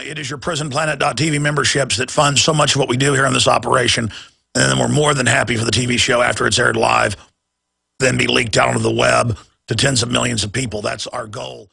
It is your prisonplanet.tv memberships that fund so much of what we do here in this operation. And then we're more than happy for the TV show after it's aired live, then be leaked out onto the web to tens of millions of people. That's our goal.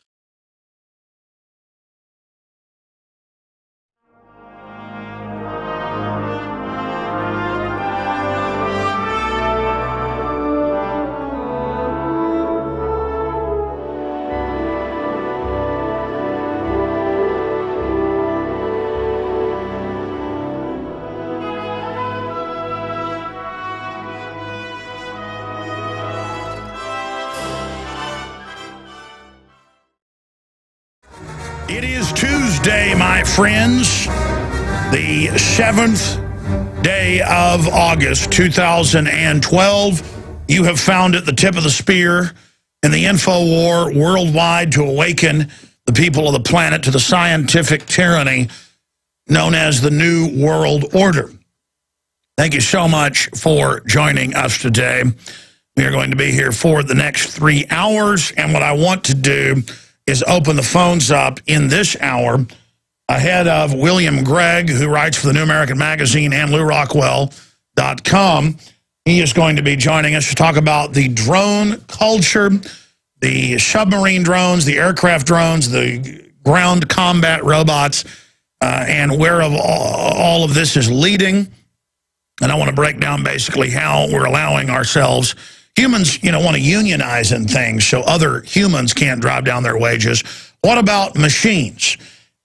It is Tuesday, my friends, the 7th day of August, 2012. You have found it the tip of the spear in the info war worldwide to awaken the people of the planet to the scientific tyranny known as the New World Order. Thank you so much for joining us today. We are going to be here for the next 3 hours, and what I want to do is open the phones up in this hour ahead of William Grigg, who writes for the New American Magazine and LouRockwell.com. He is going to be joining us to talk about the drone culture, the submarine drones, the aircraft drones, the ground combat robots, and where all of this is leading. And I want to break down basically how we're allowing ourselves. Humans, want to unionize in things so other humans can't drive down their wages. What about machines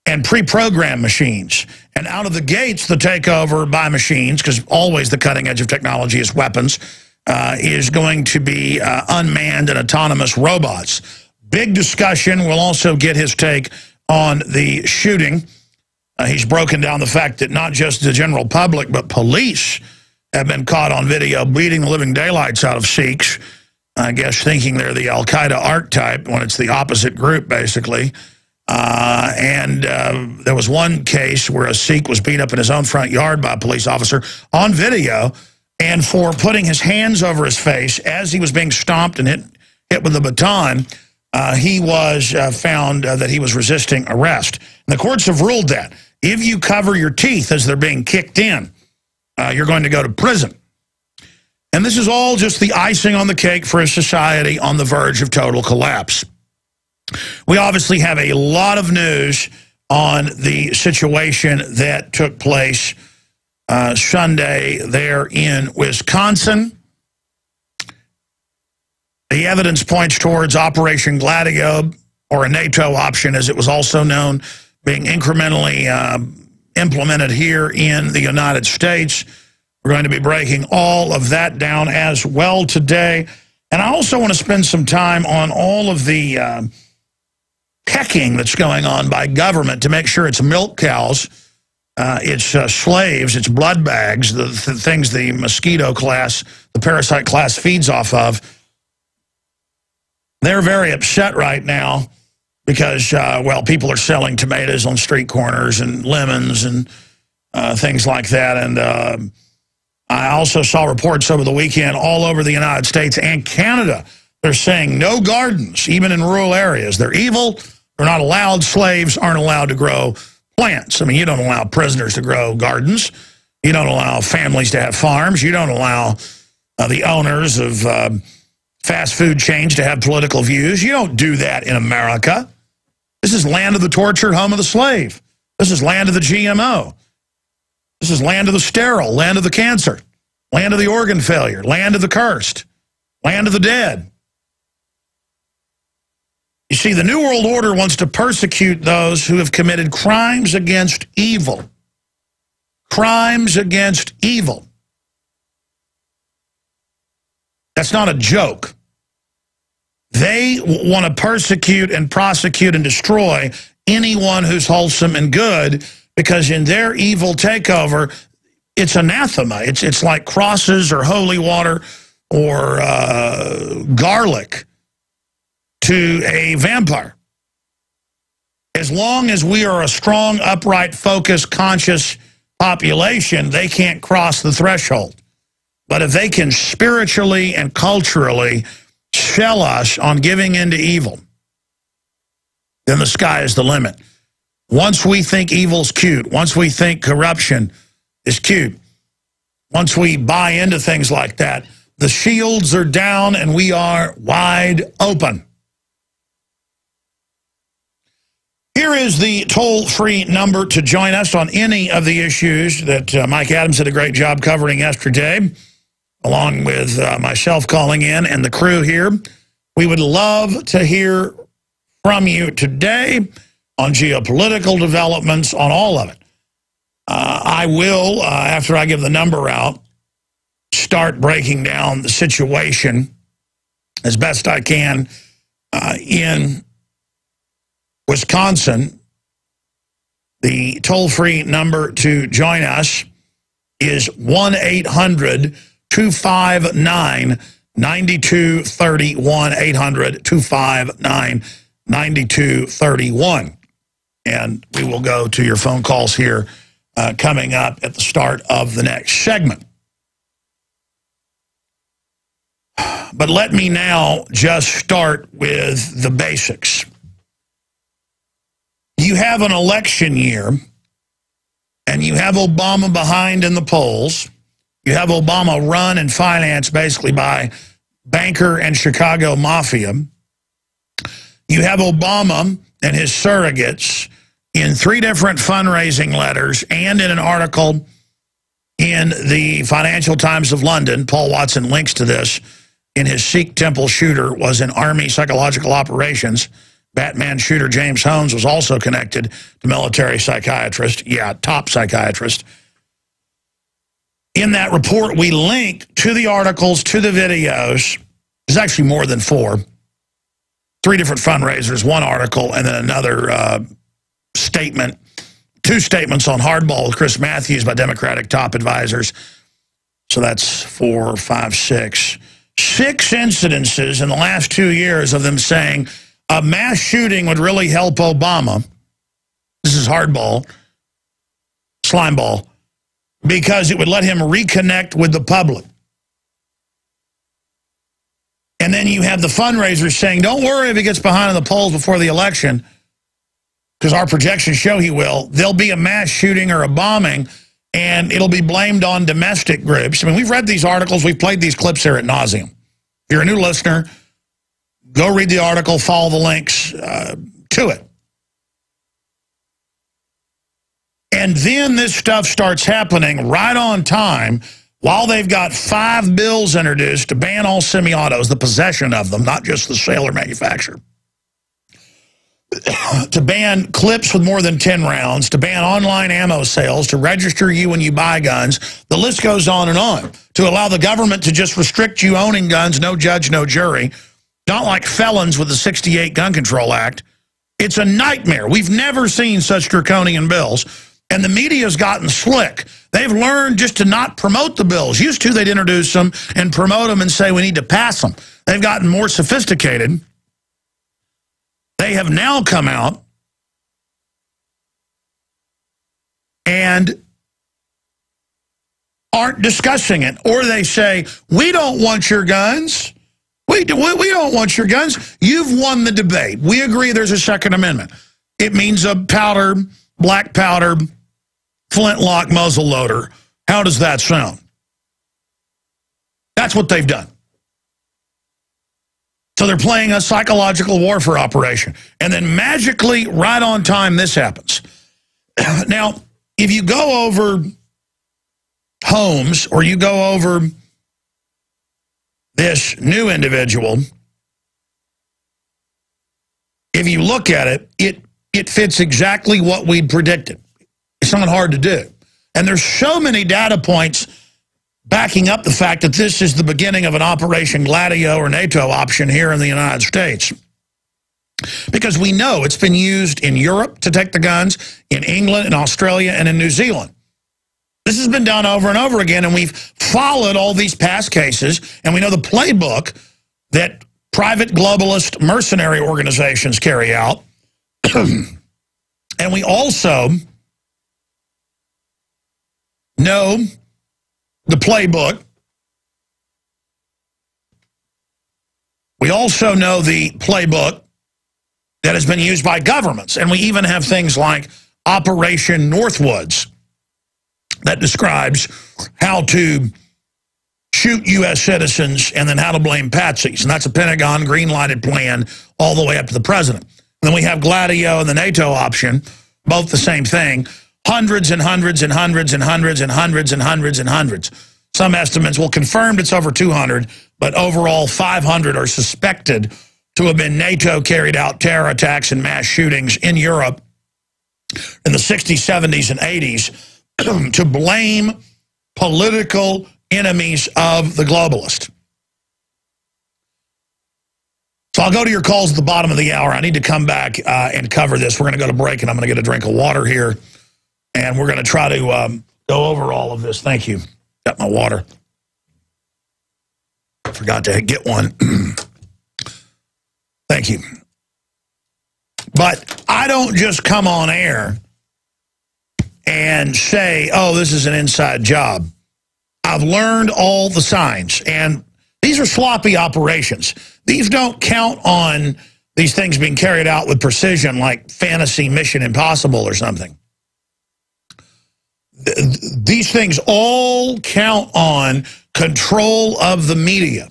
and pre-programmed machines? And out of the gates, the takeover by machines, because always the cutting edge of technology is weapons, is going to be unmanned and autonomous robots. Big discussion. We'll also get his take on the shooting. He's broken down the fact that not just the general public, but police have been caught on video beating the living daylights out of Sikhs, I guess thinking they're the al-Qaeda archetype when it's the opposite group, basically. There was one case where a Sikh was beat up in his own front yard by a police officer on video, and for putting his hands over his face as he was being stomped and hit with a baton, he was found that he was resisting arrest. And the courts have ruled that if you cover your teeth as they're being kicked in, you're going to go to prison. And this is all just the icing on the cake for a society on the verge of total collapse. We obviously have a lot of news on the situation that took place Sunday there in Wisconsin. The evidence points towards Operation Gladio, or a NATO option as it was also known, being incrementally implemented here in the United States. We're going to be breaking all of that down as well today. And I also want to spend some time on all of the pecking that's going on by government to make sure it's milk cows, it's slaves, it's blood bags, the things the mosquito class, the parasite class feeds off of. They're very upset right now because, well, people are selling tomatoes on street corners and lemons and things like that. And I also saw reports over the weekend all over the United States and Canada. They're saying no gardens, even in rural areas. They're evil. They're not allowed. Slaves aren't allowed to grow plants. I mean, you don't allow prisoners to grow gardens. You don't allow families to have farms. You don't allow the owners of fast food chains to have political views. You don't do that in America. This is land of the tortured, home of the slave. This is land of the GMO. This is land of the sterile, land of the cancer, land of the organ failure, land of the cursed, land of the dead. You see, the New World Order wants to persecute those who have committed crimes against evil. Crimes against evil. That's not a joke. They want to persecute and prosecute and destroy anyone who's wholesome and good, because in their evil takeover, it's anathema. It's like crosses or holy water or garlic to a vampire. As long as we are a strong, upright, focused, conscious population, they can't cross the threshold. But if they can spiritually and culturally sell us on giving into evil, then the sky is the limit. Once we think evil's cute, once we think corruption is cute, once we buy into things like that, the shields are down and we are wide open. Here is the toll-free number to join us on any of the issues that Mike Adams did a great job covering yesterday, along with myself calling in and the crew here. We would love to hear from you today on geopolitical developments, on all of it. I will, after I give the number out, start breaking down the situation as best I can in Wisconsin. The toll-free number to join us is 1-800-259-9230, 1-800-259-9231. And we will go to your phone calls here coming up at the start of the next segment. But let me now just start with the basics. You have an election year, and you have Obama behind in the polls. You have Obama run and financed basically by banker and Chicago mafia. You have Obama and his surrogates in 3 different fundraising letters and in an article in the Financial Times of London. Paul Watson links to this. In his Sikh temple shooter was in Army psychological operations. Batman shooter James Holmes was also connected to military psychiatrist. Yeah, top psychiatrist. In that report, we link to the articles, to the videos. There's actually more than 4. 3 different fundraisers, 1 article, and then another statement. 2 statements on hardball with Chris Matthews by Democratic top advisors. So that's 4, 5, 6. 6 incidences in the last 2 years of them saying a mass shooting would really help Obama. This is hardball, slimeball, because it would let him reconnect with the public. And then you have the fundraisers saying, don't worry if he gets behind in the polls before the election, because our projections show he will. There'll be a mass shooting or a bombing, and it'll be blamed on domestic groups. I mean, we've read these articles. We've played these clips here at nauseum. If you're a new listener, go read the article, follow the links to it. And then this stuff starts happening right on time while they've got 5 bills introduced to ban all semi-autos, the possession of them, not just the sale or manufacture. To ban clips with more than 10 rounds, to ban online ammo sales, to register you when you buy guns. The list goes on, to allow the government to just restrict you owning guns, no judge, no jury, not like felons with the 68 Gun Control Act. It's a nightmare. We've never seen such draconian bills, and the media's gotten slick. They've learned just to not promote the bills. Used to, they'd introduce them and promote them and say we need to pass them. They've gotten more sophisticated. They have now come out and aren't discussing it. Or they say, we don't want your guns. We don't want your guns. You've won the debate. We agree there's a Second Amendment. It means a powder, black powder, flintlock muzzle loader. How does that sound? That's what they've done. So they're playing a psychological warfare operation. And then magically, right on time, this happens. Now, if you go over Holmes or you go over this new individual, if you look at it, it fits exactly what we'd predicted. It's not hard to do. And there's so many data points backing up the fact that this is the beginning of an Operation Gladio or NATO option here in the United States. Because we know it's been used in Europe to take the guns, in England, in Australia, and in New Zealand. This has been done over and over again, and we've followed all these past cases, and we know the playbook that private globalist mercenary organizations carry out. And we also know the playbook. We also know the playbook that has been used by governments. And we even have things like Operation Northwoods that describes how to shoot U.S. citizens and then how to blame patsies. And that's a Pentagon green-lighted plan all the way up to the president. And then we have Gladio and the NATO option, both the same thing. Hundreds and hundreds and hundreds and hundreds and hundreds and hundreds and hundreds. Some estimates, well, confirmed it's over 200, but overall 500 are suspected to have been NATO-carried-out terror attacks and mass shootings in Europe in the 60s, 70s, and 80s to blame political enemies of the globalist. So I'll go to your calls at the bottom of the hour. I need to come back and cover this. We're going to go to break, and I'm going to get a drink of water here, and we're going to try to go over all of this. Thank you. Got my water. Forgot to get one. Thank you. But I don't just come on air and say, oh, this is an inside job. I've learned all the signs, and these are sloppy operations. These don't count on these things being carried out with precision like fantasy Mission Impossible or something. These things all count on control of the media.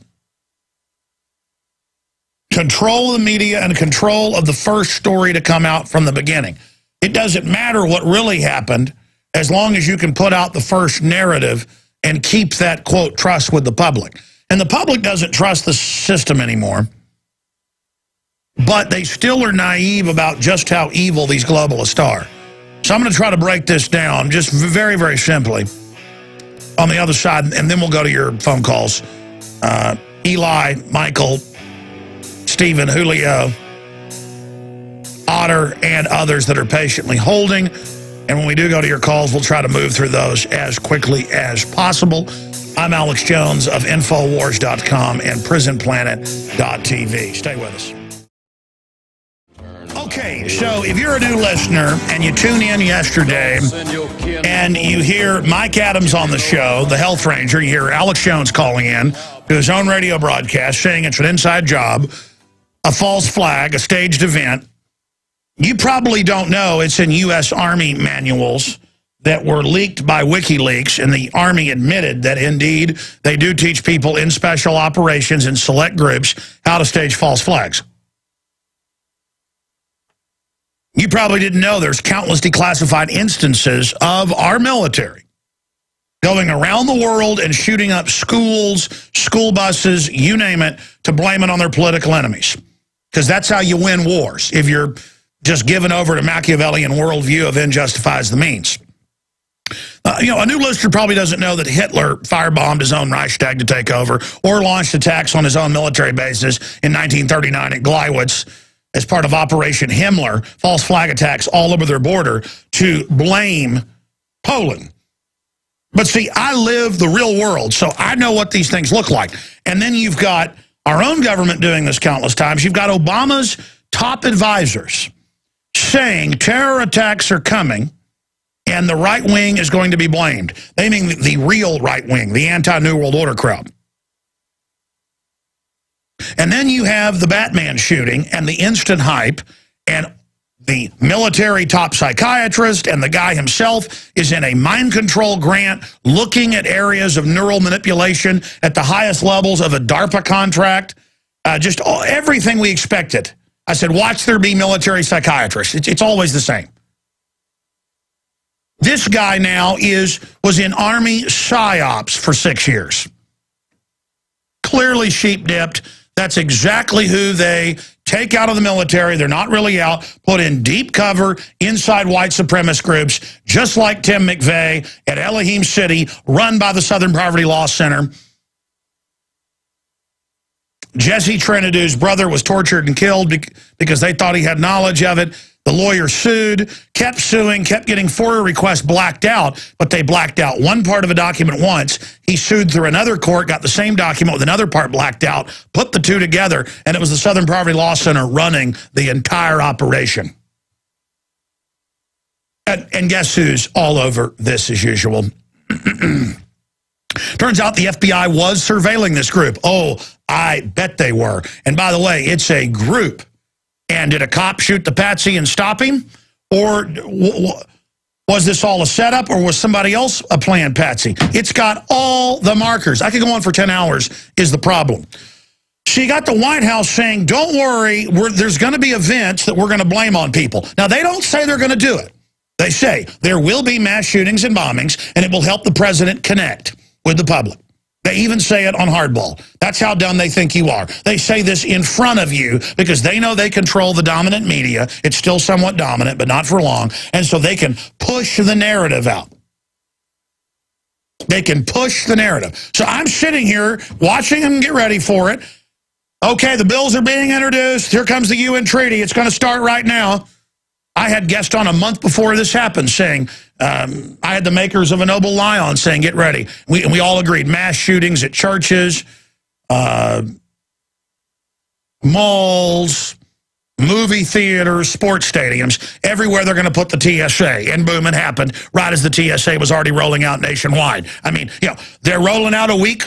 Control of the media and control of the first story to come out from the beginning. It doesn't matter what really happened as long as you can put out the first narrative and keep that, quote, trust with the public. And the public doesn't trust the system anymore, but they still are naive about just how evil these globalists are. So I'm going to try to break this down just very, very simply on the other side, and then we'll go to your phone calls. Eli, Michael, Stephen, Julio, Otter, and others that are patiently holding. And when we do go to your calls, we'll try to move through those as quickly as possible. I'm Alex Jones of Infowars.com and PrisonPlanet.tv. Stay with us. Okay, so if you're a new listener and you tune in yesterday and you hear Mike Adams on the show, the Health Ranger, you hear Alex Jones calling in to his own radio broadcast saying it's an inside job, a false flag, a staged event. You probably don't know it's in U.S. Army manuals that were leaked by WikiLeaks, and the Army admitted that, indeed, they do teach people in special operations and select groups how to stage false flags. You probably didn't know there's countless declassified instances of our military going around the world and shooting up schools, school buses, you name it, to blame it on their political enemies. Because that's how you win wars, if you're just given over to Machiavellian worldview of end justifies the means. A new listener probably doesn't know that Hitler firebombed his own Reichstag to take over or launched attacks on his own military bases in 1939 at Gleiwitz as part of Operation Himmler, false flag attacks all over their border to blame Poland. But see, I live the real world, so I know what these things look like. And then you've got our own government doing this countless times. You've got Obama's top advisors saying terror attacks are coming and the right wing is going to be blamed. They mean the real right wing, the anti-New World Order crowd. And then you have the Batman shooting and the instant hype, and the military top psychiatrist and the guy himself is in a mind control grant looking at areas of neural manipulation at the highest levels of a DARPA contract. Everything we expected. I said, watch there be military psychiatrists. It's always the same. This guy now was in Army PSYOPs for 6 years. Clearly sheep-dipped. That's exactly who they take out of the military. They're not really out. Put in deep cover inside white supremacist groups, just like Tim McVeigh at Elohim City, run by the Southern Poverty Law Center. Jesse Trinidu's brother was tortured and killed because they thought he had knowledge of it. The lawyer sued, kept suing, kept getting FOIA requests blacked out, but they blacked out one part of a document once. He sued through another court, got the same document with another part blacked out, put the two together, and it was the Southern Poverty Law Center running the entire operation. And guess who's all over this as usual? Turns out the FBI was surveilling this group. Oh, I bet they were. And by the way, it's a group. And did a cop shoot the patsy and stop him? Or was this all a setup, or was somebody else a planned patsy? It's got all the markers. I could go on for 10 hours is the problem. She got the White House saying, don't worry, there's going to be events that we're going to blame on people. Now, they don't say they're going to do it. They say there will be mass shootings and bombings, and it will help the president connect with the public. They even say it on Hardball. That's how dumb they think you are. They say this in front of you because they know they control the dominant media. It's still somewhat dominant, but not for long. And so they can push the narrative out. They can push the narrative. So I'm sitting here watching them get ready for it. Okay, the bills are being introduced. Here comes the UN treaty. It's going to start right now. I had guests on a month before this happened saying, I had the makers of A Noble Lie on saying, get ready. We all agreed, mass shootings at churches, malls, movie theaters, sports stadiums, everywhere they're going to put the TSA. And boom, it happened right as the TSA was already rolling out nationwide. I mean, you know, they're rolling out a week.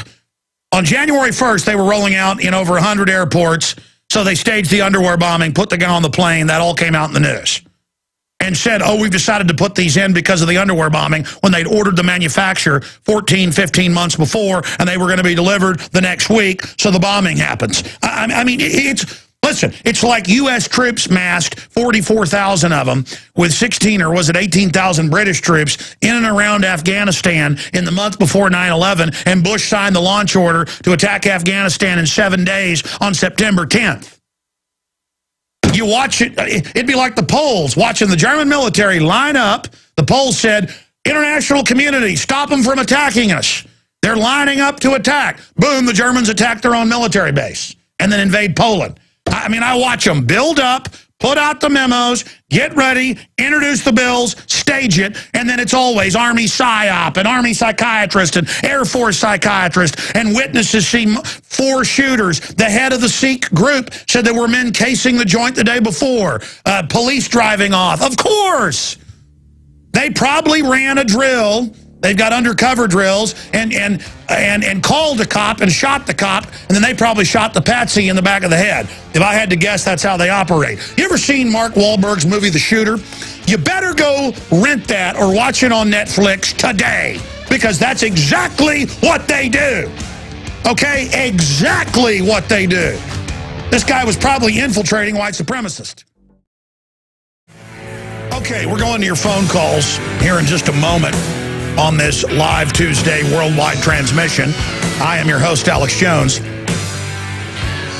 On January 1st, they were rolling out in over 100 airports. So they staged the underwear bombing, put the guy on the plane. That all came out in the news. And said, oh, we've decided to put these in because of the underwear bombing when they'd ordered the manufacturer 14, 15 months before, and they were going to be delivered the next week, so the bombing happens. I mean, listen, it's like U.S. troops massed, 44,000 of them, with 16 or was it 18,000 British troops in and around Afghanistan in the month before 9/11, and Bush signed the launch order to attack Afghanistan in 7 days on September 10th. You watch it, it'd be like the Poles watching the German military line up. The Poles said, international community, stop them from attacking us. They're lining up to attack. Boom, the Germans attack their own military base and then invade Poland. I mean, I watch them build up, put out the memos, get ready, introduce the bills, stage it, and then it's always Army PSYOP and Army psychiatrist and Air Force psychiatrist, and witnesses see 4 shooters. The head of the Sikh group said there were men casing the joint the day before, police driving off. Of course! They probably ran a drill. They've got undercover drills and called a cop and shot the cop, and then they probably shot the patsy in the back of the head. If I had to guess, that's how they operate. You ever seen Mark Wahlberg's movie, The Shooter? You better go rent that or watch it on Netflix today, because that's exactly what they do. Okay? Exactly what they do. This guy was probably infiltrating white supremacists. Okay, we're going to your phone calls here in just a moment on this live Tuesday worldwide transmission. I am your host, Alex Jones.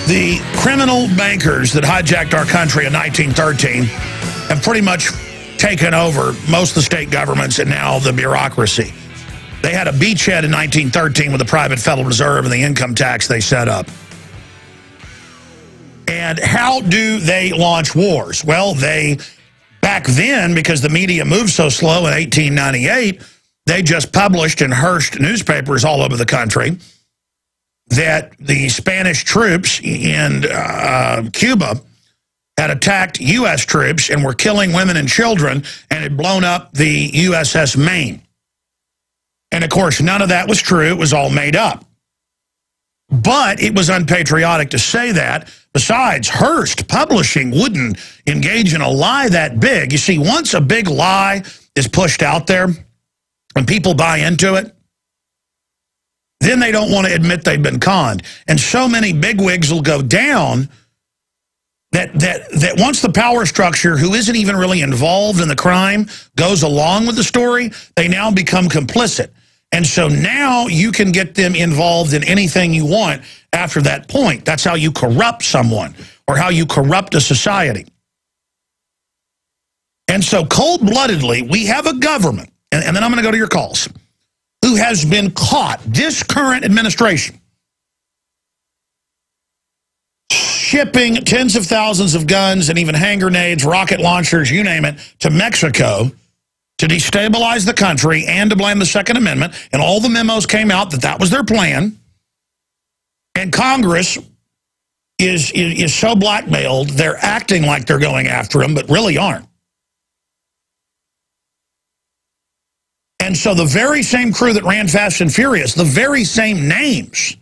The criminal bankers that hijacked our country in 1913 have pretty much taken over most of the state governments and now the bureaucracy. They had a beachhead in 1913 with the private Federal Reserve and the income tax they set up. And how do they launch wars? Well, back then, because the media moved so slow in 1898, they just published in Hearst newspapers all over the country that the Spanish troops in Cuba had attacked U.S. troops and were killing women and children and had blown up the USS Maine. And, of course, none of that was true. It was all made up. But it was unpatriotic to say that. Besides, Hearst Publishing wouldn't engage in a lie that big. You see, once a big lie is pushed out there, when people buy into it, then they don't want to admit they've been conned. And so many bigwigs will go down that once the power structure, who isn't even really involved in the crime, goes along with the story, they now become complicit. And so now you can get them involved in anything you want after that point. That's how you corrupt someone or how you corrupt a society. And so cold-bloodedly, we have a government, and then I'm going to go to your calls, who has been caught, this current administration, shipping tens of thousands of guns and even hand grenades, rocket launchers, you name it, to Mexico to destabilize the country and to blame the Second Amendment. And all the memos came out that that was their plan. And Congress is so blackmailed, they're acting like they're going after him, but really aren't. And so the very same crew that ran Fast and Furious, the very same names,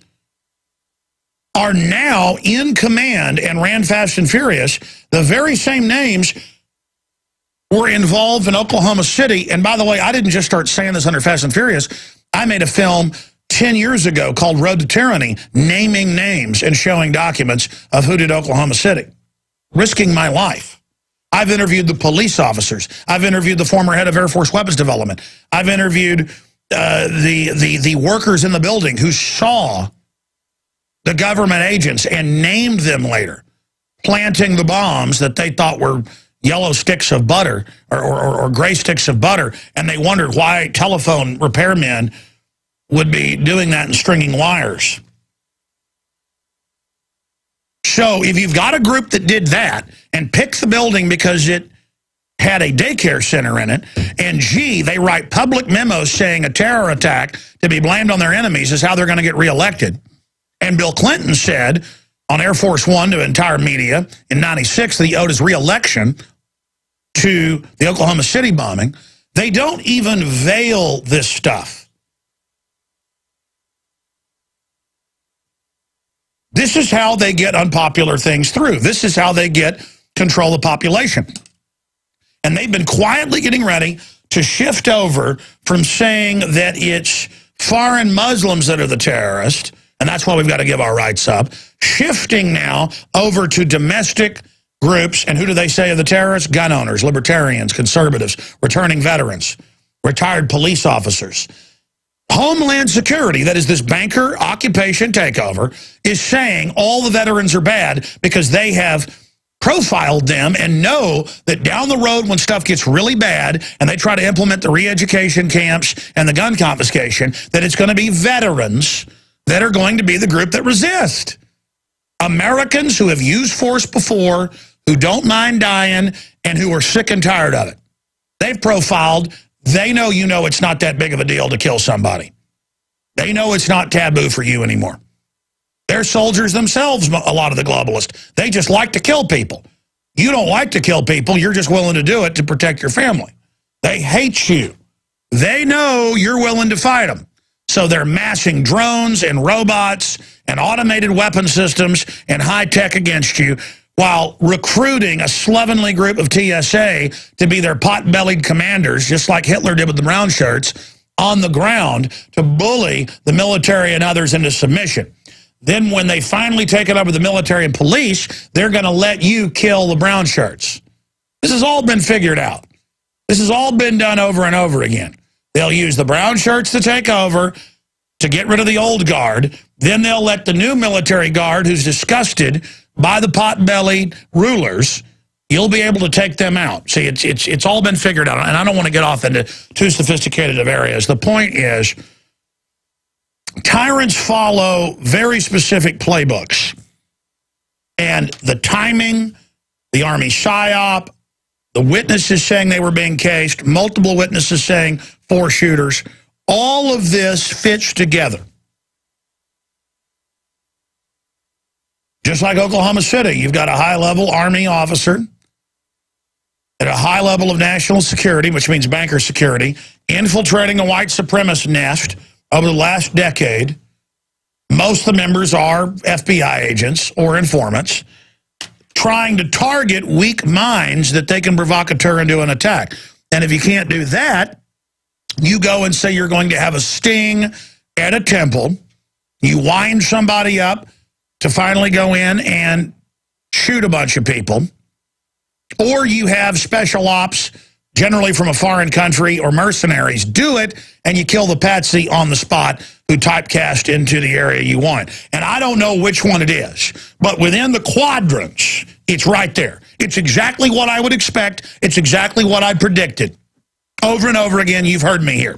are now in command and ran Fast and Furious. The very same names were involved in Oklahoma City. And by the way, I didn't just start saying this under Fast and Furious. I made a film 10 years ago called Road to Tyranny, naming names and showing documents of who did Oklahoma City, risking my life. I've interviewed the police officers. I've interviewed the former head of Air Force Weapons Development. I've interviewed the workers in the building who saw the government agents and named them later, planting the bombs that they thought were yellow sticks of butter or gray sticks of butter, and they wondered why telephone repairmen would be doing that and stringing wires. So if you've got a group that did that and picked the building because it had a daycare center in it, and G, they write public memos saying a terror attack to be blamed on their enemies is how they're going to get reelected. And Bill Clinton said on Air Force One to entire media in '96 that he owed his reelection to the Oklahoma City bombing. They don't even veil this stuff. This is how they get unpopular things through. This is how they get control of the population. And they've been quietly getting ready to shift over from saying that it's foreign Muslims that are the terrorists, and that's why we've got to give our rights up, shifting now over to domestic groups. And who do they say are the terrorists? Gun owners, libertarians, conservatives, returning veterans, retired police officers. Homeland Security, that is this banker occupation takeover, is saying all the veterans are bad because they have profiled them and know that down the road when stuff gets really bad and they try to implement the re-education camps and the gun confiscation, that it's going to be veterans that are going to be the group that resist. Americans who have used force before, who don't mind dying, and who are sick and tired of it. They've profiled. They know you know it's not that big of a deal to kill somebody. They know it's not taboo for you anymore. They're soldiers themselves, a lot of the globalists. They just like to kill people. You don't like to kill people. You're just willing to do it to protect your family. They hate you. They know you're willing to fight them. So they're massing drones and robots and automated weapon systems and high-tech against you, while recruiting a slovenly group of TSA to be their pot-bellied commanders, just like Hitler did with the brown shirts, on the ground to bully the military and others into submission. Then when they finally take it over the military and police, they're going to let you kill the brown shirts. This has all been figured out. This has all been done over and over again. They'll use the brown shirts to take over, to get rid of the old guard. Then they'll let the new military guard, who's disgusted by the pot-bellied rulers, you'll be able to take them out. See, it's all been figured out, and I don't want to get off into too sophisticated of areas. The point is, tyrants follow very specific playbooks. And the timing, the Army PSYOP, the witnesses saying they were being cased, multiple witnesses saying 4 shooters, all of this fits together. Just like Oklahoma City, you've got a high-level Army officer at a high level of national security, which means banker security, infiltrating a white supremacist nest over the last decade. Most of the members are FBI agents or informants trying to target weak minds that they can provocateur into an attack. And if you can't do that, you go and say you're going to have a sting at a temple. You wind somebody up to finally go in and shoot a bunch of people. Or you have special ops, generally from a foreign country, or mercenaries, do it, and you kill the patsy on the spot who typecast into the area you want. And I don't know which one it is, but within the quadrants, it's right there. It's exactly what I would expect. It's exactly what I predicted. Over and over again, you've heard me here.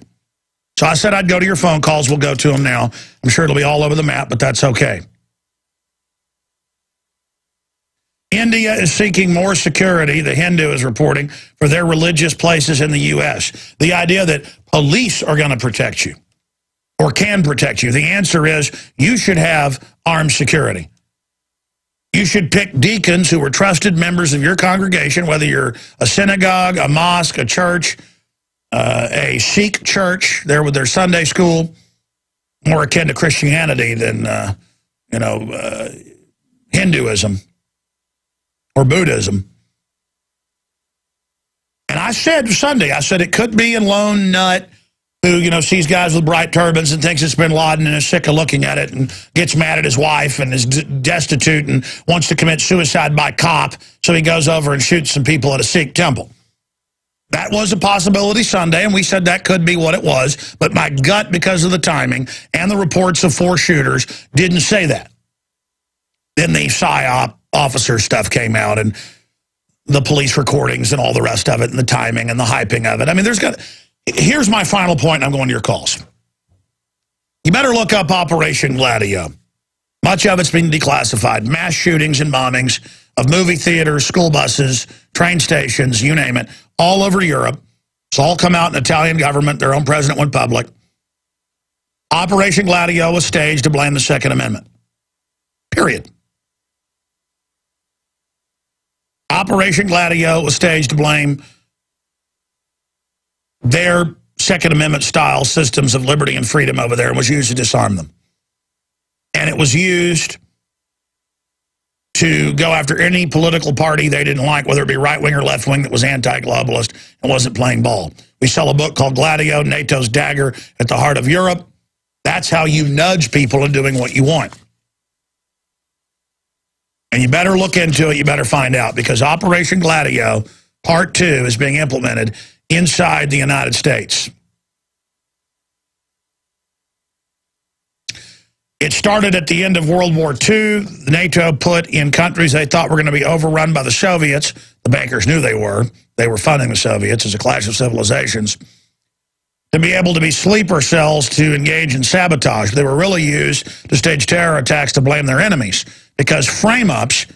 So I said I'd go to your phone calls. We'll go to them now. I'm sure it'll be all over the map, but that's okay. India is seeking more security, the Hindu is reporting, for their religious places in the U.S. The idea that police are going to protect you or can protect you. The answer is you should have armed security. You should pick deacons who are trusted members of your congregation, whether you're a synagogue, a mosque, a church, a Sikh church, there with their Sunday school, more akin to Christianity than, Hinduism or Buddhism. And I said Sunday, I said it could be a lone nut who, you know, sees guys with bright turbans and thinks it's bin Laden and is sick of looking at it and gets mad at his wife and is destitute and wants to commit suicide by cop, so he goes over and shoots some people at a Sikh temple. That was a possibility Sunday, and we said that could be what it was, but my gut, because of the timing and the reports of 4 shooters, didn't say that. Then the PSYOP officer stuff came out, and the police recordings and all the rest of it, and the timing and the hyping of it. I mean, here's my final point, and I'm going to your calls. You better look up Operation Gladio. Much of it's been declassified. Mass shootings and bombings of movie theaters, school buses, train stations, you name it, all over Europe. It's all come out in the Italian government. Their own president went public. Operation Gladio was staged to blame the Second Amendment. Period. Operation Gladio was staged to blame their Second Amendment-style systems of liberty and freedom over there, and was used to disarm them. And it was used to go after any political party they didn't like, whether it be right-wing or left-wing, that was anti-globalist and wasn't playing ball. We sell a book called Gladio, NATO's Dagger at the Heart of Europe. That's how you nudge people into doing what you want. And you better look into it, you better find out, because Operation Gladio, Part 2, is being implemented inside the United States. It started at the end of World War II. NATO put in countries they thought were going to be overrun by the Soviets. The bankers knew they were. They were funding the Soviets as a clash of civilizations. To be able to be sleeper cells to engage in sabotage. They were really used to stage terror attacks to blame their enemies, because frame-ups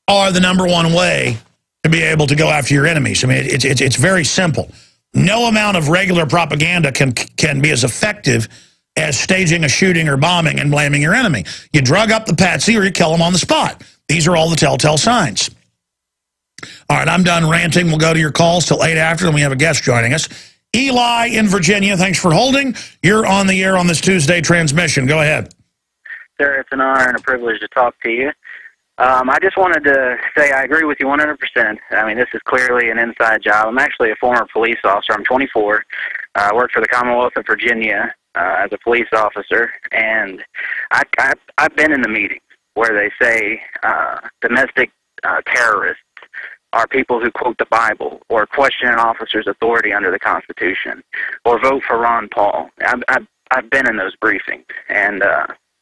are the #1 way to be able to go after your enemies. I mean, it's very simple. No amount of regular propaganda can be as effective as staging a shooting or bombing and blaming your enemy. You drug up the patsy or you kill them on the spot. These are all the telltale signs. All right, I'm done ranting. We'll go to your calls till 8 after, and we have a guest joining us. Eli in Virginia, thanks for holding. You're on the air on this Tuesday transmission. Go ahead. Sir, it's an honor and a privilege to talk to you. I just wanted to say I agree with you 100%. I mean, this is clearly an inside job. I'm actually a former police officer. I'm 24. I worked for the Commonwealth of Virginia as a police officer, and I've been in the meetings where they say domestic terrorists are people who quote the Bible or question an officer's authority under the Constitution or vote for Ron Paul. I've been in those briefings, and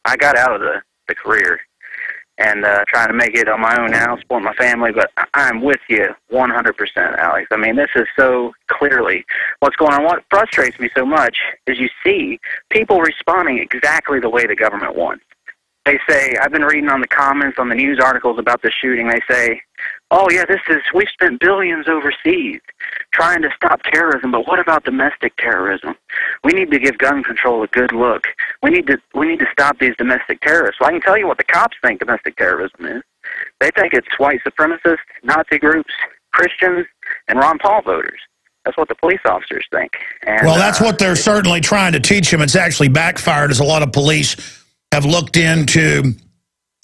I got out of the career and trying to make it on my own now, support my family, but I'm with you 100%, Alex. I mean, this is so clearly what's going on. What frustrates me so much is you see people responding exactly the way the government wants. They say, I've been reading on the comments on the news articles about the shooting, they say, oh yeah, we've spent billions overseas trying to stop terrorism, but what about domestic terrorism? We need to give gun control a good look. We need to stop these domestic terrorists. Well, I can tell you what the cops think domestic terrorism is. They think it's white supremacists, Nazi groups, Christians, and Ron Paul voters. That's what the police officers think. And, well, that's what they're certainly trying to teach them. It's actually backfired, as a lot of police have looked into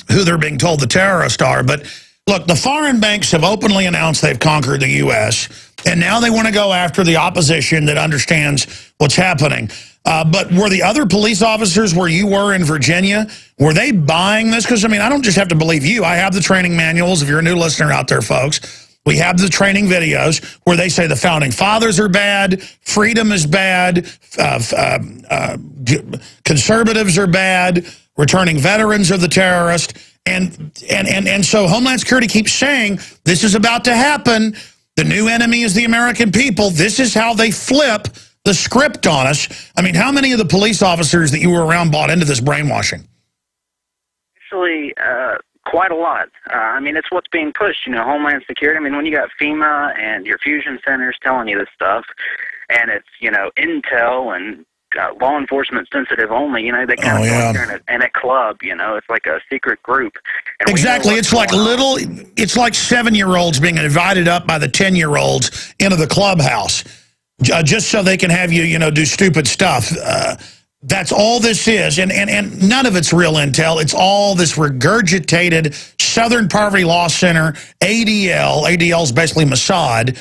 who they're being told the terrorists are. But look, the foreign banks have openly announced they've conquered the U.S., and now they want to go after the opposition that understands what's happening. But were the other police officers where you were in Virginia, were they buying this? Because, I mean, I don't just have to believe you. I have the training manuals. If you're a new listener out there, folks, we have the training videos where they say the Founding Fathers are bad, freedom is bad, conservatives are bad, returning veterans are the terrorists. And so Homeland Security keeps saying this is about to happen. The new enemy is the American people. This is how they flip the script on us. I mean, how many of the police officers that you were around bought into this brainwashing? Actually, quite a lot. I mean, it's what's being pushed, you know, Homeland Security. I mean, when you got FEMA and your fusion centers telling you this stuff, and it's, you know, intel and law enforcement sensitive only, you know, they kind of go in a club, you know, it's like a secret group. And exactly. It's like it's like 7-year-olds being invited up by the 10-year-olds into the clubhouse just so they can have you, you know, do stupid stuff. That's all this is, and none of it's real intel. It's all this regurgitated Southern Poverty Law Center, ADL. ADL is basically Mossad,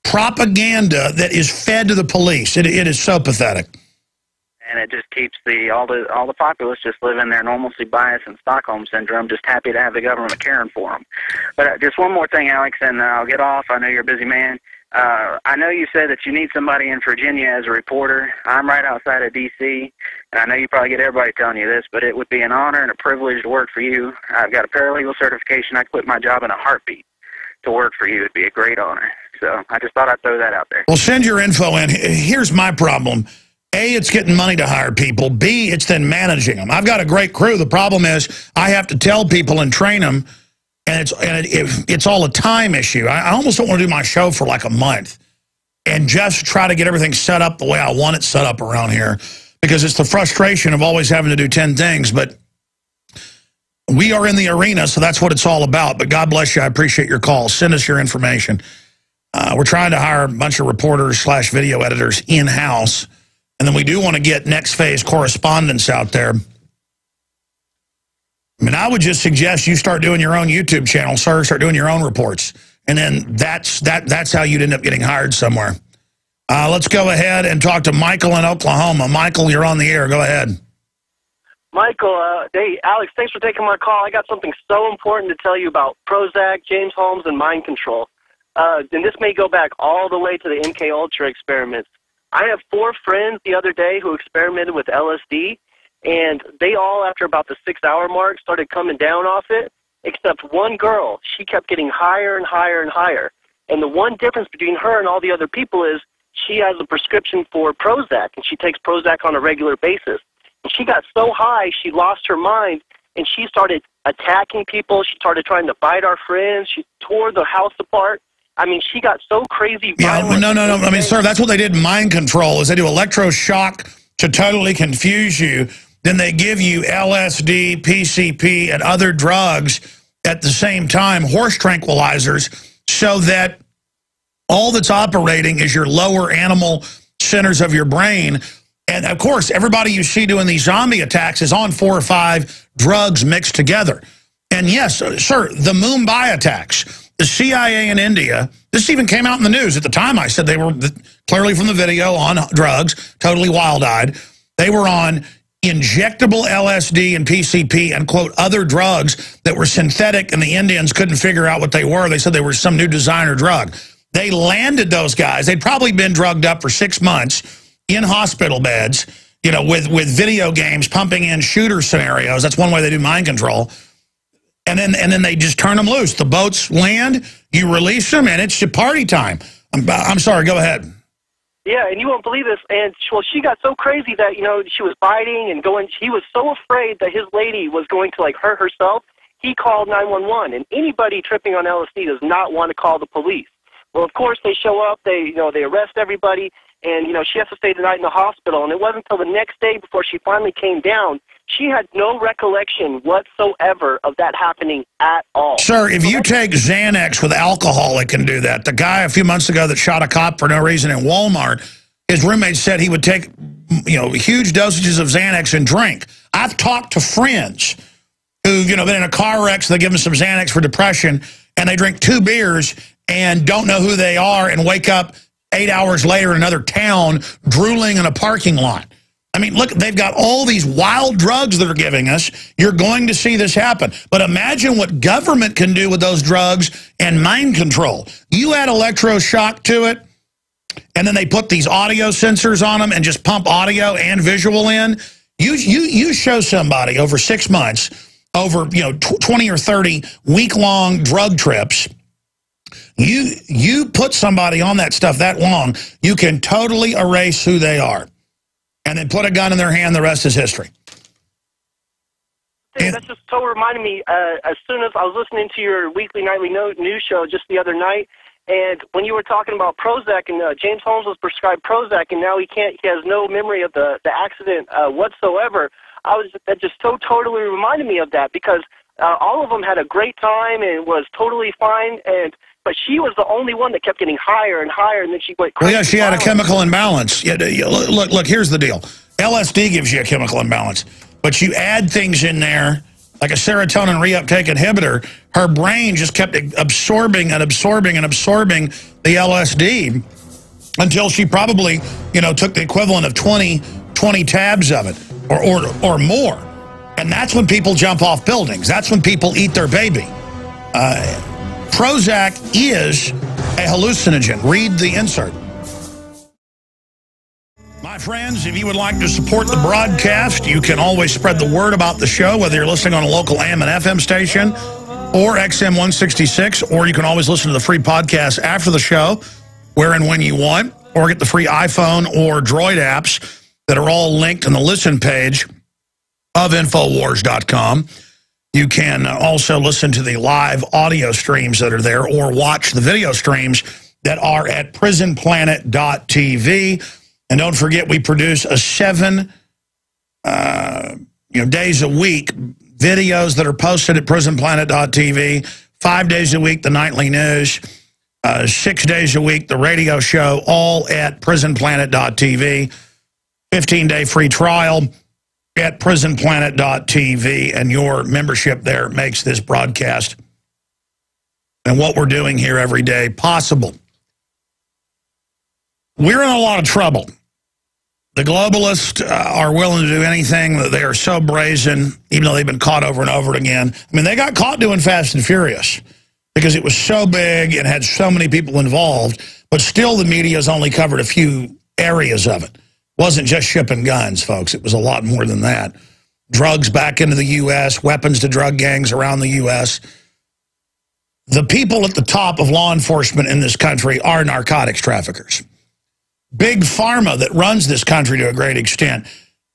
propaganda that is fed to the police. It is so pathetic. And it just keeps all the populace just living their normalcy bias and Stockholm syndrome, just happy to have the government caring for them. But just one more thing, Alex, and I'll get off. I know you're a busy man. I know you said that you need somebody in Virginia as a reporter. I'm right outside of D.C., and I know you probably get everybody telling you this, but it would be an honor and a privilege to work for you. I've got a paralegal certification. I'd quit my job in a heartbeat to work for you. It'd be a great honor. So I just thought I'd throw that out there. Well, send your info in. Here's my problem. A, it's getting money to hire people. B, it's then managing them. I've got a great crew. The problem is I have to tell people and train them, and it's all a time issue. I almost don't want to do my show for like a month and just try to get everything set up the way I want it set up around here, because it's the frustration of always having to do 10 things. But we are in the arena, so that's what it's all about. But God bless you. I appreciate your call. Send us your information. We're trying to hire a bunch of reporters / video editors in-house. And then we do want to get next phase correspondents out there. I mean, I would just suggest you start doing your own YouTube channel, sir. Start doing your own reports. And then that's how you'd end up getting hired somewhere. Let's go ahead and talk to Michael in Oklahoma. Michael, you're on the air. Go ahead. Michael, hey, Alex, thanks for taking my call. I got something so important to tell you about Prozac, James Holmes, and mind control. And this may go back all the way to the MK Ultra experiments. I have 4 friends the other day who experimented with LSD, and they all, after about the 6-hour mark, started coming down off it, except one girl. She kept getting higher and higher and higher. And the one difference between her and all the other people is she has a prescription for Prozac, and she takes Prozac on a regular basis. And she got so high, she lost her mind, and she started attacking people. She started trying to bite our friends. She tore the house apart. I mean, she got so crazy. Yeah, no. I mean, sir, that's what they did in mind control, is they do electroshock to totally confuse you. Then they give you LSD, PCP, and other drugs at the same time, horse tranquilizers, so that all that's operating is your lower animal centers of your brain. And, of course, everybody you see doing these zombie attacks is on 4 or 5 drugs mixed together. And, yes, sir, the Mumbai attacks, the CIA in India, this even came out in the news. At the time, I said they were clearly from the video on drugs, totally wild-eyed. They were on injectable LSD and PCP and, quote, other drugs that were synthetic, and the Indians couldn't figure out what they were. They said they were some new designer drug. They landed those guys. They'd probably been drugged up for 6 months in hospital beds, you know, with video games pumping in shooter scenarios. That's one way they do mind control. And then they just turn them loose. The boats land, you release them, and it's your party time. I'm sorry, go ahead. Yeah, and you won't believe this. And well, she got so crazy that, you know, she was biting and going. He was so afraid that his lady was going to, like, hurt herself. He called 911. And anybody tripping on LSD does not want to call the police. Well, of course, they show up. They arrest everybody. And, you know, she has to stay the night in the hospital. And it wasn't until the next day before she finally came down. She had no recollection whatsoever of that happening at all. Sir, if you take Xanax with alcohol, it can do that. The guy a few months ago that shot a cop for no reason in Walmart, his roommate said he would take, you know, huge dosages of Xanax and drink. I've talked to friends who've, you know, been in a car wreck, so they give them some Xanax for depression, and they drink 2 beers and don't know who they are and wake up 8 hours later in another town drooling in a parking lot. I mean, look, they've got all these wild drugs that are giving us. You're going to see this happen. But imagine what government can do with those drugs and mind control. You add electroshock to it, and then they put these audio sensors on them and just pump audio and visual in. You show somebody over 6 months, over 20 or 30 week-long drug trips. You put somebody on that stuff that long, you can totally erase who they are. And then put a gun in their hand, the rest is history. Hey, that just so reminded me, as soon as I was listening to your weekly, nightly news show just the other night, and when you were talking about Prozac, and James Holmes was prescribed Prozac, and now he has no memory of the accident whatsoever, that just so totally reminded me of that, because all of them had a great time and was totally fine, but she was the only one that kept getting higher and higher, and then she went crazy. Well, yeah, she had a chemical imbalance. Yeah, look, here's the deal. LSD gives you a chemical imbalance, but you add things in there like a serotonin reuptake inhibitor. Her brain just kept absorbing and absorbing and absorbing the LSD until she probably, you know, took the equivalent of 20 tabs of it or more. And that's when people jump off buildings. That's when people eat their baby. Prozac is a hallucinogen. Read the insert. My friends, if you would like to support the broadcast, you can always spread the word about the show, whether you're listening on a local AM and FM station or XM 166, or you can always listen to the free podcast after the show, where and when you want, or get the free iPhone or Droid apps that are all linked on the listen page of Infowars.com. You can also listen to the live audio streams that are there or watch the video streams that are at prisonplanet.tv. And don't forget, we produce a 7 days a week videos that are posted at prisonplanet.tv, 5 days a week, the nightly news, 6 days a week, the radio show, all at prisonplanet.tv. 15-day free trial at prisonplanet.tv, and your membership there makes this broadcast and what we're doing here every day possible. We're in a lot of trouble. The globalists are willing to do anything. They are so brazen, even though they've been caught over and over again. I mean, they got caught doing Fast and Furious because it was so big and had so many people involved, but still the media's only covered a few areas of it. It wasn't just shipping guns, folks. It was a lot more than that. Drugs back into the U.S., weapons to drug gangs around the U.S. The people at the top of law enforcement in this country are narcotics traffickers. Big Pharma that runs this country to a great extent,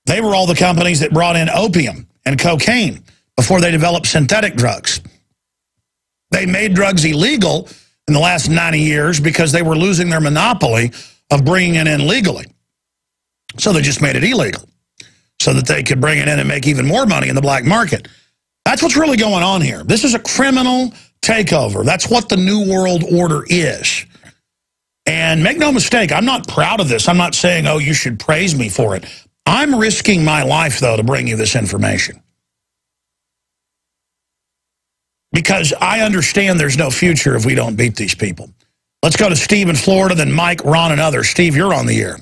they were all the companies that brought in opium and cocaine before they developed synthetic drugs. They made drugs illegal in the last 90 years because they were losing their monopoly of bringing it in legally. So they just made it illegal so that they could bring it in and make even more money in the black market. That's what's really going on here. This is a criminal takeover. That's what the New World Order is. And make no mistake, I'm not proud of this. I'm not saying, oh, you should praise me for it. I'm risking my life, though, to bring you this information. Because I understand there's no future if we don't beat these people. Let's go to Steve in Florida, then Mike, Ron, and others. Steve, you're on the air.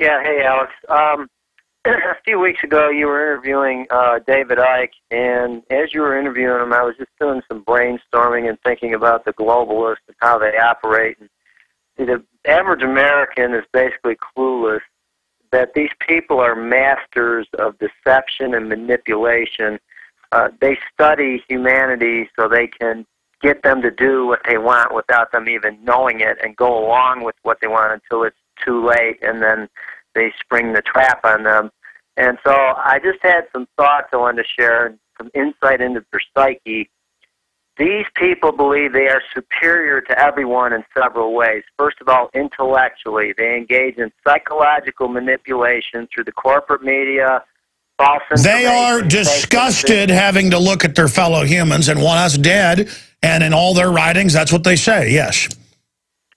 Yeah, hey, Alex. A few weeks ago, you were interviewing David Icke, and as you were interviewing him, I was just doing some brainstorming and thinking about the globalists and how they operate. And see, the average American is basically clueless that these people are masters of deception and manipulation. They study humanity so they can get them to do what they want without them even knowing it and go along with what they want until it's too late, and then they spring the trap on them. And so I just had some thoughts I wanted to share, some insight into their psyche. These people believe they are superior to everyone in several ways. First of all, intellectually, they engage in psychological manipulation through the corporate media, false information. They are disgusted having to look at their fellow humans and want us dead, and in all their writings, that's what they say, yes.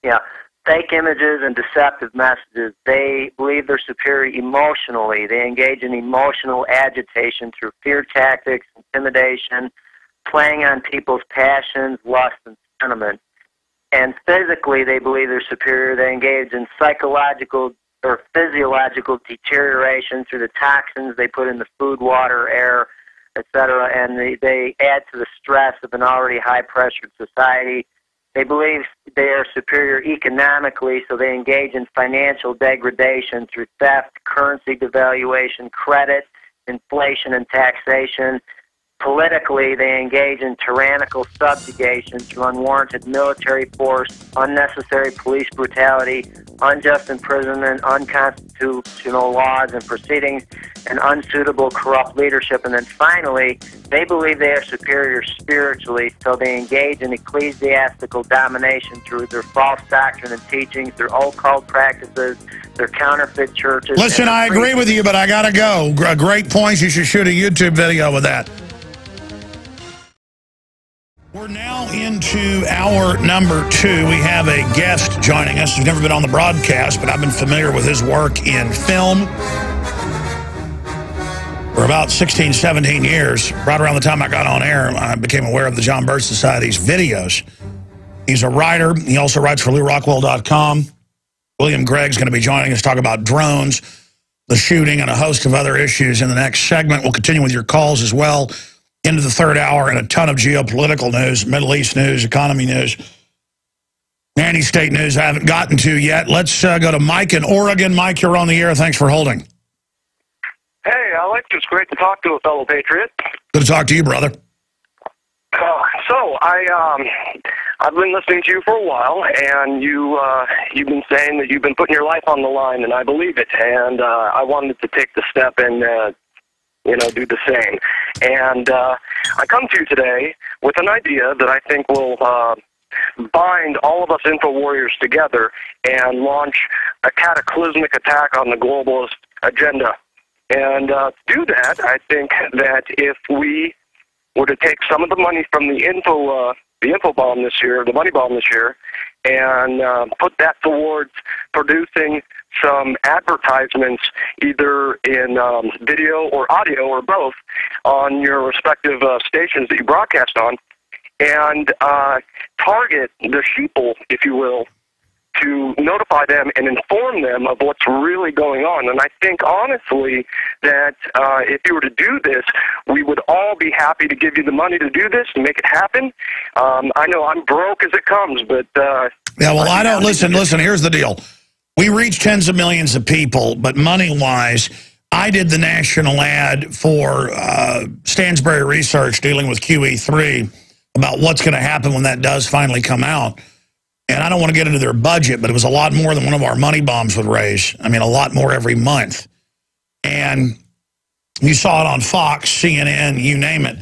Yeah. Fake images and deceptive messages. They believe they're superior emotionally. They engage in emotional agitation through fear tactics, intimidation, playing on people's passions, lust, and sentiment. And physically, they believe they're superior. They engage in psychological or physiological deterioration through the toxins they put in the food, water, air, etc. And they add to the stress of an already high-pressured society. They believe they are superior economically, so they engage in financial degradation through theft, currency devaluation, credit, inflation, and taxation. Politically, they engage in tyrannical subjugation through unwarranted military force, unnecessary police brutality, unjust imprisonment, unconstitutional laws and proceedings, and unsuitable corrupt leadership. And then finally, they believe they are superior spiritually, so they engage in ecclesiastical domination through their false doctrine and teachings, their occult practices, their counterfeit churches. Listen, I agree with you, but I got to go. Great points. You should shoot a YouTube video with that. We're now into hour number 2. We have a guest joining us who's never been on the broadcast, but I've been familiar with his work in film For about 16, 17 years, right around the time I got on air, I became aware of the John Birch Society's videos. He's a writer. He also writes for LewRockwell.com. William Gregg's going to be joining us to talk about drones, the shooting, and a host of other issues in the next segment. We'll continue with your calls as well into the third hour, and a ton of geopolitical news, Middle East news, economy news, nanny-state news I haven't gotten to yet. Let's go to Mike in Oregon. Mike, you're on the air. Thanks for holding. Hey, Alex, it's great to talk to a fellow patriot. Good to talk to you, brother. I've been listening to you for a while, and you've been saying that you've been putting your life on the line, and I believe it. And I wanted to take the step and do the same. And I come to you today with an idea that I think will bind all of us info warriors together and launch a cataclysmic attack on the globalist agenda. And to do that, I think that if we were to take some of the money from the info bomb this year, the money bomb this year, and put that towards producing some advertisements, either in video or audio or both, on your respective stations that you broadcast on, and target the sheeple, if you will, to notify them and inform them of what's really going on. And I think, honestly, that if you were to do this, we would all be happy to give you the money to do this and make it happen. I know I'm broke as it comes, but... yeah, well, I don't... Listen, here's the deal. We reach tens of millions of people, but money-wise, I did the national ad for Stansberry Research dealing with QE3 about what's going to happen when that does finally come out. And I don't want to get into their budget, but it was a lot more than one of our money bombs would raise. I mean, a lot more every month. And you saw it on Fox, CNN, you name it.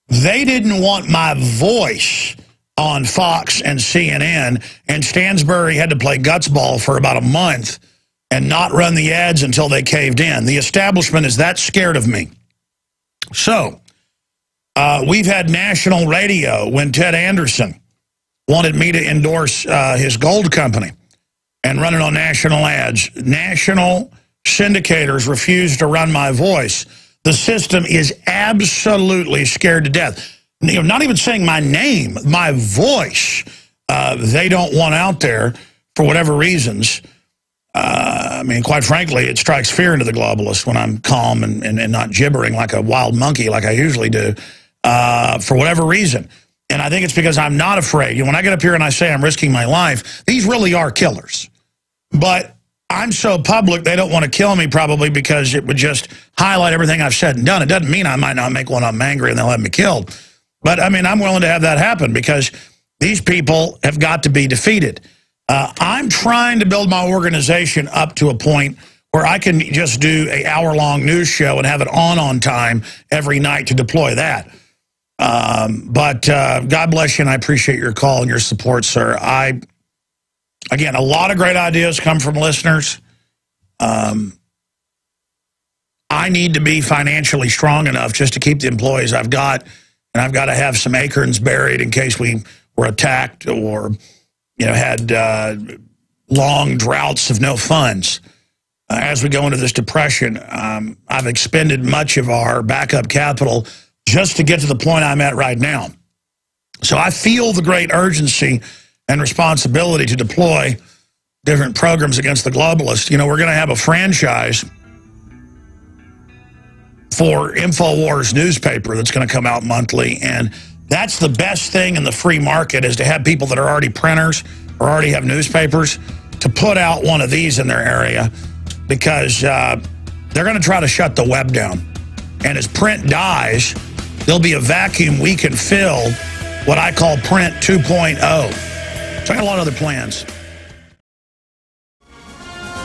They didn't want my voice on Fox and CNN, and Stansberry had to play gutsball for about a month and not run the ads until they caved in. The establishment is that scared of me. So, we've had national radio when Ted Anderson wanted me to endorse his gold company and run it on national ads. National syndicators refused to run my voice. The system is absolutely scared to death. Not even saying my name, my voice, they don't want out there for whatever reasons. I mean, quite frankly, it strikes fear into the globalists when I'm calm and not gibbering like a wild monkey like I usually do, for whatever reason. And I think it's because I'm not afraid. When I get up here and I say I'm risking my life, these really are killers. But I'm so public, they don't want to kill me probably because it would just highlight everything I've said and done. It doesn't mean I might not make one of them angry and they'll have me killed. But, I mean, I'm willing to have that happen because these people have got to be defeated. I'm trying to build my organization up to a point where I can just do an hour-long news show and have it on time every night to deploy that. But God bless you, and I appreciate your call and your support, sir. Again, a lot of great ideas come from listeners. I need to be financially strong enough just to keep the employees I've got, and I've got to have some acorns buried in case we were attacked or, had long droughts of no funds. As we go into this depression, I've expended much of our backup capital just to get to the point I'm at right now. So I feel the great urgency and responsibility to deploy different programs against the globalists. We're going to have a franchise for InfoWars newspaper that's going to come out monthly, and that's the best thing in the free market is to have people that are already printers or already have newspapers to put out one of these in their area because they're going to try to shut the web down. And as print dies, there'll be a vacuum we can fill, what I call print 2.0. So I got a lot of other plans.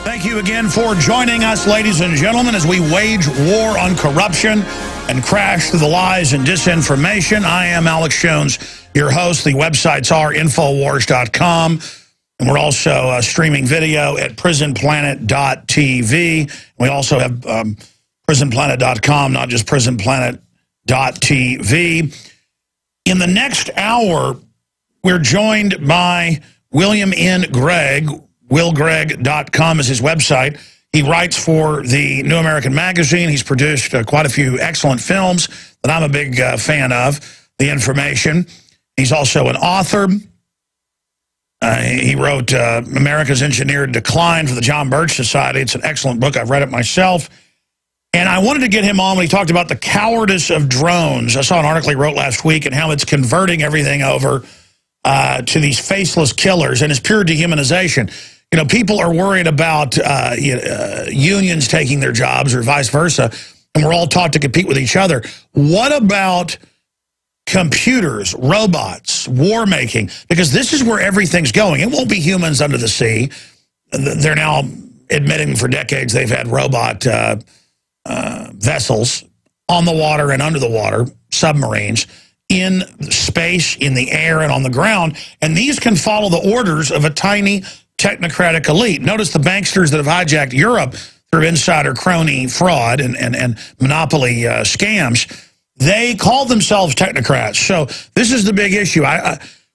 Thank you again for joining us, ladies and gentlemen, as we wage war on corruption and crash through the lies and disinformation. I am Alex Jones, your host. The websites are Infowars.com, and we're also streaming video at prisonplanet.tv. We also have prisonplanet.com, not just prisonplanet.tv. In the next hour, we're joined by William N. Grigg. WillGrigg.com is his website. He writes for the New American Magazine. He's produced quite a few excellent films that I'm a big fan of, The Information. He's also an author. He wrote America's Engineered Decline for the John Birch Society. It's an excellent book. I've read it myself. And I wanted to get him on when he talked about the cowardice of drones. I saw an article he wrote last week and how it's converting everything over to these faceless killers, and it's pure dehumanization. You know, people are worried about unions taking their jobs or vice versa, and we're all taught to compete with each other. What about computers, robots, war making? Because this is where everything's going. It won't be humans under the sea. They're now admitting for decades they've had robot vessels on the water and under the water, submarines, in space, in the air, and on the ground. And these can follow the orders of a tiny technocratic elite. Notice the banksters that have hijacked Europe through insider crony fraud and monopoly scams. They call themselves technocrats. So this is the big issue.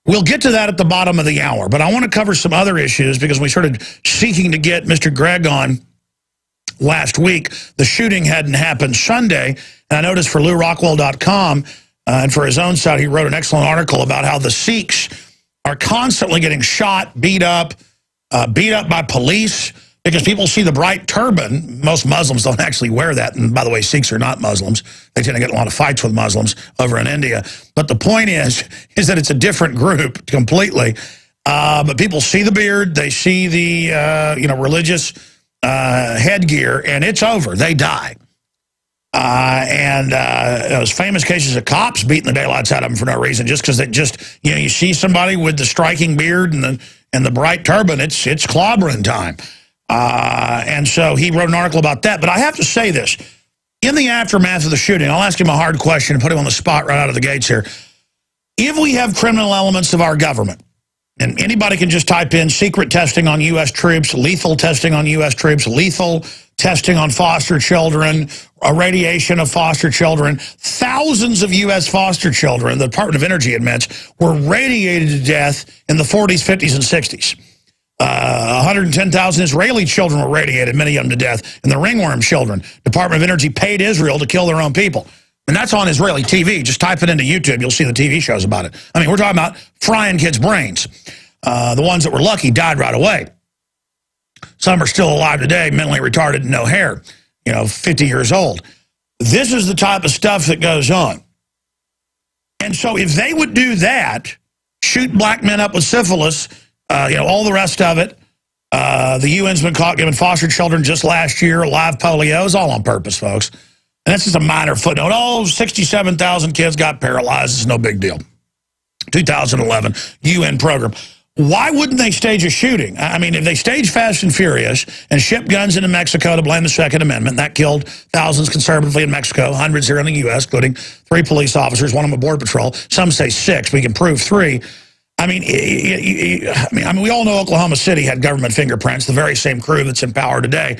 We'll get to that at the bottom of the hour, but I want to cover some other issues because we started seeking to get Mr. Grigg on last week. The shooting hadn't happened Sunday, and I noticed for LouRockwell.com and for his own site, he wrote an excellent article about how the Sikhs are constantly getting shot, beat up by police because people see the bright turban. Most Muslims don't actually wear that, and by the way, Sikhs are not Muslims. They tend to get a lot of fights with Muslims over in India. But the point is that it's a different group completely. But people see the beard, they see the religious headgear, and it's over. They die. Those famous cases of cops beating the daylights out of them for no reason, just because you see somebody with the striking beard and the bright turban, it's clobbering time. And so he wrote an article about that. But I have to say this. In the aftermath of the shooting, I'll ask him a hard question and put him on the spot right out of the gates here. If we have criminal elements of our government, and anybody can just type in secret testing on U.S. troops, lethal testing on U.S. troops, lethal testing on foster children, irradiation of foster children. Thousands of U.S. foster children, the Department of Energy admits, were radiated to death in the 40s, 50s, and 60s. 110,000 Israeli children were radiated, many of them to death, and the ringworm children. Department of Energy paid Israel to kill their own people. And that's on Israeli TV. Just type it into YouTube. You'll see the TV shows about it. I mean, we're talking about frying kids' brains. The ones that were lucky died right away. Some are still alive today, mentally retarded and no hair, 50 years old. This is the type of stuff that goes on. And so if they would do that, shoot black men up with syphilis, all the rest of it, the UN's been caught giving foster children just last year live polio. It's all on purpose, folks. And that's just a minor footnote. 67,000 kids got paralyzed. It's no big deal. 2011 UN program. Why wouldn't they stage a shooting? I mean, if they stage Fast and Furious and ship guns into Mexico to blame the Second Amendment, that killed thousands conservatively in Mexico, hundreds here in the U.S., including 3 police officers, 1 on the Border Patrol. Some say 6. We can prove 3. I mean, we all know Oklahoma City had government fingerprints, the very same crew that's in power today.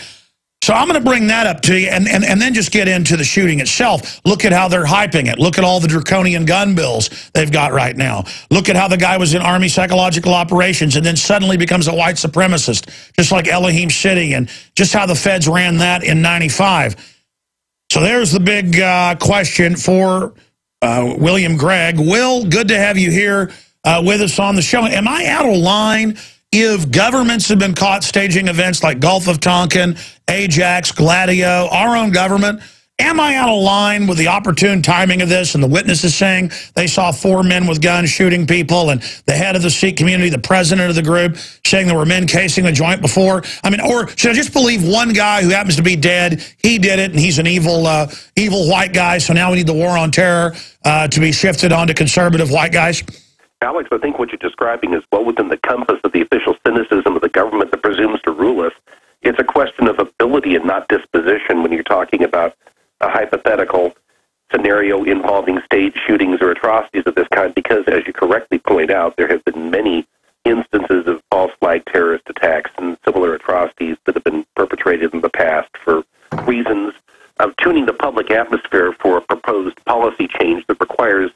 So I'm going to bring that up to you and then just get into the shooting itself. Look at how they're hyping it. Look at all the draconian gun bills they've got right now. Look at how the guy was in Army psychological operations and then suddenly becomes a white supremacist, just like Elohim City, and just how the feds ran that in 95. So there's the big question for William Grigg. Will, good to have you here with us on the show. Am I out of line if governments have been caught staging events like Gulf of Tonkin, Ajax, Gladio, our own government? Am I out of line with the opportune timing of this and the witnesses saying they saw 4 men with guns shooting people and the head of the Sikh community, the president of the group, saying there were men casing the joint before? I mean, or should I just believe one guy who happens to be dead, he did it, and he's an evil white guy, so now we need the war on terror to be shifted onto conservative white guys? Alex, I think what you're describing is well within the compass of the official cynicism of the government that presumes to rule us. It's a question of ability and not disposition when you're talking about a hypothetical scenario involving stage shootings or atrocities of this kind, because, as you correctly point out, there have been many instances of false flag terrorist attacks and similar atrocities that have been perpetrated in the past for reasons of tuning the public atmosphere for a proposed policy change that requires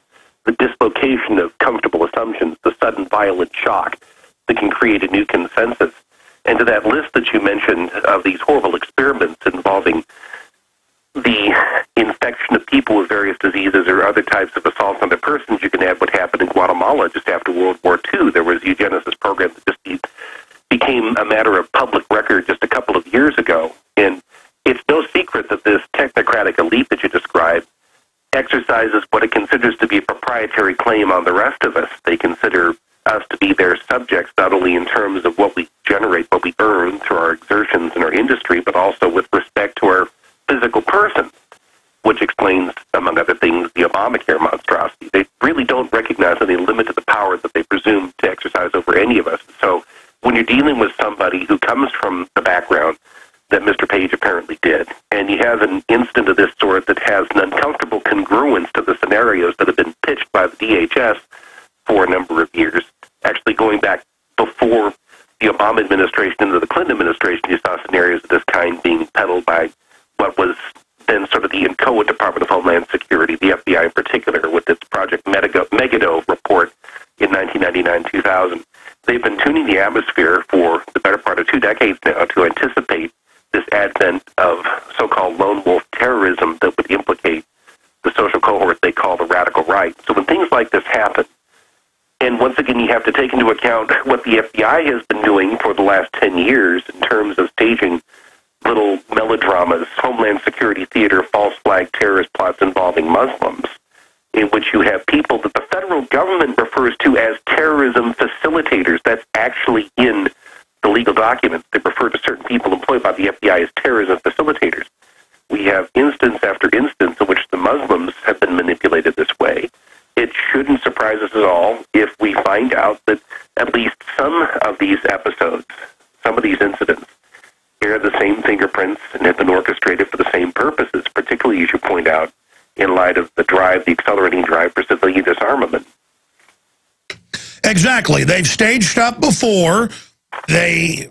the dislocation of comfortable assumptions, the sudden violent shock that can create a new consensus. And to that list that you mentioned of these horrible experiments involving the infection of people with various diseases or other types of assaults on their persons, you can add what happened in Guatemala just after World War II. There was a eugenicist program that just became a matter of public record just a couple of years ago. And it's no secret that this technocratic elite that you described exercises what it considers to be a proprietary claim on the rest of us. They consider us to be their subjects, not only in terms of what we generate, what we earn through our exertions in our industry, but also with respect to our physical person, which explains, among other things, the Obamacare monstrosity. They really don't recognize any limit to the power that they presume to exercise over any of us. So when you're dealing with somebody who comes from the background that Mr. Page apparently did, and you have an incident of this sort that has an uncomfortable congruence to the scenarios that have been pitched by the DHS for a number of years, actually going back before the Obama administration into the Clinton administration, you saw scenarios of this kind being peddled by what was then sort of the inchoate Department of Homeland Security, the FBI in particular, with its Project Megiddo report in 1999-2000. They've been tuning the atmosphere for the better part of 2 decades now to anticipate this advent of so-called lone wolf terrorism that would implicate the social cohort they call the radical right. So when things like this happen, and once again you have to take into account what the FBI has been doing for the last 10 years in terms of staging little melodramas, Homeland Security Theater, false flag terrorist plots involving Muslims, in which you have people that the federal government refers to as terrorism facilitators. That's actually in the legal documents. They refer to certain people employed by the FBI as terrorism facilitators. We have instance after instance in which the Muslims have been manipulated this way. It shouldn't surprise us at all if we find out that at least some of these episodes, some of these incidents, bear the same fingerprints and have been orchestrated for the same purposes, particularly, as you point out, in light of the accelerating drive for civilian disarmament. Exactly. They've staged up before. They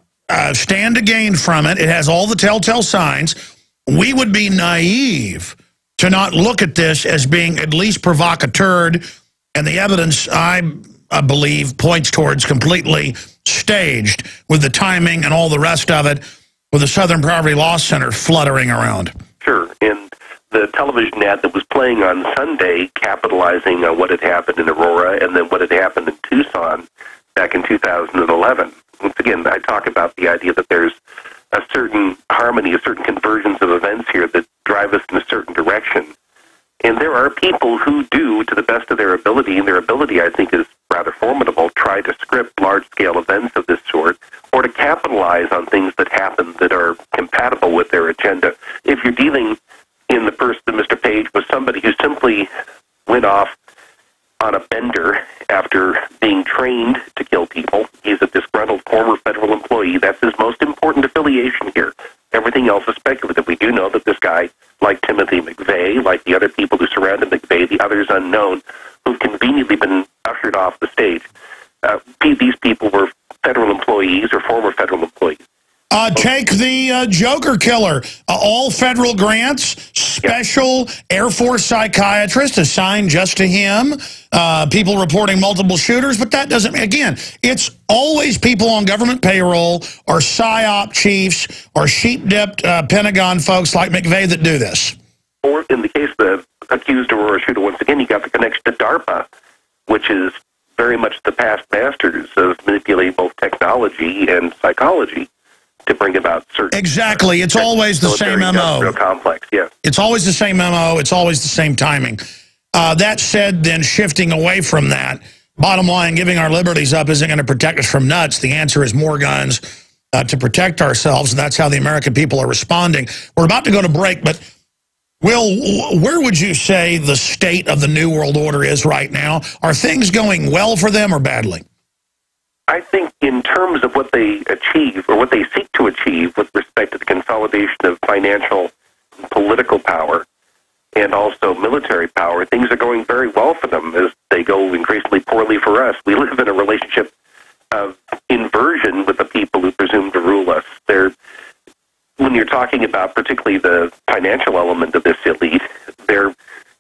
stand to gain from it. It has all the telltale signs. We would be naive to not look at this as being at least provocateur, and the evidence, I believe, points towards completely staged with the timing and all the rest of it, with the Southern Poverty Law Center fluttering around. Sure, and the television ad that was playing on Sunday, capitalizing on what had happened in Aurora and then what had happened in Tucson back in 2011. Once again, I talk about the idea that there's a certain harmony, a certain convergence of events here that drive us in a certain direction. And there are people who do, to the best of their ability, and their ability, I think, is rather formidable, try to script large-scale events of this sort or to capitalize on things that happen that are compatible with their agenda. If you're dealing in the person of Mr. Page with somebody who simply went off on a bender after being trained to kill people, he's a disgruntled former federal employee. That's his most important affiliation here. Everything else is speculative. We do know that this guy, like Timothy McVeigh, like the other people who surrounded McVeigh, the others unknown, who've conveniently been ushered off the stage, these people were federal employees or former federal employees. Take the Joker killer. All federal grants, special Air Force psychiatrist assigned just to him, people reporting multiple shooters, but that doesn't, again, it's always people on government payroll or PSYOP chiefs or sheep-dipped Pentagon folks like McVeigh that do this. Or in the case of the accused Aurora shooter, once again, you got the connection to DARPA, which is very much the past masters of manipulating both technology and psychology to bring about certain... Exactly. It's always the same MO. Complex, yes. It's always the same MO. It's always the same timing. That said, then shifting away from that, bottom line, giving our liberties up isn't going to protect us from nuts. The answer is more guns to protect ourselves, and that's how the American people are responding. We're about to go to break, but Will, where would you say the state of the New World Order is right now? Are things going well for them or badly? I think in terms of what they achieve or what they seek to achieve with respect to the consolidation of financial and political power and also military power, things are going very well for them as they go increasingly poorly for us. We live in a relationship of inversion with the people who presume to rule us. When you're talking about particularly the financial element of this elite, they're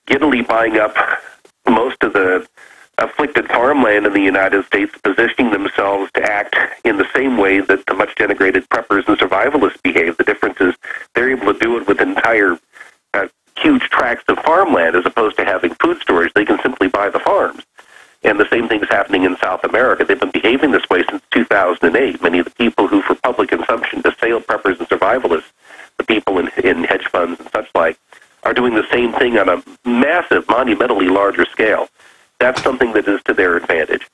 giddily buying up most of the afflicted farmland in the United States, positioning themselves to act in the same way that the much denigrated preppers and survivalists behave. The difference is they're able to do it with entire huge tracts of farmland as opposed to having food storage. They can simply buy the farms. And the same thing is happening in South America. They've been behaving this way since 2008. Many of the people who, for public consumption, assail preppers and survivalists, the people in hedge funds and such like, are doing the same thing on a massive, monumentally larger scale. That's something that is to their advantage.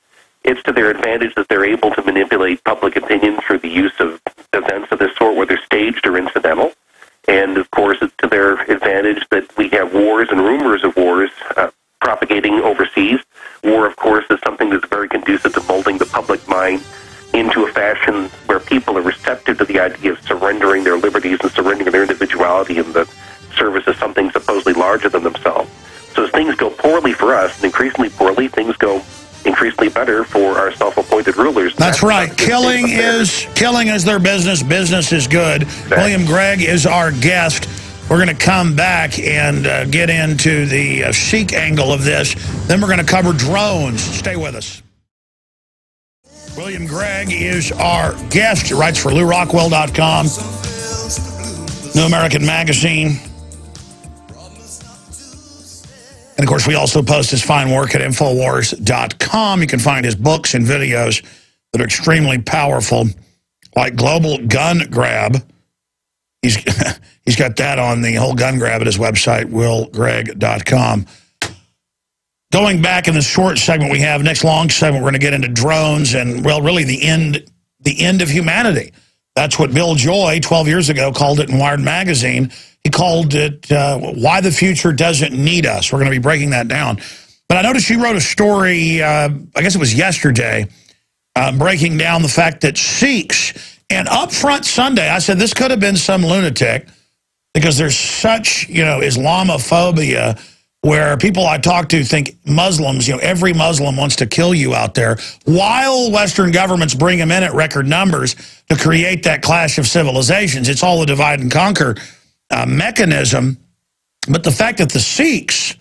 It's to their advantage that they're able to manipulate public opinion through the use of events of this sort, whether staged or incidental. And, of course, it's to their advantage that we have wars and rumors of wars propagating overseas. War, of course, is something that's very conducive to molding the public mind into a fashion where people are receptive to the idea of surrendering their liberties and surrendering their individuality in the service of something supposedly larger than themselves. So as things go poorly for us, and increasingly poorly, things go increasingly better for our self-appointed rulers. That's right. Killing is their business. Business is good. Exactly. William Grigg is our guest. We're going to come back and get into the Sikh angle of this. Then we're going to cover drones. Stay with us. William Grigg is our guest. He writes for LewRockwell.com, New American Magazine. And, of course, we also post his fine work at Infowars.com. You can find his books and videos that are extremely powerful, like Global Gun Grab. He's got that on the whole gun grab at his website, willgrigg.com. Going back in the short segment we have, next long segment, we're going to get into drones and, well, really the end of humanity. That's what Bill Joy, 12 years ago, called it in Wired Magazine. He called it Why the Future Doesn't Need Us. We're going to be breaking that down. But I noticed you wrote a story, I guess it was yesterday, breaking down the fact that Sikhs, and Upfront Sunday, I said this could have been some lunatic because there's such, Islamophobia where people I talk to think Muslims, every Muslim wants to kill you out there, while Western governments bring them in at record numbers to create that clash of civilizations. It's all a divide and conquer mechanism. But the fact that the Sikhs,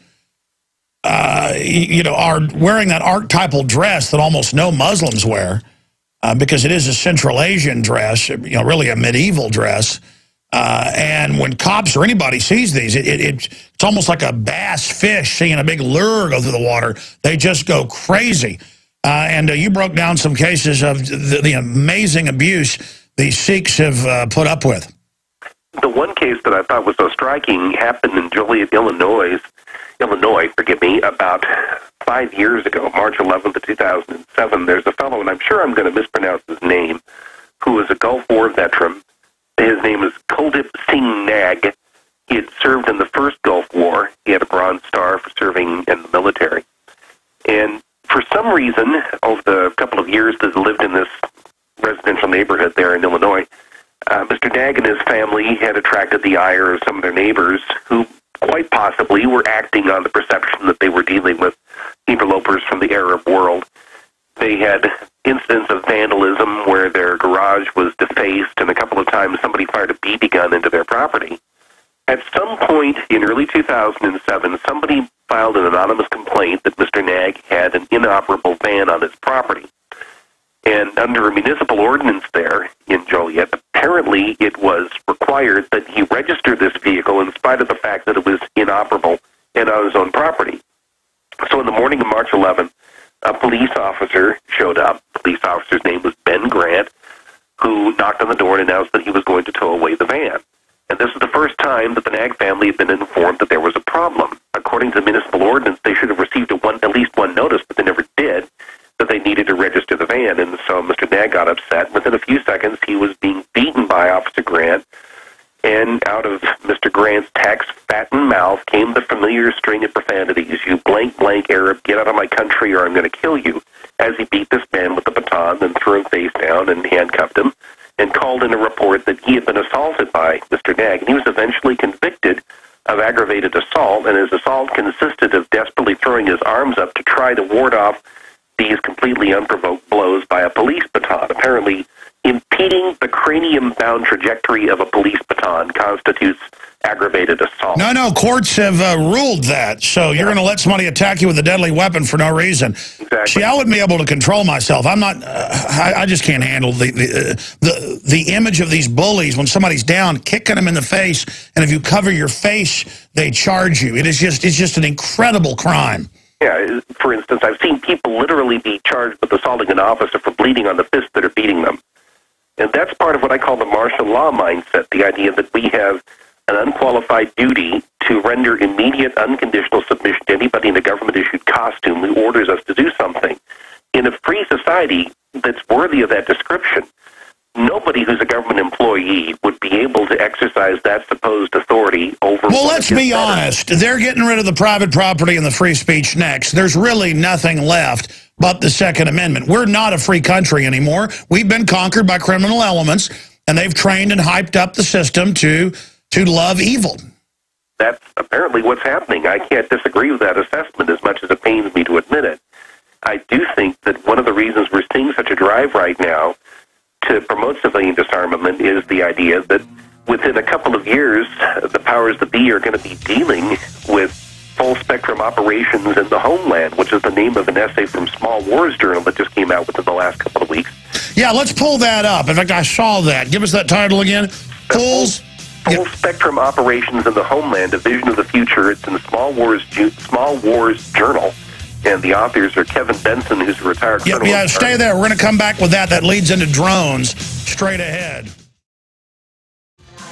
are wearing that archetypal dress that almost no Muslims wear, because it is a Central Asian dress, really a medieval dress. And when cops or anybody sees these, it's almost like a bass fish seeing a big lure go through the water. They just go crazy. And you broke down some cases of the amazing abuse these Sikhs have put up with. The one case that I thought was so striking happened in Joliet, Illinois, about 5 years ago, March 11th of 2007. There's a fellow, and I'm sure I'm going to mispronounce his name, who is a Gulf War veteran. His name is Kuldip Singh Nag. He had served in the first Gulf War. He had a Bronze Star for serving in the military. And for some reason, over the couple of years that he lived in this residential neighborhood there in Illinois, Mr. Nag and his family had attracted the ire of some of their neighbors who quite possibly were acting on the perception that they were dealing with interlopers from the Arab world. They had incidents of vandalism where their garage was defaced, and a couple of times somebody fired a BB gun into their property. At some point in early 2007, somebody filed an anonymous complaint that Mr. Nag had an inoperable van on his property. And under a municipal ordinance there in Joliet, apparently it was required that he register this vehicle in spite of the fact that it was inoperable and on his own property. So in the morning of March 11th, a police officer showed up. The police officer's name was Ben Grant, who knocked on the door and announced that he was going to tow away the van. And this is the first time that the Nag family had been informed that there was a problem. According to the municipal ordinance, they should have received at least one notice, but they never did, that they needed to register the van. And so Mr. Nag got upset. Within a few seconds, he was being beaten by Officer Grant. And out of Mr. Grant's text, fattened mouth, came the familiar string of profanities. You blank, blank Arab, get out of my country or I'm going to kill you. As he beat this man with the baton and threw him face down and handcuffed him and called in a report that he had been assaulted by Mr. Nag. And he was eventually convicted of aggravated assault, and his assault consisted of desperately throwing his arms up to try to ward off these completely unprovoked blows by a police baton. Apparently, impeding the cranium-bound trajectory of a police baton constitutes aggravated assault. No, courts have ruled that. So you're going to let somebody attack you with a deadly weapon for no reason. Exactly. See, I wouldn't be able to control myself. I'm not. I just can't handle the image of these bullies when somebody's down, kicking them in the face, and if you cover your face, they charge you. It's just an incredible crime. Yeah. For instance, I've seen people literally be charged with assaulting an officer for bleeding on the fists that are beating them, and that's part of what I call the martial law mindset. The idea that we have an unqualified duty to render immediate, unconditional submission to anybody in a government-issued costume who orders us to do something. In a free society that's worthy of that description, nobody who's a government employee would be able to exercise that supposed authority over... Well, let's be honest. They're getting rid of the private property and the free speech next. There's really nothing left but the Second Amendment. We're not a free country anymore. We've been conquered by criminal elements, and they've trained and hyped up the system to love evil. That's apparently what's happening. I can't disagree with that assessment as much as it pains me to admit it. I do think that one of the reasons we're seeing such a drive right now to promote civilian disarmament is the idea that within a couple of years, the powers that be are going to be dealing with full-spectrum operations in the homeland, which is the name of an essay from Small Wars Journal that just came out within the last couple of weeks. Yeah, let's pull that up. In fact, I saw that. Give us that title again. Full-spectrum operations in the homeland, a vision of the future. It's in the Small Wars Journal, and the authors are Kevin Benson, who's a retired colonel. Yeah, stay there. We're going to come back with that. That leads into drones straight ahead.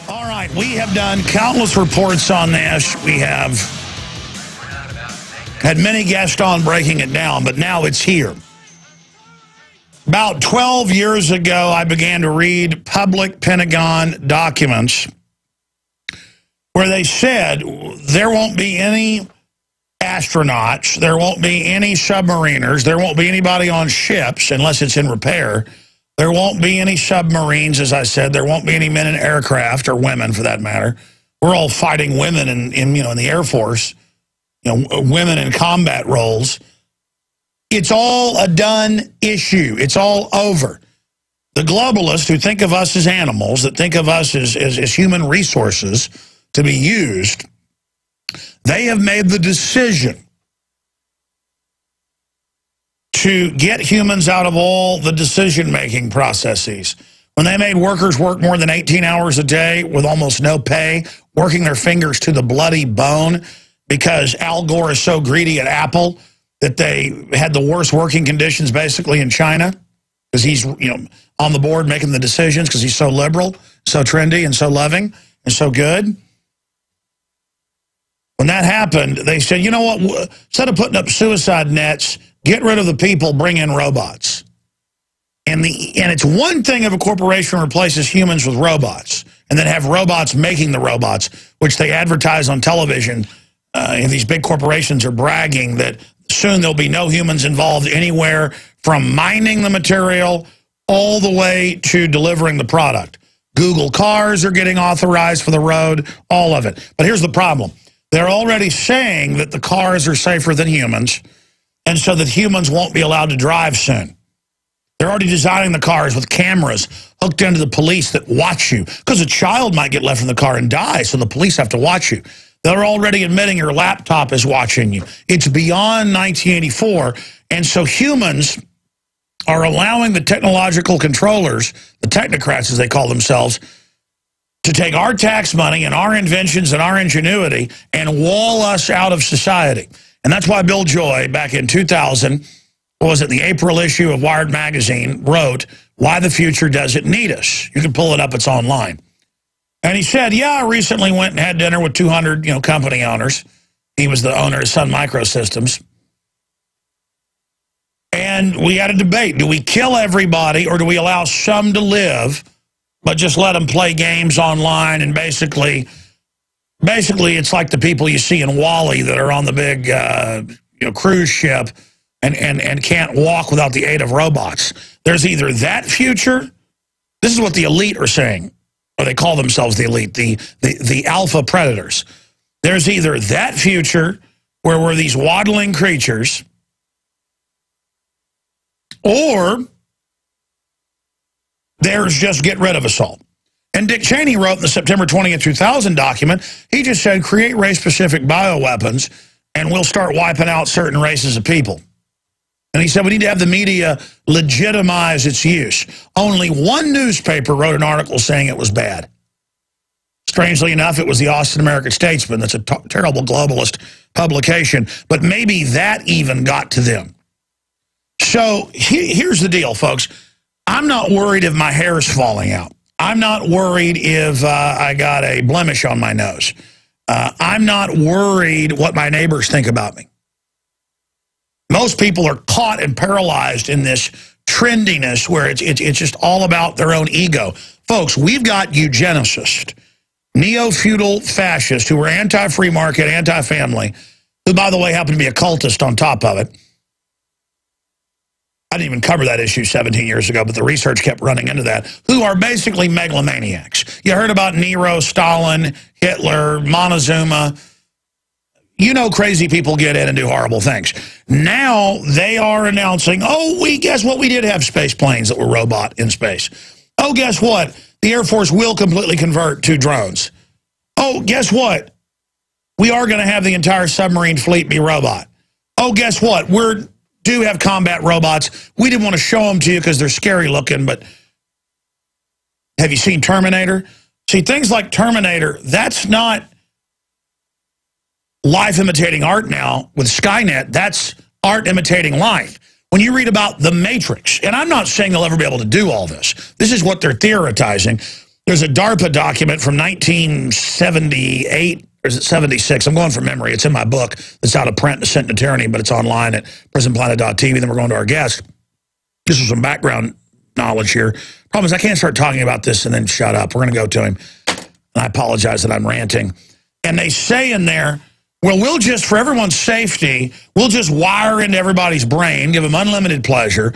All right, we have done countless reports on this. We have had many guests on breaking it down, but now it's here. About 12 years ago, I began to read public Pentagon documents where they said there won't be any astronauts, there won't be any submariners, there won't be anybody on ships unless it's in repair. There won't be any submarines, as I said. There won't be any men in aircraft, or women for that matter. We're all fighting women in the Air Force, women in combat roles. It's all a done issue. It's all over. The globalists who think of us as animals, that think of us as human resources to be used, they have made the decision to get humans out of all the decision-making processes. When they made workers work more than 18 hours a day with almost no pay, working their fingers to the bloody bone because Al Gore is so greedy at Apple that they had the worst working conditions basically in China because he's on the board making the decisions because he's so liberal, so trendy, and so loving, and so good. When that happened, they said, you know what, instead of putting up suicide nets, get rid of the people, bring in robots. And it's one thing if a corporation replaces humans with robots and then have robots making the robots, which they advertise on television. And these big corporations are bragging that soon there'll be no humans involved anywhere from mining the material all the way to delivering the product. Google cars are getting authorized for the road, all of it. But here's the problem. They're already saying that the cars are safer than humans, and so that humans won't be allowed to drive soon. They're already designing the cars with cameras hooked into the police that watch you, because a child might get left in the car and die, so the police have to watch you. They're already admitting your laptop is watching you. It's beyond 1984, and so humans are allowing the technological controllers, the technocrats as they call themselves, to take our tax money and our inventions and our ingenuity and wall us out of society. And that's why Bill Joy, back in 2000, the April issue of Wired magazine, wrote, "Why the Future Doesn't Need Us." You can pull it up, it's online. And he said, yeah, I recently went and had dinner with 200 company owners. He was the owner of Sun Microsystems. And we had a debate. Do we kill everybody or do we allow some to live, but just let them play games online? And basically it's like the people you see in WALL-E that are on the big cruise ship and can't walk without the aid of robots. There's either that future, this is what the elite are saying, or they call themselves the elite, the alpha predators. There's either that future where we're these waddling creatures or there's just get rid of us all. And Dick Cheney wrote in the September 20th, 2000 document, he just said, create race-specific bioweapons, and we'll start wiping out certain races of people. And he said we need to have the media legitimize its use. Only one newspaper wrote an article saying it was bad. Strangely enough, it was the Austin American-Statesman. That's a terrible globalist publication. But maybe that even got to them. So here's the deal, folks. I'm not worried if my hair is falling out. I'm not worried if I got a blemish on my nose. I'm not worried what my neighbors think about me. Most people are caught and paralyzed in this trendiness where it's just all about their own ego. Folks, we've got eugenicists, neo-feudal fascists who are anti-free market, anti-family, who, by the way, happen to be a cultist on top of it. I didn't even cover that issue 17 years ago, but the research kept running into that, who are basically megalomaniacs. You heard about Nero, Stalin, Hitler, Montezuma. You know crazy people get in and do horrible things. Now they are announcing, oh, guess what? We did have space planes that were robot in space. Oh, guess what? The Air Force will completely convert to drones. Oh, guess what? We are going to have the entire submarine fleet be robot. Oh, guess what? We do have combat robots. We didn't want to show them to you because they're scary looking, but have you seen Terminator? See, things like Terminator, that's not life imitating art now with Skynet. That's art imitating life. When you read about The Matrix, and I'm not saying they'll ever be able to do all this. This is what they're theorizing. There's a DARPA document from 1978, or is it 76? I'm going from memory. It's in my book that's out of print and sent to tyranny, but it's online at prisonplanet.tv. Then we're going to our guest. This is some background knowledge here. Problem is I can't start talking about this and then shut up. We're going to go to him. And I apologize that I'm ranting. And they say in there, well, we'll just, for everyone's safety, we'll just wire into everybody's brain, give them unlimited pleasure,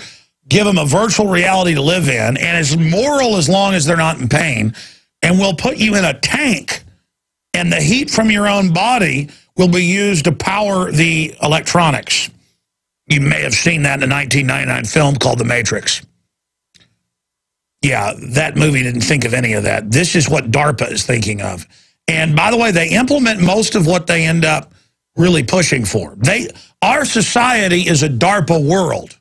give them a virtual reality to live in, and it's moral as long as they're not in pain, and we'll put you in a tank, and the heat from your own body will be used to power the electronics. You may have seen that in a 1999 film called The Matrix. Yeah, that movie didn't think of any of that. This is what DARPA is thinking of. And by the way, they implement most of what they end up really pushing for. Our society is a DARPA world.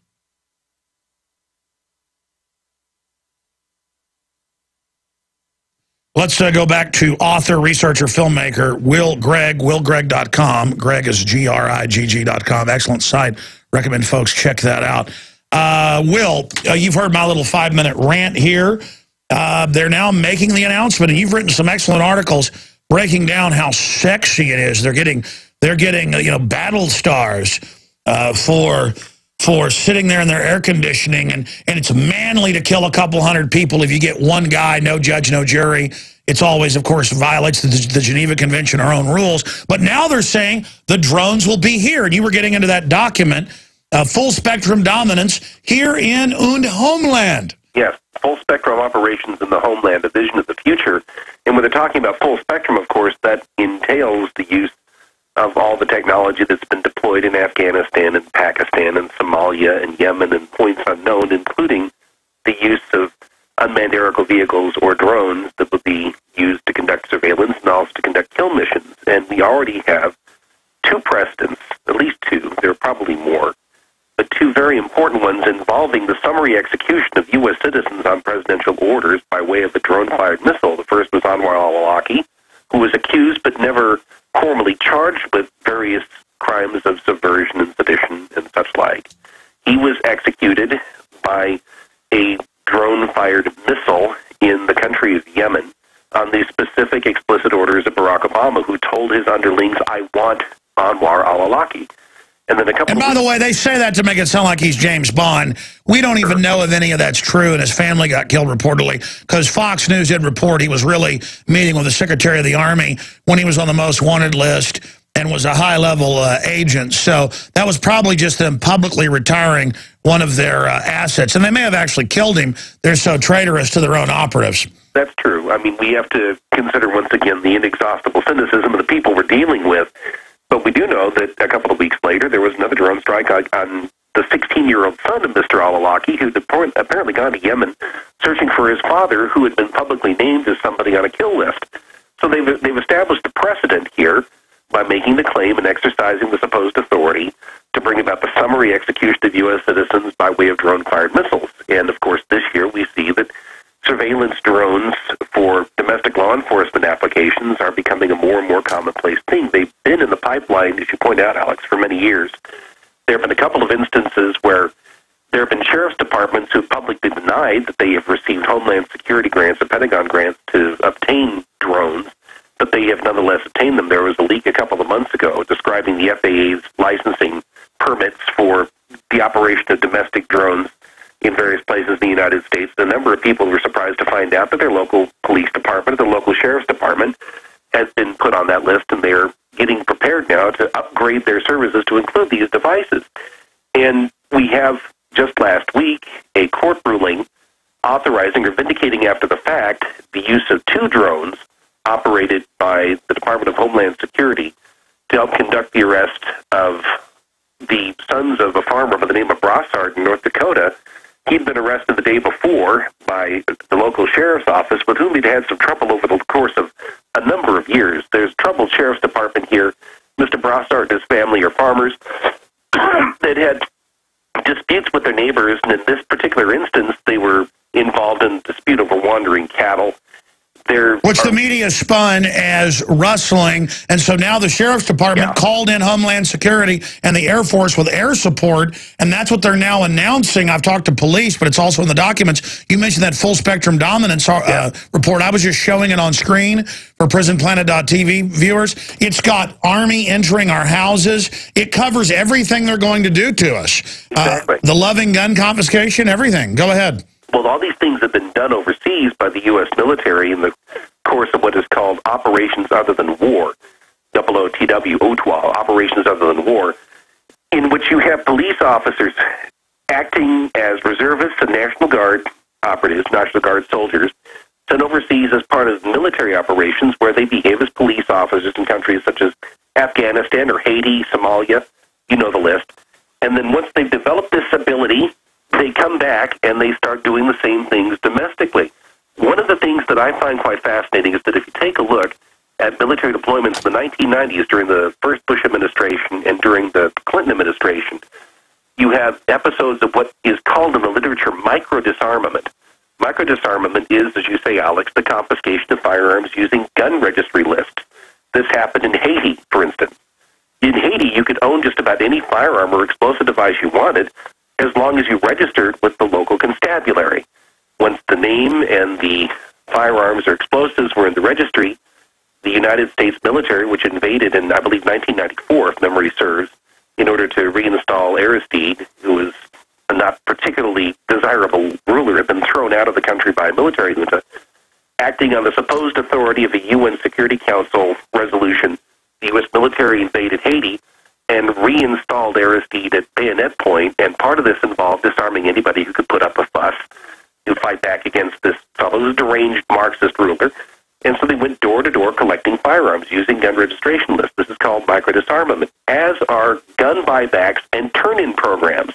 Let's go back to author, researcher, filmmaker, Will Grigg, willgrigg.com. Greg is Grigg.com. Excellent site. Recommend folks check that out. Will, you've heard my little 5-minute rant here. They're now making the announcement, and you've written some excellent articles breaking down how sexy it is. They're getting battle stars for sitting there in their air conditioning, and it's manly to kill a couple hundred people if you get one guy, no judge, no jury. It's always, of course, violates the Geneva Convention, our own rules. But now they're saying the drones will be here, and you were getting into that document, full spectrum dominance here in Homeland. Yes, full spectrum operations in the homeland, a vision of the future. And when they're talking about full spectrum, of course, that entails the use of all the technology that's been deployed in Afghanistan and Pakistan and Somalia and Yemen and points unknown, including the use of unmanned aerial vehicles or drones that would be used to conduct surveillance and also to conduct kill missions. And we already have 2 precedents, at least 2, there are probably more, but 2 very important ones involving the summary execution of U.S. citizens on presidential orders by way of a drone-fired missile. The first was Anwar al-Awlaki, who was accused but never formally charged with various crimes of subversion and sedition and such like. He was executed by a drone-fired missile in the country of Yemen on the specific explicit orders of Barack Obama, who told his underlings, I want Anwar al-Awlaki. And then by the way, they say that to make it sound like he's James Bond. We don't even know if any of that's true, and his family got killed reportedly because Fox News did report he was really meeting with the Secretary of the Army when he was on the most wanted list and was a high-level agent. So that was probably just them publicly retiring one of their assets. And they may have actually killed him. They're so traitorous to their own operatives. That's true. I mean, we have to consider, once again, the inexhaustible cynicism of the people we're dealing with. But we do know that a couple of weeks later, there was another drone strike on the 16-year-old son of Mr. al-Awlaki, who'd apparently gone to Yemen searching for his father, who had been publicly named as somebody on a kill list. So they've established a precedent here by making the claim and exercising the supposed authority to bring about the summary execution of U.S. citizens by way of drone-fired missiles. And, of course, this year we see that surveillance drones for domestic law enforcement applications are becoming a more and more commonplace thing. They've been in the pipeline, as you point out, Alex, for many years. There have been a couple of instances where there have been sheriff's departments who have publicly denied that they have received Homeland Security grants or Pentagon grants to obtain drones, but they have nonetheless obtained them. There was a leak a couple of months ago describing the FAA's licensing permits for the operation of domestic drones in various places in the United States. A number of people were surprised to find out that their local police department, their local sheriff's department, has been put on that list, and they're getting prepared now to upgrade their services to include these devices. And we have, just last week, a court ruling authorizing or vindicating after the fact the use of 2 drones operated by the Department of Homeland Security to help conduct the arrest of the sons of a farmer by the name of Brossard in North Dakota. He'd been arrested the day before by the local sheriff's office, with whom he'd had some trouble over the course of a number of years. There's troubled sheriff's department here. Mr. Brossard and his family are farmers that had disputes with their neighbors, and in this particular instance, they were involved in a dispute over wandering cattle. Which the media spun as rustling, and so now the Sheriff's Department called in Homeland Security and the Air Force with air support, and that's what they're now announcing. I've talked to police, but it's also in the documents. You mentioned that full-spectrum dominance report. I was just showing it on screen for PrisonPlanet.tv viewers. It's got Army entering our houses. It covers everything they're going to do to us. Exactly. The loving gun confiscation, everything. Go ahead. Well, all these things have been done overseas by the U.S. military in the course of what is called Operations Other Than War, OOTW, OTWA, Operations Other Than War, in which you have police officers acting as reservists and National Guard operatives, National Guard soldiers, sent overseas as part of military operations where they behave as police officers in countries such as Afghanistan or Haiti, Somalia, you know the list. And then once they've developed this ability, they come back and they start doing the same things domestically. One of the things that I find quite fascinating is that if you take a look at military deployments in the 1990s during the first Bush administration and during the Clinton administration, you have episodes of what is called in the literature micro-disarmament. Micro-disarmament is, as you say, Alex, the confiscation of firearms using gun registry lists. This happened in Haiti, for instance. In Haiti, you could own just about any firearm or explosive device you wanted, as long as you registered with the local constabulary. Once the name and the firearms or explosives were in the registry, the United States military, which invaded in, I believe, 1994, if memory serves, in order to reinstall Aristide, who was a not particularly desirable ruler, had been thrown out of the country by a military junta, acting on the supposed authority of a UN Security Council resolution, the U.S. military invaded Haiti and reinstalled Aristide at bayonet point, and part of this involved disarming anybody who could put up a fuss to fight back against this fellow who was a deranged Marxist ruler. And so they went door to door collecting firearms using gun registration lists. This is called micro-disarmament, as are gun buybacks and turn-in programs.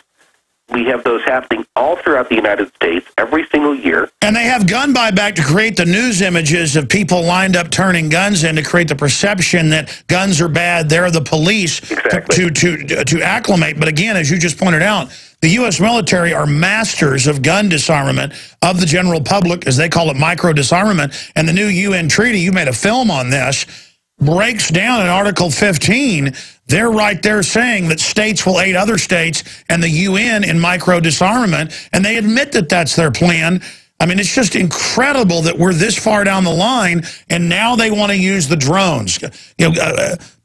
We have those happening all throughout the United States every single year. And they have gun buyback to create the news images of people lined up turning guns in, to create the perception that guns are bad. They're the police. Exactly. to acclimate. But again, as you just pointed out, the U.S. military are masters of gun disarmament of the general public, as they call it, micro-disarmament. And the new UN treaty, you made a film on this, breaks down in Article 15. They're right there saying that states will aid other states and the UN in micro-disarmament, and they admit that that's their plan. I mean, it's just incredible that we're this far down the line, and now they want to use the drones.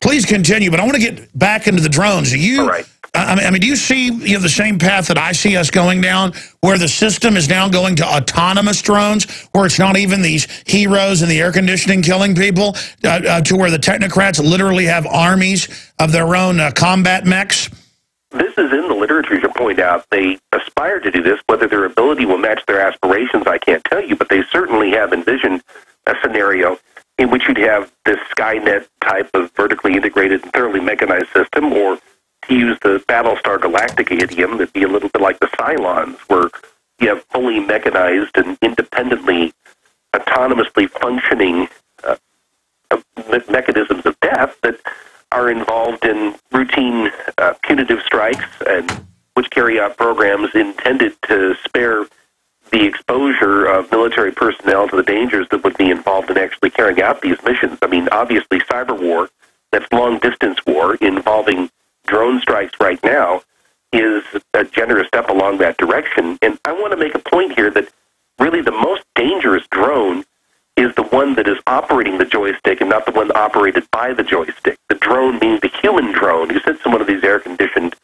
Please continue, but I want to get back into the drones. All right. I mean, do you see the same path that I see us going down, where the system is now going to autonomous drones, where it's not even these heroes in the air conditioning killing people, to where the technocrats literally have armies of their own combat mechs? This is in the literature, to point out. They aspire to do this. Whether their ability will match their aspirations, I can't tell you, but they certainly have envisioned a scenario in which you'd have this Skynet type of vertically integrated and thoroughly mechanized system, or to use the Battlestar Galactica idiom, it'd be a little bit like the Cylons, where you have fully mechanized and independently, autonomously functioning mechanisms of death that are involved in routine punitive strikes, and which carry out programs intended to spare the exposure of military personnel to the dangers that would be involved in actually carrying out these missions. I mean, obviously, cyber war, that's long-distance war involving drone strikes right now, is a generous step along that direction. And I want to make a point here that really the most dangerous drone is the one that is operating the joystick and not the one operated by the joystick. The drone means the human drone who sits in one of these air-conditioned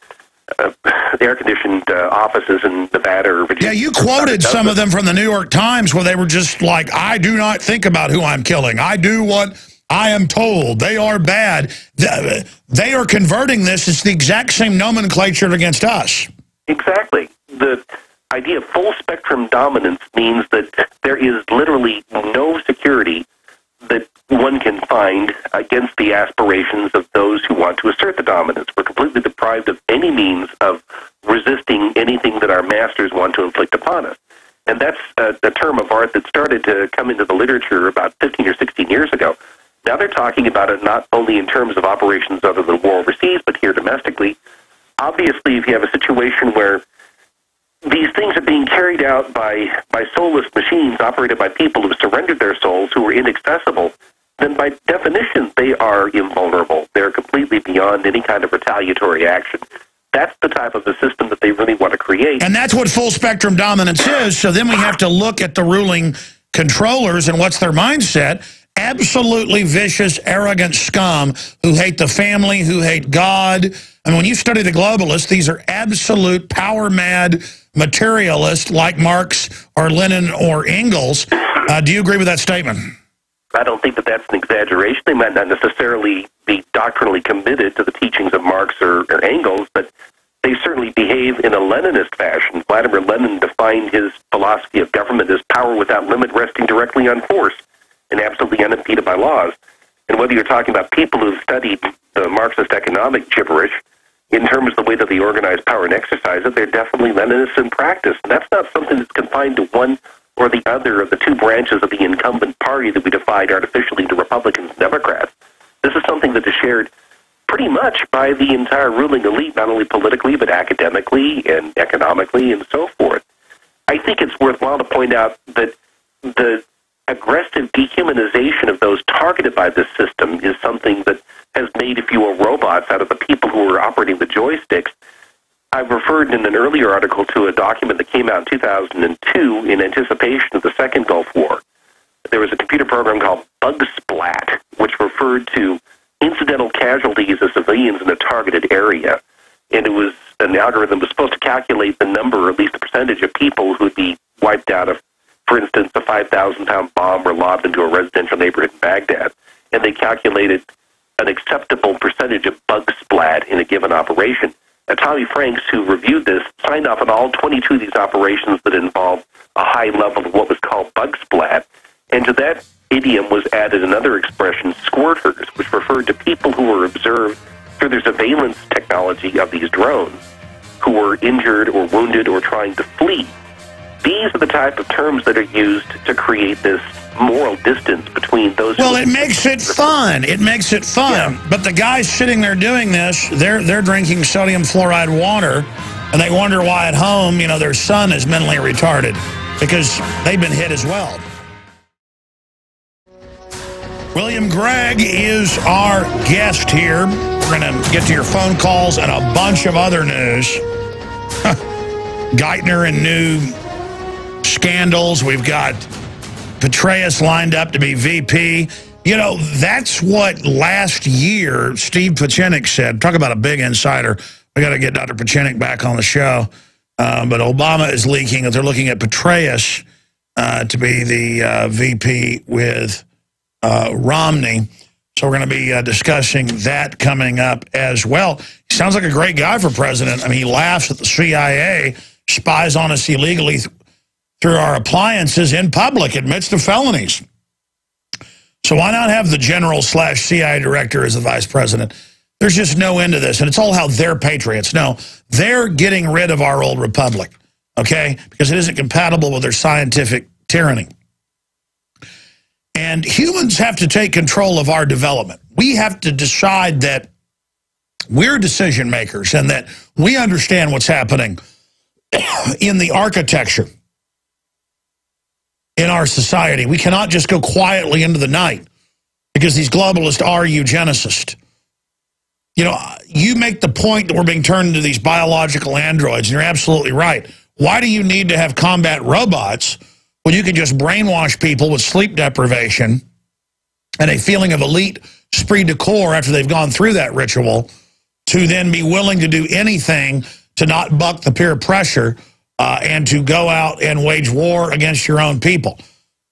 offices in Nevada or Virginia. Yeah, you quoted some of them from the New York Times where they were just like, I do not think about who I'm killing. I do what I am told. They are bad. They are converting this. It's the exact same nomenclature against us. Exactly. The idea of full-spectrum dominance means that there is literally no security that one can find against the aspirations of those who want to assert the dominance. We're completely deprived of any means of resisting anything that our masters want to inflict upon us. And that's a term of art that started to come into the literature about 15 or 16 years ago. Now they're talking about it not only in terms of operations other than war overseas, but here domestically. Obviously, if you have a situation where these things are being carried out by soulless machines operated by people who have surrendered their souls, who are inaccessible, then by definition they are invulnerable. They're completely beyond any kind of retaliatory action. That's the type of a system that they really want to create. And that's what full-spectrum dominance is. So then we have to look at the ruling controllers and what's their mindset. Absolutely vicious, arrogant scum who hate the family, who hate God. I mean, when you study the globalists, these are absolute power-mad materialists like Marx or Lenin or Engels. Do you agree with that statement? I don't think that that's an exaggeration. They might not necessarily be doctrinally committed to the teachings of Marx or Engels, but they certainly behave in a Leninist fashion. Vladimir Lenin defined his philosophy of government as power without limit resting directly on force and absolutely unimpeded by laws. And whether you're talking about people who've studied the Marxist economic gibberish, in terms of the way that they organize power and exercise it, they're definitely Leninists in practice. And that's not something that's confined to one or the other of the two branches of the incumbent party that we divide artificially into Republicans and Democrats. This is something that is shared pretty much by the entire ruling elite, not only politically, but academically and economically and so forth. I think it's worthwhile to point out that the aggressive dehumanization of those targeted by this system is something that has made, if you will, robots out of the people who are operating the joysticks. I've referred in an earlier article to a document that came out in 2002 in anticipation of the Second Gulf War. There was a computer program called Bugsplat, which referred to incidental casualties of civilians in a targeted area. And it was an algorithm that was supposed to calculate the number, or at least the percentage of people who would be wiped out if, for instance, a 5,000-pound bomb were lobbed into a residential neighborhood in Baghdad. And they calculated an acceptable percentage of bug splat in a given operation. Now, Tommy Franks, who reviewed this, signed off on all 22 of these operations that involved a high level of what was called bug splat. And to that idiom was added another expression, squirters, which referred to people who were observed through the surveillance technology of these drones, who were injured or wounded or trying to flee. These are the type of terms that are used to create this moral distance between those. Well, it makes it fun. It makes it fun. Yeah. But the guys sitting there doing this, they're drinking sodium fluoride water, and they wonder why at home, you know, their son is mentally retarded because they've been hit as well. William Grigg is our guest here. We're going to get to your phone calls and a bunch of other news. Geithner and new scandals. We've got Petraeus lined up to be VP. You know, that's what last year Steve Pieczenik said. Talk about a big insider. We got to get Dr. Pieczenik back on the show. But Obama is leaking that they're looking at Petraeus to be the VP with Romney. So we're going to be discussing that coming up as well. He sounds like a great guy for president. I mean, he laughs at the CIA, spies on us illegally through our appliances in public, admits to felonies. So why not have the general / CIA director as the vice president? There's just no end to this, and it's all how they're patriots. No, they're getting rid of our old republic, okay, because it isn't compatible with their scientific tyranny. And humans have to take control of our development. We have to decide that we're decision makers and that we understand what's happening in the architecture in our society. We cannot just go quietly into the night because these globalists are eugenicists. You know, you make the point that we're being turned into these biological androids, and you're absolutely right. Why do you need to have combat robots when you can just brainwash people with sleep deprivation and a feeling of elite esprit de corps after they've gone through that ritual to then be willing to do anything to not buck the peer pressure and to go out and wage war against your own people?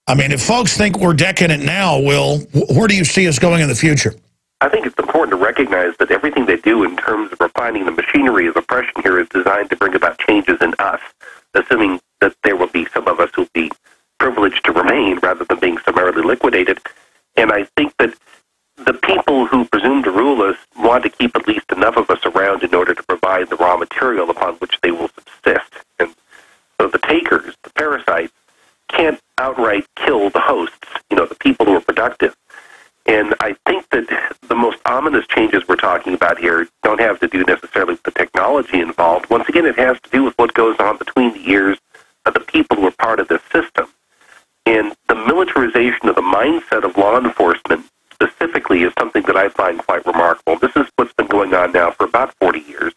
I mean, if folks think we're decadent now, Will, where do you see us going in the future? I think it's important to recognize that everything they do in terms of refining the machinery of oppression here is designed to bring about changes in us, assuming that there will be some of us who will be privileged to remain rather than being summarily liquidated. And I think that the people who presume to rule us want to keep at least enough of us around in order to provide the raw material upon which they will subsist. And so the takers, the parasites, can't outright kill the hosts, you know, the people who are productive. And I think that the most ominous changes we're talking about here don't have to do necessarily with the technology involved. Once again, it has to do with what goes on between the ears of the people who are part of this system. And the militarization of the mindset of law enforcement specifically is something that I find quite remarkable. This is what's been going on now for about 40 years,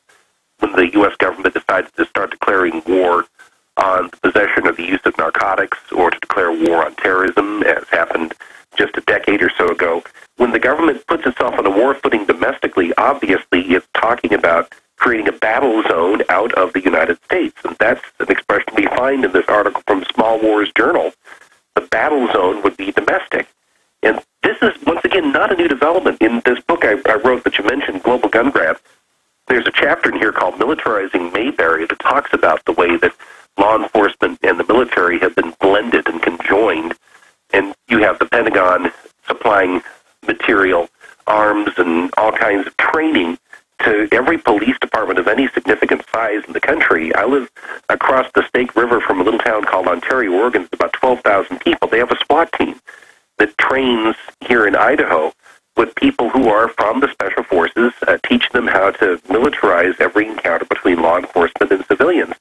when the U.S. government decided to start declaring war on the possession or the use of narcotics, or to declare war on terrorism, as happened just a decade or so ago. When the government puts itself on a war footing domestically, obviously it's talking about creating a battle zone out of the United States. And that's an expression we find in this article from Small Wars Journal. The battle zone would be domestic. And this is, once again, not a new development. In this book I wrote that you mentioned, Global Gun Grab, there's a chapter in here called Militarizing Mayberry that talks about the way that law enforcement and the military have been blended and conjoined. And you have the Pentagon supplying material, arms, and all kinds of training to every police department of any significant size in the country. I live across the Snake River from a little town called Ontario, Oregon. It's about 12,000 people. They have a SWAT team that trains here in Idaho with people who are from the Special Forces, teach them how to militarize every encounter between law enforcement and civilians.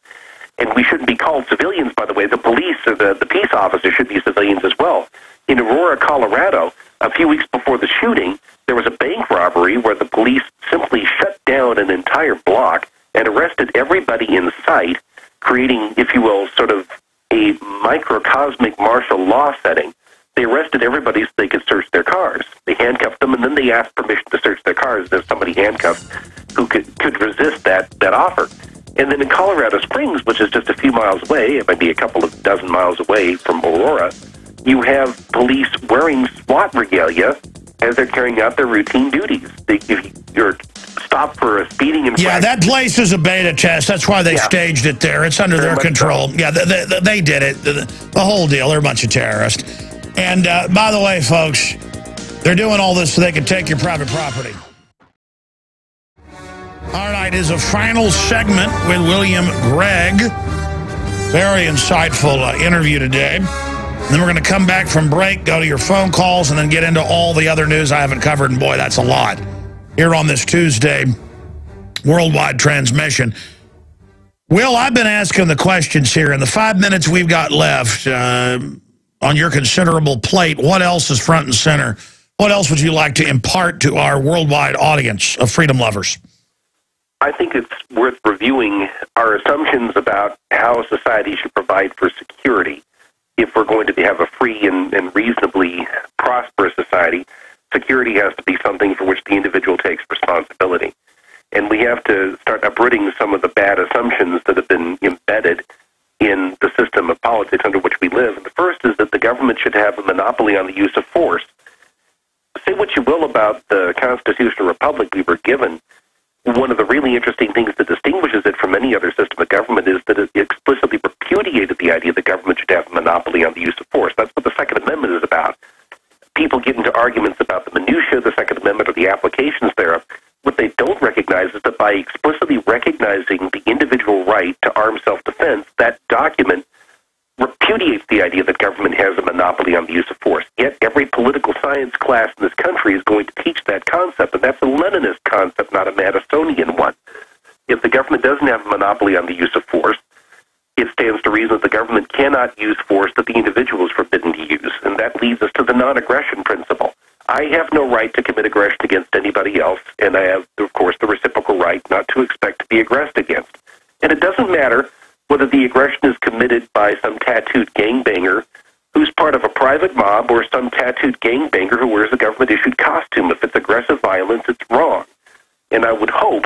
And we shouldn't be called civilians, by the way. The police or the peace officers should be civilians as well. In Aurora, Colorado, a few weeks before the shooting, there was a bank robbery where the police simply shut down an entire block and arrested everybody in sight, creating, if you will, sort of a microcosmic martial law setting. They arrested everybody so they could search their cars. They handcuffed them, and then they asked permission to search their cars. There's somebody handcuffed who could resist that offer. And then in Colorado Springs, which is just a few miles away, it might be a couple of dozen miles away from Aurora, you have police wearing SWAT regalia as they're carrying out their routine duties. If you're stopped for a speeding infraction... Yeah, that place is a beta test. That's why they staged it there. It's under their control. So. Yeah, they did it. The whole deal. They're a bunch of terrorists. And by the way, folks, they're doing all this so they can take your private property. All right, is a final segment with William Grigg. Very insightful interview today. And then we're going to come back from break, go to your phone calls, and then get into all the other news I haven't covered. And boy, that's a lot. Here on this Tuesday worldwide transmission. Will, I've been asking the questions here. In the 5 minutes we've got left on your considerable plate, what else is front and center? What else would you like to impart to our worldwide audience of freedom lovers? I think it's worth reviewing our assumptions about how society should provide for security. If we're going to have a free and reasonably prosperous society, security has to be something for which the individual takes responsibility. And we have to start uprooting some of the bad assumptions that have been embedded in the system of politics under which we live. And the first is that the government should have a monopoly on the use of force. Say what you will about the constitutional republic we were given, one of the really interesting things that distinguishes it from any other system of government is that it explicitly repudiated the idea that government should have a monopoly on the use of force. That's what the Second Amendment is about. People get into arguments about the minutiae of the Second Amendment or the applications thereof. What what they don't recognize is that by explicitly recognizing the individual right to armed self-defense, that document repudiates the idea that government has a monopoly on the use of force. Yet every political science class in this country is going to teach that concept, and that's a Leninist concept, not a Madisonian one. If the government doesn't have a monopoly on the use of force, it stands to reason that the government cannot use force that the individual is forbidden to use, and that leads us to the non-aggression principle. I have no right to commit aggression against anybody else, and I have, of course, the reciprocal right not to expect to be aggressed against. And it doesn't matter whether the aggression is committed by some tattooed gangbanger who's part of a private mob or some tattooed gangbanger who wears a government-issued costume. If it's aggressive violence, it's wrong. And I would hope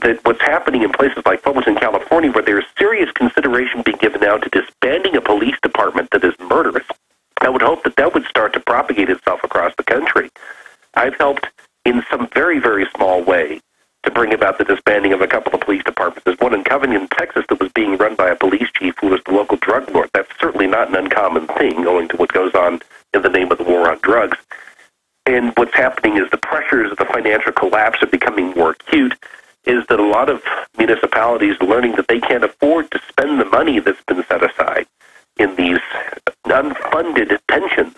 that what's happening in places like Fulton, California, where there's serious consideration being given now to disbanding a police department that is murderous, I would hope that that would start to propagate itself across the country. I've helped in some very, very small way to bring about the disbanding of a couple of police departments. There's one in Covington, Texas, that was being run by a police chief who was the local drug lord. That's certainly not an uncommon thing, owing to what goes on in the name of the war on drugs. And what's happening is the pressures of the financial collapse are becoming more acute, is that a lot of municipalities are learning that they can't afford to spend the money that's been set aside in these unfunded pensions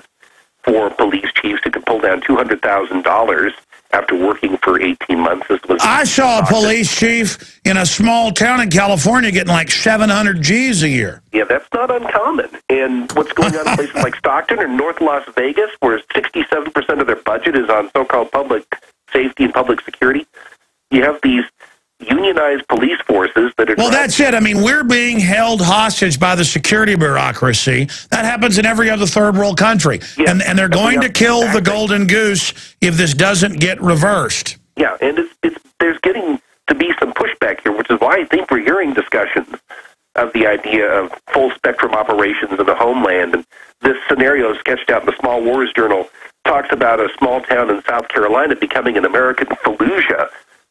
for police chiefs who can pull down $200,000 after working for 18 months. I saw a police chief in a small town in California getting like 700 G's a year. Yeah, that's not uncommon. And what's going on in places like Stockton or North Las Vegas, where 67% of their budget is on so-called public safety and public security, you have these unionized police forces that are... Well, that's it. I mean, we're being held hostage by the security bureaucracy. That happens in every other third world country. Yes, and they're going to kill the golden goose if this doesn't get reversed. Yeah, and there's getting to be some pushback here, which is why I think we're hearing discussions of the idea of full-spectrum operations in the homeland. And this scenario sketched out in the Small Wars Journal talks about a small town in South Carolina becoming an American Fallujah,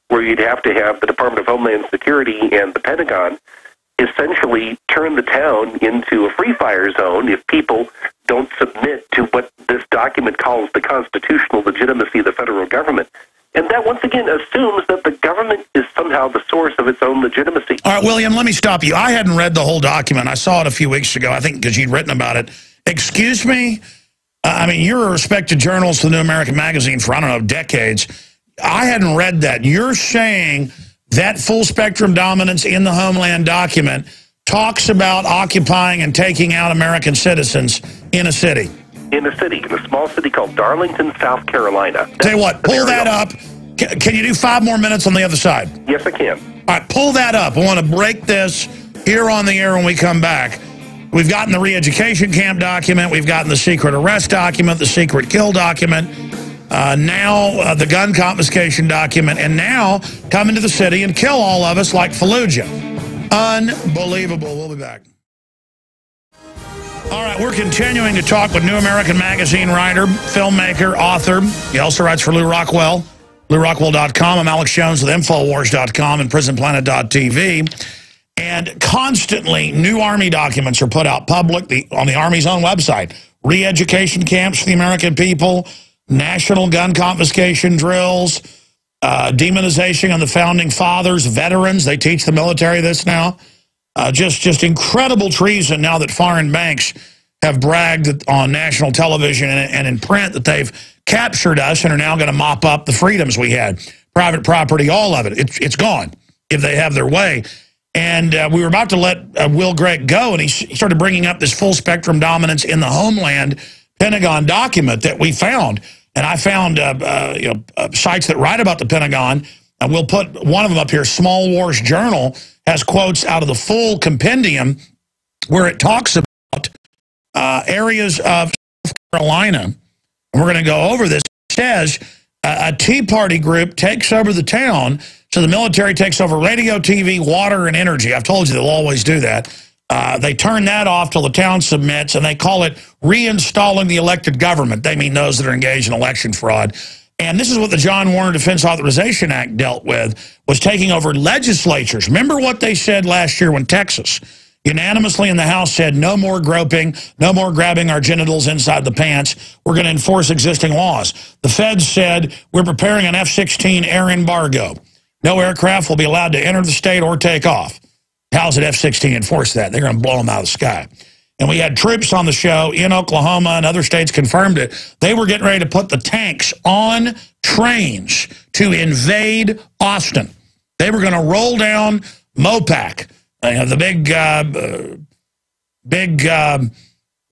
where you'd have to have the Department of Homeland Security and the Pentagon essentially turn the town into a free fire zone if people don't submit to what this document calls the constitutional legitimacy of the federal government. And that, once again, assumes that the government is somehow the source of its own legitimacy. All right, William, let me stop you. I hadn't read the whole document. I saw it a few weeks ago, I think, because you'd written about it. Excuse me? I mean, you're a respected journalist for the New American Magazine for, I don't know, decades. I hadn't read that. You're saying that full-spectrum dominance in the Homeland document talks about occupying and taking out American citizens in a city. In a small city called Darlington, South Carolina. Tell you what, pull that up. Can you do 5 more minutes on the other side? Yes, I can. All right, pull that up. I want to break this here on the air when we come back. We've gotten the re-education camp document. We've gotten the secret arrest document, the secret kill document. Now the gun confiscation document, and now come into the city and kill all of us like Fallujah. Unbelievable. We'll be back. All right, we're continuing to talk with New American Magazine writer, filmmaker, author. He also writes for Lou Rockwell, LouRockwell.com. I'm Alex Jones with Infowars.com and PrisonPlanet.tv. And constantly, new Army documents are put out public on the Army's own website. Re-education camps for the American people, national gun confiscation drills, demonization of the Founding Fathers, veterans. They teach the military this now. Just incredible treason now that foreign banks have bragged on national television and in print that they've captured us and are now going to mop up the freedoms we had. Private property, all of it. It's gone if they have their way. And we were about to let Will Grigg go, and he started bringing up this full-spectrum dominance in the Homeland Pentagon document that we found. And I found sites that write about the Pentagon, and we'll put one of them up here. Small Wars Journal has quotes out of the full compendium where it talks about areas of South Carolina. And we're going to go over this. It says a Tea Party group takes over the town, so the military takes over radio, TV, water, and energy. I've told you they'll always do that. They turn that off till the town submits, and they call it reinstalling the elected government. They mean those that are engaged in election fraud. And this is what the John Warner Defense Authorization Act dealt with, was taking over legislatures. Remember what they said last year when Texas unanimously in the House said no more groping, no more grabbing our genitals inside the pants. We're going to enforce existing laws. The feds said we're preparing an F-16 air embargo. No aircraft will be allowed to enter the state or take off. How's it F-16 enforce that? They're going to blow them out of the sky. And we had troops on the show in Oklahoma and other states confirmed it. They were getting ready to put the tanks on trains to invade Austin. They were going to roll down Mopac, the big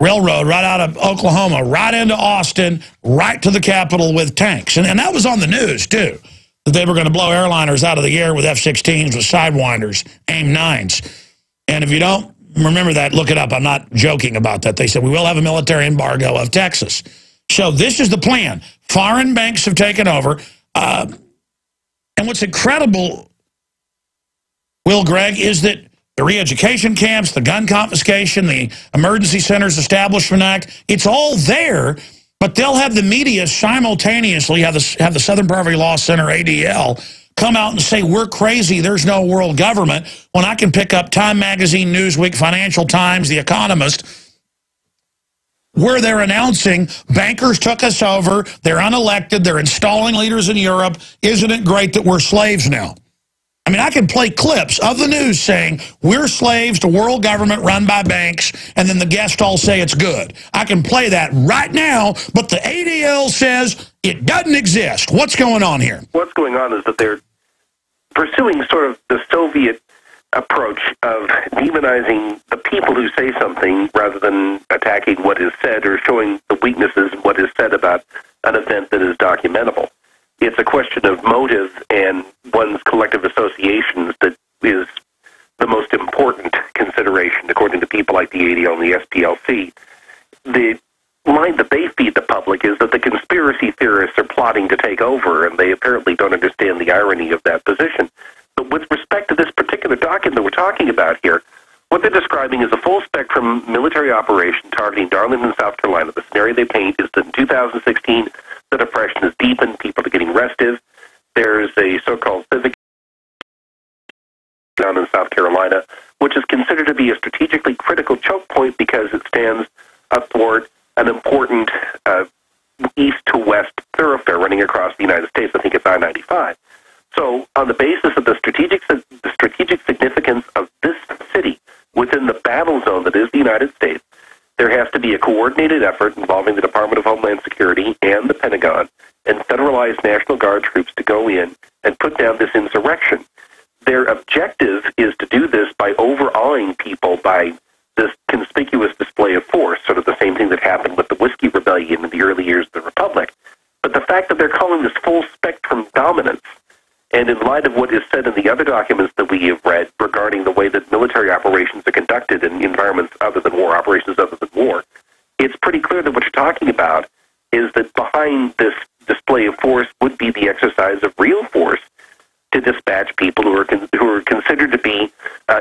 railroad right out of Oklahoma, right into Austin, right to the Capitol with tanks. And that was on the news, too, that they were going to blow airliners out of the air with F-16s with Sidewinders, AIM-9s. And if you don't remember that, look it up. I'm not joking about that. They said we will have a military embargo of Texas. So this is the plan. Foreign banks have taken over. And what's incredible, Will Gregg, is that the re-education camps, the gun confiscation, the Emergency Centers Establishment Act, it's all there, but they'll have the media simultaneously, have the Southern Poverty Law Center, ADL, come out and say, we're crazy, there's no world government, when I can pick up Time Magazine, Newsweek, Financial Times, The Economist, where they're announcing bankers took us over, they're unelected, they're installing leaders in Europe, isn't it great that we're slaves now? I mean, I can play clips of the news saying we're slaves to world government run by banks, and then the guests all say it's good. I can play that right now, but the ADL says it doesn't exist. What's going on here? What's going on is that they're pursuing sort of the Soviet approach of demonizing the people who say something rather than attacking what is said or showing the weaknesses in what is said about an event that is documentable. It's a question of motive and one's collective associations that is the most important consideration, according to people like the ADL and the SPLC. The line that they feed the public is that the conspiracy theorists are plotting to take over, and they apparently don't understand the irony of that position. But with respect to this particular document that we're talking about here, what they're describing is a full-spectrum military operation targeting Darlington, South Carolina. The scenario they paint is that in 2016, the depression is deepened, people are getting restive. There's a so-called civic down in South Carolina, which is considered to be a strategically critical choke point because it stands athwart an important east-to-west thoroughfare running across the United States. I think it's I-95. So on the basis of the strategic significance of this city within the battle zone that is the United States, there has to be a coordinated effort involving the Department of Homeland Security and the Pentagon and federalized National Guard troops to go in and put down this insurrection. Their objective is to do this by overawing people by this conspicuous display of force, sort of the same thing that happened with the Whiskey Rebellion in the early years of the Republic. But the fact that they're calling this full-spectrum dominance, and in light of what is said in the other documents that we have read regarding the way that military operations are conducted in environments other than war, operations other than war, it's pretty clear that what you're talking about is that behind this display of force would be the exercise of real force to dispatch people who are considered to be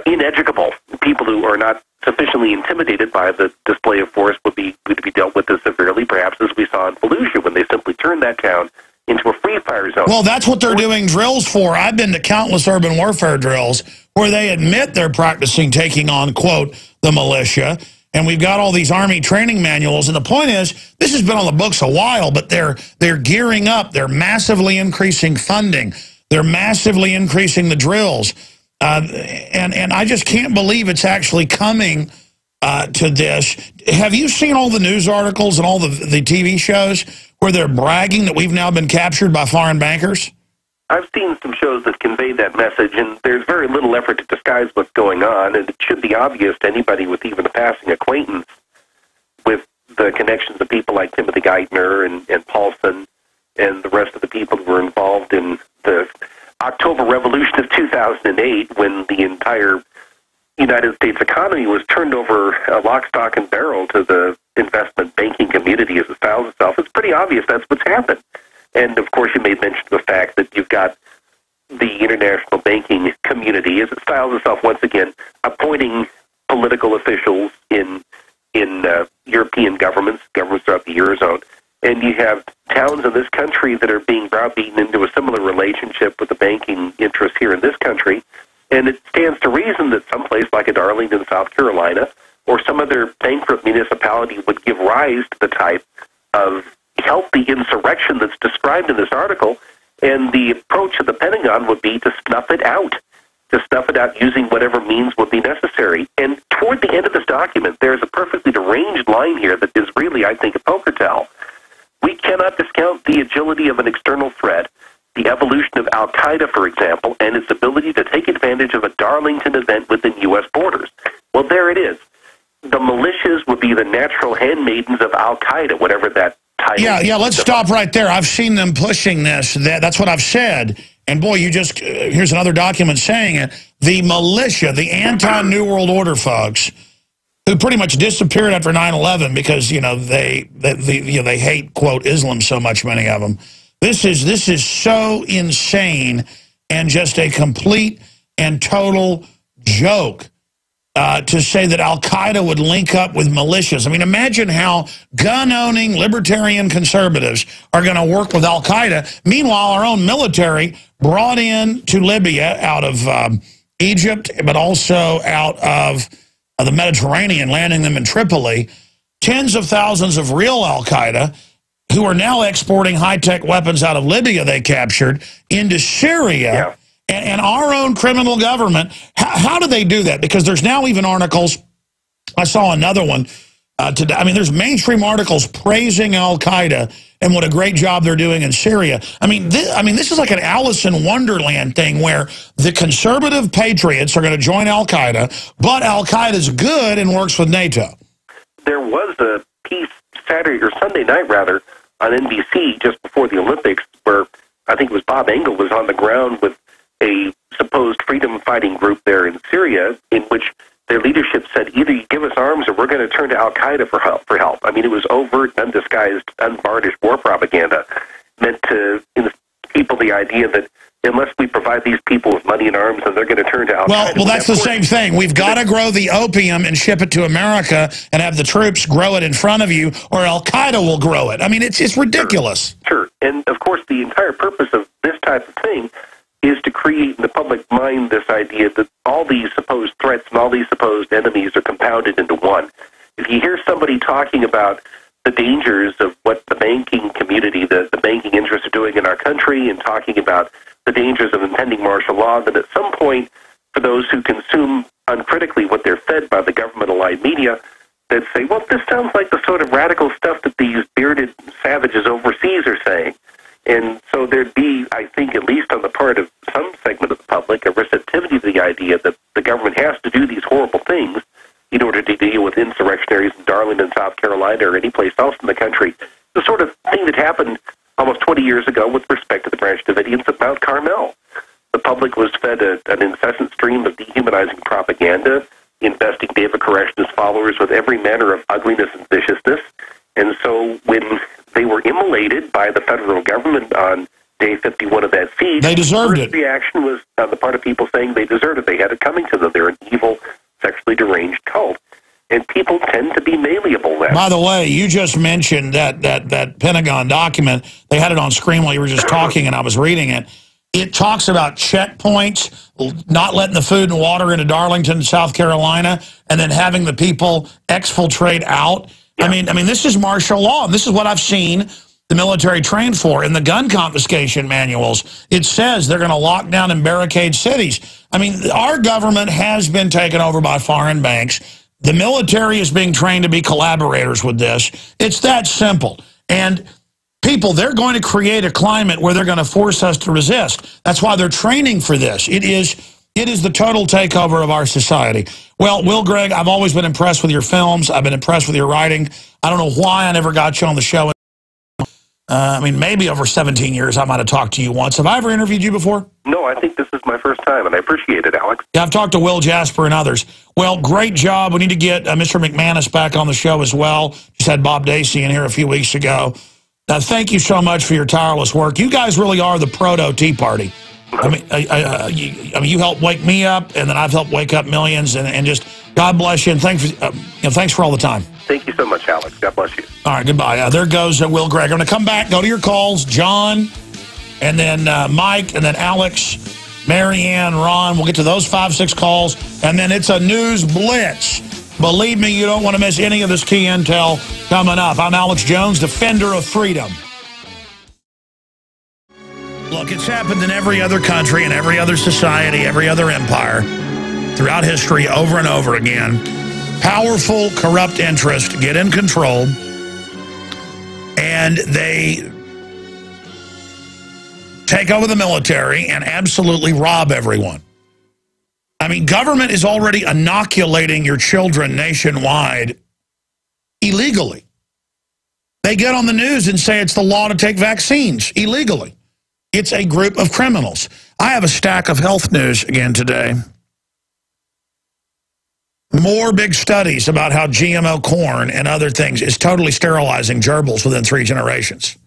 ineducable. People who are not sufficiently intimidated by the display of force would be dealt with as severely, perhaps as we saw in Fallujah when they simply turned that town into a free-fire zone. Well, that's what they're doing drills for. I've been to countless urban warfare drills where they admit they're practicing taking on, quote, the militia, and we've got all these Army training manuals, and the point is, this has been on the books a while, but they're gearing up. They're massively increasing funding. They're massively increasing the drills. And I just can't believe it's actually coming to this. Have you seen all the news articles and all the TV shows where they're bragging that we've now been captured by foreign bankers? I've seen some shows that convey that message, and there's very little effort to disguise what's going on, and it should be obvious to anybody with even a passing acquaintance with the connections of people like Timothy Geithner and Paulson and the rest of the people who were involved in the October Revolution of 2008 when the entire United States economy was turned over lock, stock, and barrel to the investment banking community as it styles itself. It's pretty obvious that's what's happened. And, of course, you made mention of the fact that you've got the international banking community, as it styles itself once again, appointing political officials in European governments throughout the Eurozone. And you have towns in this country that are being browbeaten into a similar relationship with the banking interests here in this country. And it stands to reason that someplace like a Darlington, South Carolina, or some other bankrupt municipality would give rise to the type of healthy insurrection that's described in this article, and the approach of the Pentagon would be to snuff it out using whatever means would be necessary. And toward the end of this document, there's a perfectly deranged line here that is really, I think, a poker tell. We cannot discount the agility of an external threat, the evolution of al-Qaeda, for example, and its ability to take advantage of a Darlington event within U.S. borders. Well, there it is. The militias would be the natural handmaidens of al-Qaeda, whatever that title is. Yeah, let's stop right there. I've seen them pushing this. That's what I've said. And boy, you just, here's another document saying it. The militia, the anti-New World Order folks, who pretty much disappeared after 9/11 because, they hate, quote, Islam so much, many of them. This is so insane and just a complete and total joke to say that al-Qaeda would link up with militias. I mean, imagine how gun-owning libertarian conservatives are going to work with al-Qaeda. Meanwhile, our own military brought in to Libya out of Egypt, but also out of the Mediterranean, landing them in Tripoli, tens of thousands of real al-Qaeda who are now exporting high-tech weapons out of Libya they captured into Syria. Yeah. And our own criminal government, how do they do that? Because there's now even articles, I saw another one today. I mean, there's mainstream articles praising al-Qaeda and what a great job they're doing in Syria. I mean, this is like an Alice in Wonderland thing where the conservative patriots are going to join al-Qaeda, but al-Qaeda's good and works with NATO. There was a piece Saturday or Sunday night, rather, on NBC just before the Olympics where I think it was Bob Engel was on the ground with a supposed freedom-fighting group there in Syria, in which their leadership said, either you give us arms or we're going to turn to al-Qaeda for help. I mean, it was overt, undisguised, unvarnished war propaganda meant to people the idea that unless we provide these people with money and arms, then they're going to turn to al-Qaeda. Well, that's the same thing. We've got to grow the opium and ship it to America and have the troops grow it in front of you, or al-Qaeda will grow it. I mean, it's ridiculous. Sure. And, of course, the entire purpose of this type of thing is to create in the public mind this idea that all these supposed threats and all these supposed enemies are compounded into one. If you hear somebody talking about the dangers of what the banking community, the banking interests are doing in our country, and talking about the dangers of impending martial law, then at some point, for those who consume uncritically what they're fed by the government-aligned media, they'd say, well, this sounds like the sort of radical stuff that these bearded savages overseas are saying. And so there'd be, I think, at least on the part of some segment of the public, a receptivity to the idea that the government has to do these horrible things in order to deal with insurrectionaries in Darlington, South Carolina, or any place else in the country. The sort of thing that happened almost 20 years ago with respect to the Branch Davidians at Mount Carmel. The public was fed an incessant stream of dehumanizing propaganda, investing David Koresh and his followers with every manner of ugliness and viciousness. And so when they were immolated by the federal government on day 51 of that siege, they deserved the first reaction was on the part of people saying they deserved it. They had it coming to them. They're an evil, sexually deranged cult. And people tend to be malleable then. By the way, you just mentioned that Pentagon document. They had it on screen while you were just talking, and I was reading it. It talks about checkpoints, not letting the food and water into Darlington, South Carolina, and then having the people exfiltrate out. Yeah. I mean, this is martial law, and this is what I've seen the military trained for. In the gun confiscation manuals, it says they're going to lock down and barricade cities. I mean, our government has been taken over by foreign banks. The military is being trained to be collaborators with this. It's that simple. And people, they're going to create a climate where they're going to force us to resist. That's why they're training for this. It is the total takeover of our society. Well, Will Grigg, I've always been impressed with your films. I've been impressed with your writing. I don't know why I never got you on the show. I mean, maybe over 17 years I might have talked to you once. Have I ever interviewed you before? No, I think this is my first time, and I appreciate it, Alex. Yeah, I've talked to Will Jasper and others. Well, great job. We need to get Mr. McManus back on the show as well. Just had Bob Dacey in here a few weeks ago. Thank you so much for your tireless work. You guys really are the proto-Tea Party. I mean, you helped wake me up, and then I've helped wake up millions, and just God bless you, and thanks for all the time. Thank you so much, Alex. God bless you. All right, goodbye. There goes Will Grigg. I'm going to come back, go to your calls, John, and then Mike, and then Alex. Marianne, Ron. We'll get to those 5-6 calls, and then it's a news blitz. Believe me, you don't want to miss any of this key intel coming up. I'm Alex Jones, defender of freedom. Look, it's happened in every other country, in every other society, every other empire, throughout history, over and over again. Powerful, corrupt interests get in control, and they take over the military and absolutely rob everyone. I mean, government is already inoculating your children nationwide illegally. They get on the news and say it's the law to take vaccines illegally. It's a group of criminals. I have a stack of health news again today. More big studies about how GMO corn and other things is totally sterilizing gerbils within 3 generations.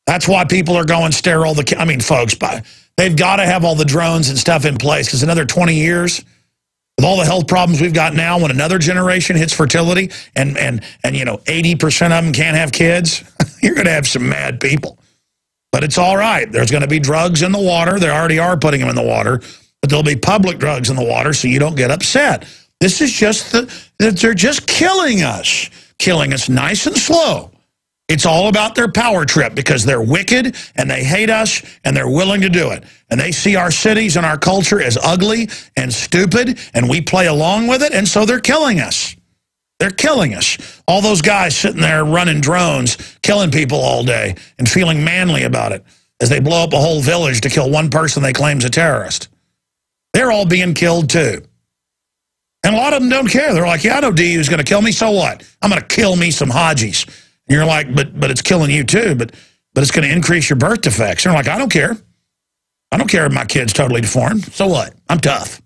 That's why people are going sterile. I mean, folks, they've got to have all the drones and stuff in place, because another 20 years, with all the health problems we've got now, when another generation hits fertility and you know, 80% of them can't have kids, you're going to have some mad people. But it's all right. There's going to be drugs in the water. They already are putting them in the water. But there'll be public drugs in the water, so you don't get upset. This is just they're just killing us nice and slow. It's all about their power trip, because they're wicked and they hate us and they're willing to do it. And they see our cities and our culture as ugly and stupid, and we play along with it, and so they're killing us. They're killing us. All those guys sitting there running drones, killing people all day and feeling manly about it as they blow up a whole village to kill one person they claim's a terrorist. They're all being killed too. And a lot of them don't care. They're like, yeah, I know DU's going to kill me, so what? I'm going to kill me some Hajis. And you're like, but it's killing you too, but it's going to increase your birth defects. And they're like, I don't care. I don't care if my kid's totally deformed. So what? I'm tough.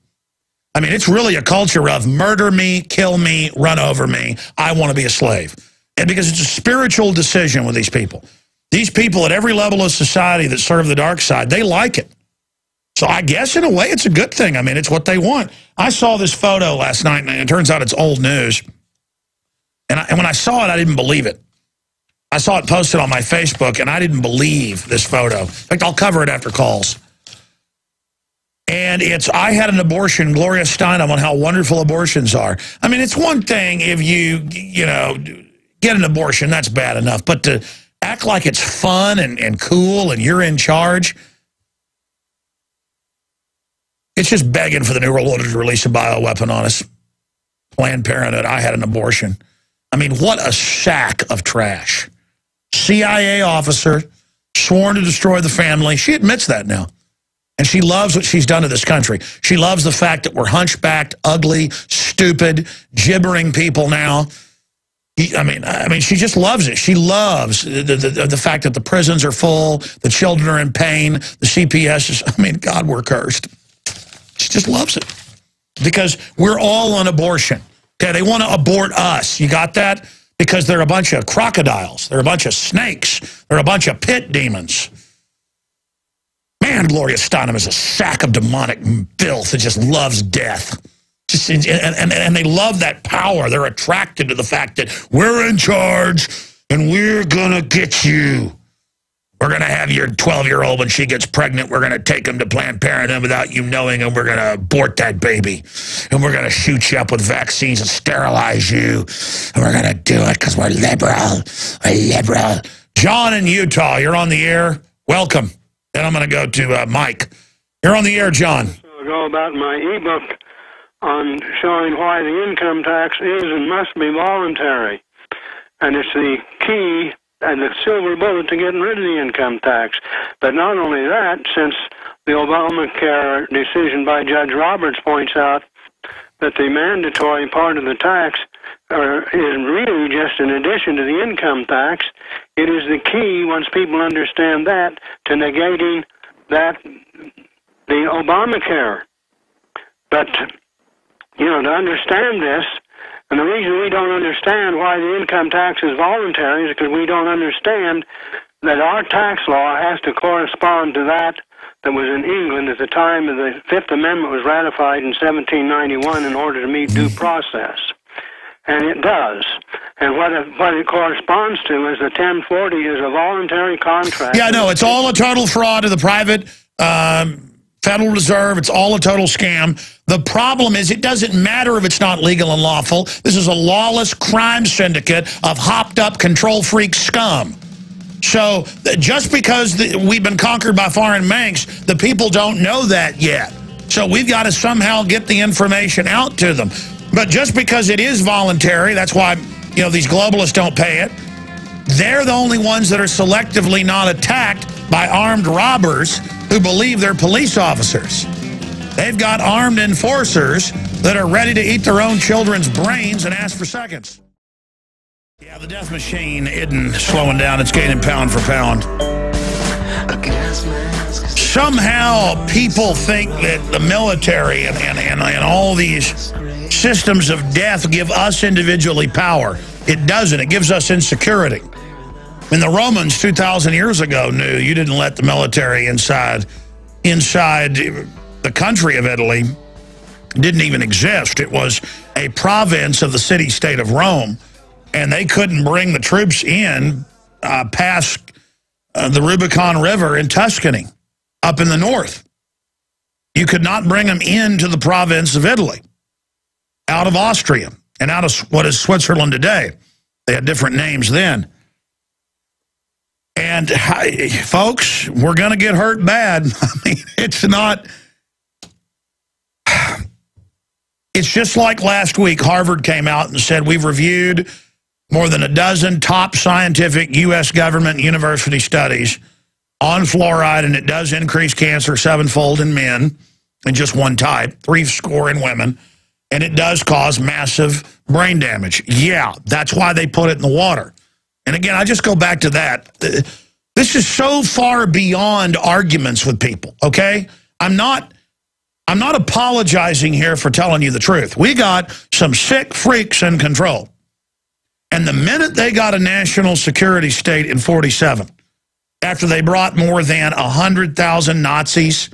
I mean, it's really a culture of murder me, kill me, run over me. I want to be a slave. And because it's a spiritual decision with these people. These people at every level of society that serve the dark side, they like it. So I guess in a way it's a good thing. I mean, it's what they want. I saw this photo last night, and it turns out it's old news. And when I saw it, I didn't believe it. I saw it posted on my Facebook, and I didn't believe this photo. In fact, I'll cover it after calls. And it's, I had an abortion, Gloria Steinem, on how wonderful abortions are. I mean, it's one thing if you know, get an abortion, that's bad enough. But to act like it's fun and cool and you're in charge, it's just begging for the New World Order to release a bioweapon on us. Planned Parenthood, I had an abortion. I mean, what a sack of trash. CIA officer, sworn to destroy the family. She admits that now. And she loves what she's done to this country. She loves the fact that we're hunchbacked, ugly, stupid, gibbering people now. I mean, she just loves it. She loves the fact that the prisons are full, the children are in pain, the CPS is, I mean, God, we're cursed. She just loves it. Because we're all on abortion. Okay, they want to abort us. You got that? Because they're a bunch of crocodiles. They're a bunch of snakes. They're a bunch of pit demons. Man, Gloria Steinem is a sack of demonic filth that just loves death. And they love that power. They're attracted to the fact that we're in charge and we're going to get you. We're going to have your 12-year-old when she gets pregnant. We're going to take him to Planned Parenthood without you knowing, and we're going to abort that baby. And we're going to shoot you up with vaccines and sterilize you. And we're going to do it because we're liberal. We're liberal. John in Utah, you're on the air. Welcome. Then I'm going to go to Mike. You're on the air, John. I'll go about my ebook on showing why the income tax is and must be voluntary. And it's the key and the silver bullet to getting rid of the income tax. But not only that, since the Obamacare decision by Judge Roberts points out that the mandatory part of the tax is really just an addition to the income tax, it is the key, once people understand that, to negating that, the Obamacare. But, you know, to understand this, and the reason we don't understand why the income tax is voluntary is because we don't understand that our tax law has to correspond to that was in England at the time of the Fifth Amendment was ratified in 1791 in order to meet due process. And it does. And what it corresponds to is the 1040 is a voluntary contract. Yeah, no, it's all a total fraud to the private Federal Reserve, it's all a total scam. The problem is it doesn't matter if it's not legal and lawful. This is a lawless crime syndicate of hopped-up control freak scum. So just because we've been conquered by foreign banks, the people don't know that yet. So we've got to somehow get the information out to them. But just because it is voluntary, that's why these globalists don't pay it. They're the only ones that are selectively not attacked by armed robbers who believe they're police officers. They've got armed enforcers that are ready to eat their own children's brains and ask for seconds. Yeah, the death machine isn't slowing down. It's gaining pound for pound. Somehow people think that the military and all these systems of death give us individually power. It doesn't. It gives us insecurity. I mean, the Romans 2,000 years ago knew you didn't let the military inside the country of Italy. It didn't even exist. It was a province of the city-state of Rome, and they couldn't bring the troops in past the Rubicon River in Tuscany, up in the north. You could not bring them into the province of Italy, out of Austria, and out of what is Switzerland today. They had different names then. And, folks, we're going to get hurt bad. I mean, it's just like last week, Harvard came out and said, we've reviewed more than a dozen top scientific U.S. government university studies on fluoride, and it does increase cancer 7-fold in men, and just one type, 3 in women, and it does cause massive brain damage. Yeah, that's why they put it in the water. And again, I just go back to that. This is so far beyond arguments with people, okay? I'm not apologizing here for telling you the truth. We got some sick freaks in control. And the minute they got a national security state in 47, after they brought more than 100,000 Nazis,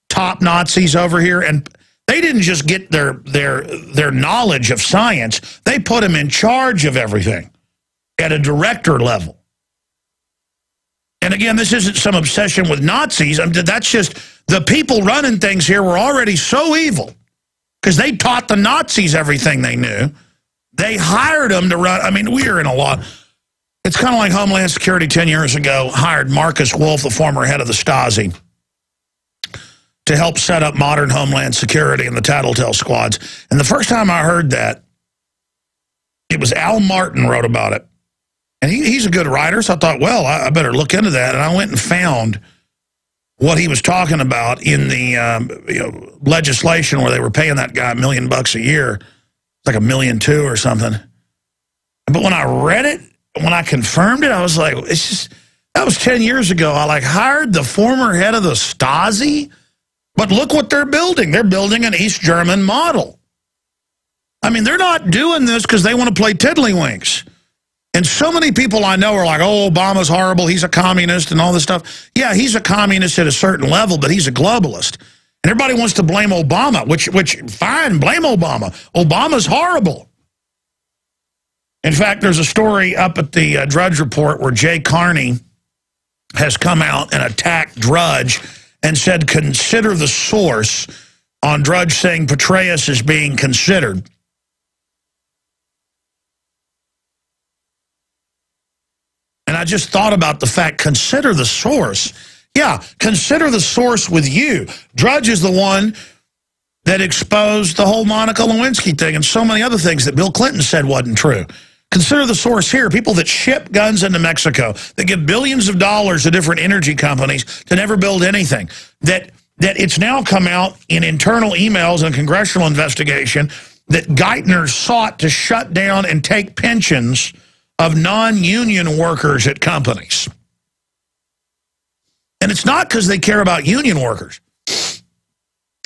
top Nazis over here, and they didn't just get their knowledge of science, they put them in charge of everything at a director level. And again, this isn't some obsession with Nazis. That's just the people running things here were already so evil because they taught the Nazis everything they knew. They hired them to run. I mean, we are in a lot. It's kind of like Homeland Security 10 years ago hired Marcus Wolf, the former head of the Stasi, to help set up modern Homeland Security and the Tattletale squads. And the first time I heard that, it was Al Martin wrote about it. And he's a good writer, so I thought, well, I better look into that. And I went and found what he was talking about in the legislation where they were paying that guy $1 million a year. It's like $1.2 million or something. But when I read it, when I confirmed it, I was like, it's just, that was 10 years ago. I hired the former head of the Stasi, but look what they're building. They're building an East German model. I mean, they're not doing this because they want to play tiddlywinks. And so many people I know are like, oh, Obama's horrible, he's a communist and all this stuff. Yeah, he's a communist at a certain level, but he's a globalist. And everybody wants to blame Obama, which fine, blame Obama. Obama's horrible. In fact, there's a story up at the Drudge Report where Jay Carney has come out and attacked Drudge and said, consider the source on Drudge saying Petraeus is being considered. And I just thought about the fact, consider the source. Yeah, consider the source with you. Drudge is the one that exposed the whole Monica Lewinsky thing and so many other things that Bill Clinton said wasn't true. Consider the source here. People that ship guns into Mexico, that give billions of dollars to different energy companies to never build anything. That it's now come out in internal emails and congressional investigation that Geithner sought to shut down and take pensions of non-union workers at companies. And it's not because they care about union workers.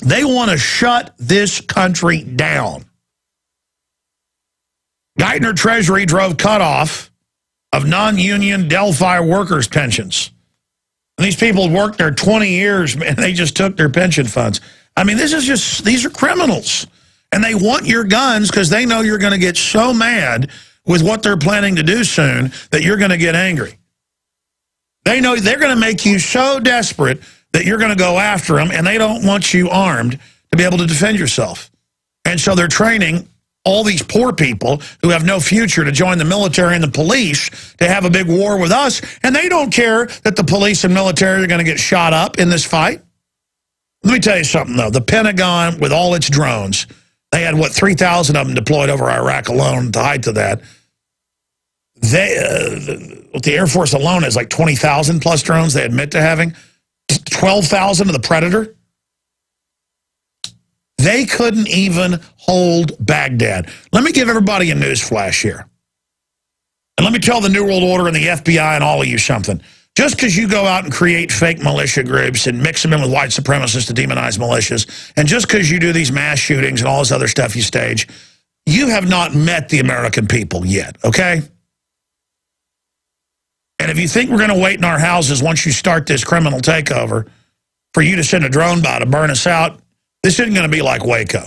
They want to shut this country down. Geithner Treasury drove cutoff of non-union Delphi workers' pensions. And these people worked there 20 years, and they just took their pension funds. I mean, these are criminals. And they want your guns because they know you're going to get so mad with what they're planning to do soon that you're going to get angry. They know they're going to make you so desperate that you're going to go after them, and they don't want you armed to be able to defend yourself. And so they're training all these poor people who have no future to join the military and the police to have a big war with us, and they don't care that the police and military are going to get shot up in this fight. Let me tell you something, though. The Pentagon, with all its drones, they had, what, 3,000 of them deployed over Iraq alone, the height of that. The Air Force alone has like 20,000 plus drones they admit to having. 12,000 of the Predator. They couldn't even hold Baghdad. Let me give everybody a news flash here. And let me tell the New World Order and the FBI and all of you something. Just because you go out and create fake militia groups and mix them in with white supremacists to demonize militias, and just because you do these mass shootings and all this other stuff you stage, you have not met the American people yet, okay? And if you think we're going to wait in our houses once you start this criminal takeover for you to send a drone by to burn us out, this isn't going to be like Waco.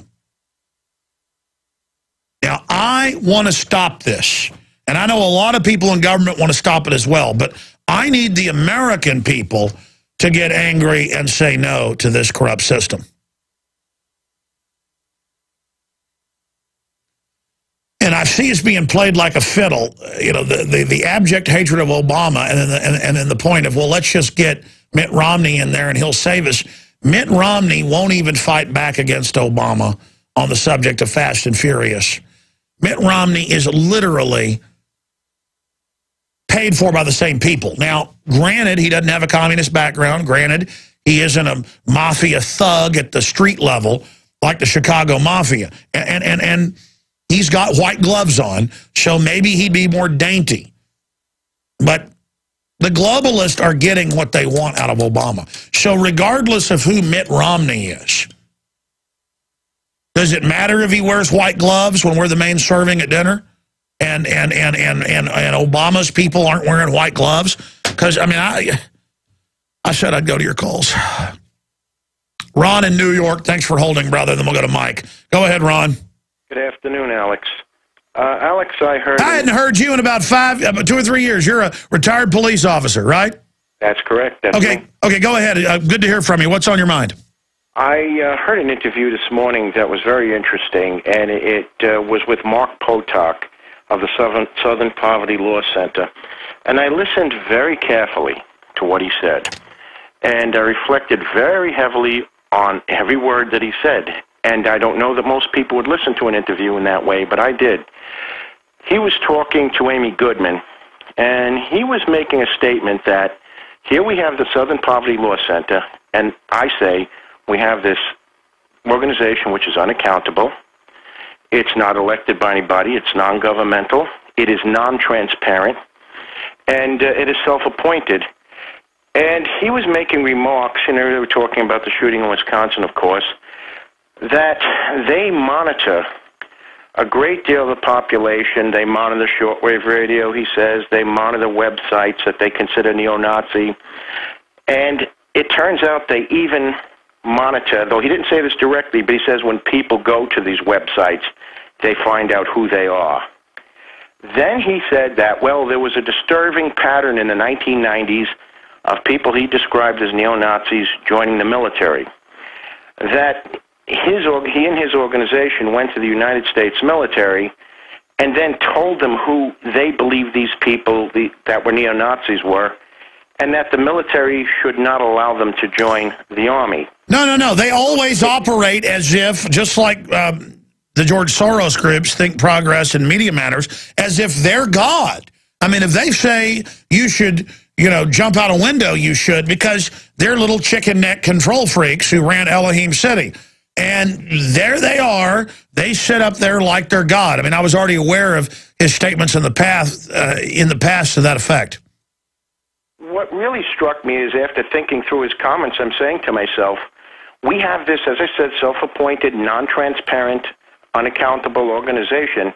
Now, I want to stop this. And I know a lot of people in government want to stop it as well, but I need the American people to get angry and say no to this corrupt system. And I see it's being played like a fiddle, you know, the abject hatred of Obama, and then the point of, well, let's just get Mitt Romney in there and he'll save us. Mitt Romney won't even fight back against Obama on the subject of Fast and Furious. Mitt Romney is literally paid for by the same people. Now, granted, he doesn't have a communist background. Granted, he isn't a mafia thug at the street level like the Chicago Mafia. And he's got white gloves on, so maybe he'd be more dainty. But the globalists are getting what they want out of Obama. So regardless of who Mitt Romney is, does it matter if he wears white gloves when we're the main serving at dinner? And Obama's people aren't wearing white gloves? Because, I mean, I said I'd go to your calls. Ron in New York, thanks for holding, brother. Then we'll go to Mike. Go ahead, Ron. Good afternoon, Alex. Alex, I hadn't heard you in about 2 or 3 years. You're a retired police officer, right? That's correct. Okay, go ahead. Good to hear from you. What's on your mind? I heard an interview this morning that was very interesting, and it was with Mark Potok of the Southern Poverty Law Center. And I listened very carefully to what he said, and I reflected very heavily on every word that he said. And I don't know that most people would listen to an interview in that way, but I did. He was talking to Amy Goodman, and he was making a statement that here we have the Southern Poverty Law Center, and I say we have this organization which is unaccountable. It's not elected by anybody. It's non-governmental. It is non-transparent, and it is self-appointed. And he was making remarks, and they were talking about the shooting in Wisconsin, of course, that they monitor a great deal of the population. They monitor shortwave radio, he says. They monitor websites that they consider neo-Nazi. And it turns out they even monitor, though he didn't say this directly, but he says when people go to these websites, they find out who they are. Then he said that, well, there was a disturbing pattern in the 1990s of people he described as neo-Nazis joining the military. That he and his organization went to the United States military and then told them who they believed these people that were neo-Nazis were, and that the military should not allow them to join the army. No. They always operate as if, just like the George Soros groups, Think Progress and Media Matters, as if they're God. I mean, if they say you should, jump out a window, you should, because they're little chicken neck control freaks who ran Elohim City. And there they are. They sit up there like they're God. I mean, I was already aware of his statements in the past to that effect. What really struck me is after thinking through his comments, I'm saying to myself, we have this, as I said, self-appointed, non-transparent, unaccountable organization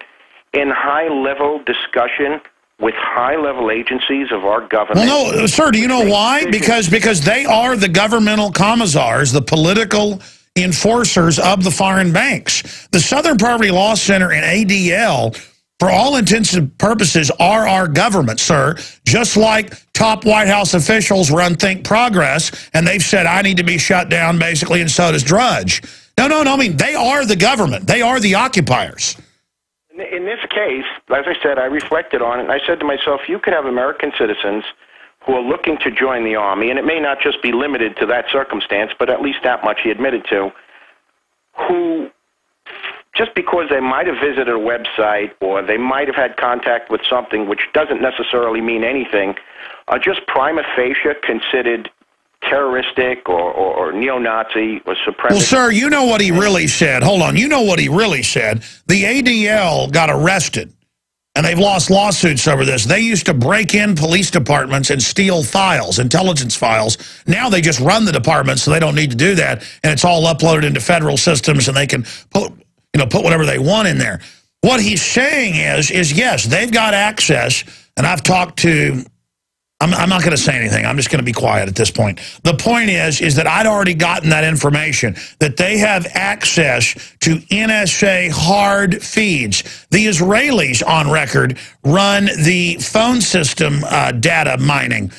in high-level discussion with high-level agencies of our government. Well, no, sir, do you know why? Because they are the governmental commissars, the political enforcers of the foreign banks. The Southern Poverty Law Center and ADL for all intents and purposes, are our government, sir. Just like top White House officials run Think Progress, and they've said, I need to be shut down, basically, and so does Drudge. No, I mean, they are the government. They are the occupiers. In this case, as I said, I reflected on it, and I said to myself, you could have American citizens who are looking to join the Army, and it may not just be limited to that circumstance, but at least that much he admitted to, who, just because they might have visited a website or they might have had contact with something which doesn't necessarily mean anything, are just prima facie considered terroristic or neo-Nazi or supremacist. Well, sir, you know what he really said. Hold on. You know what he really said. The ADL got arrested, and they've lost lawsuits over this. They used to break in police departments and steal files, intelligence files. Now they just run the department, so they don't need to do that, and it's all uploaded into federal systems, and they can put whatever they want in there. What he's saying is yes, they've got access, and I've talked to... I'm not going to say anything. I'm just going to be quiet at this point. The point is that I'd already gotten that information, that they have access to NSA hard feeds. The Israelis, on record, run the phone system data mining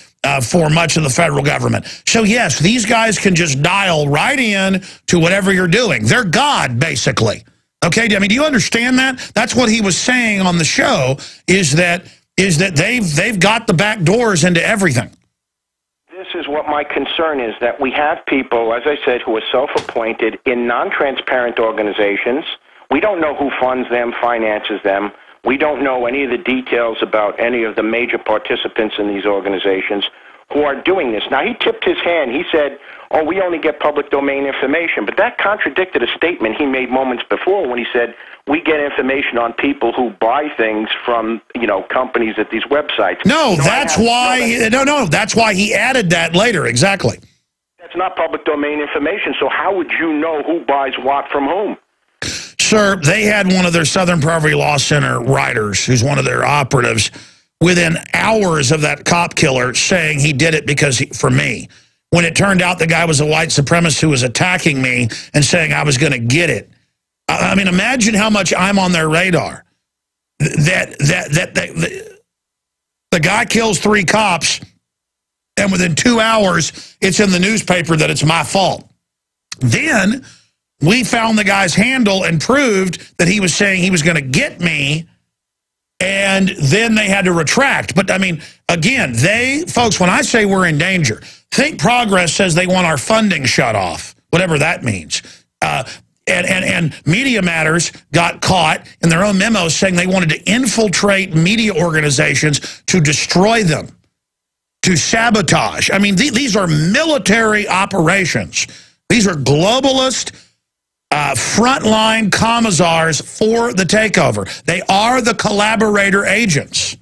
for much of the federal government. So, yes, these guys can just dial right in to whatever you're doing. They're God, basically. Okay? I mean, do you understand that? That's what he was saying on the show, is that they've got the back doors into everything. This is what my concern is, that we have people, as I said, who are self-appointed in non-transparent organizations. We don't know who funds them, finances them. We don't know any of the details about any of the major participants in these organizations who are doing this. Now, he tipped his hand. He said, oh, we only get public domain information. But that contradicted a statement he made moments before when he said, we get information on people who buy things from, companies at these websites. No, that's why. No, that's why he added that later. Exactly. That's not public domain information. So how would you know who buys what from whom? Sir, they had one of their Southern Poverty Law Center writers, who's one of their operatives, within hours of that cop killer saying he did it for me. When it turned out the guy was a white supremacist who was attacking me and saying I was going to get it. I mean, imagine how much I'm on their radar. The guy kills 3 cops, and within 2 hours, it's in the newspaper that it's my fault. Then we found the guy's handle and proved that he was saying he was going to get me, and then they had to retract. But, I mean, again, folks, when I say we're in danger, Think Progress says they want our funding shut off, whatever that means. And Media Matters got caught in their own memos saying they wanted to infiltrate media organizations to destroy them, to sabotage. I mean, these are military operations. These are globalist, frontline commissars for the takeover. They are the collaborator agents.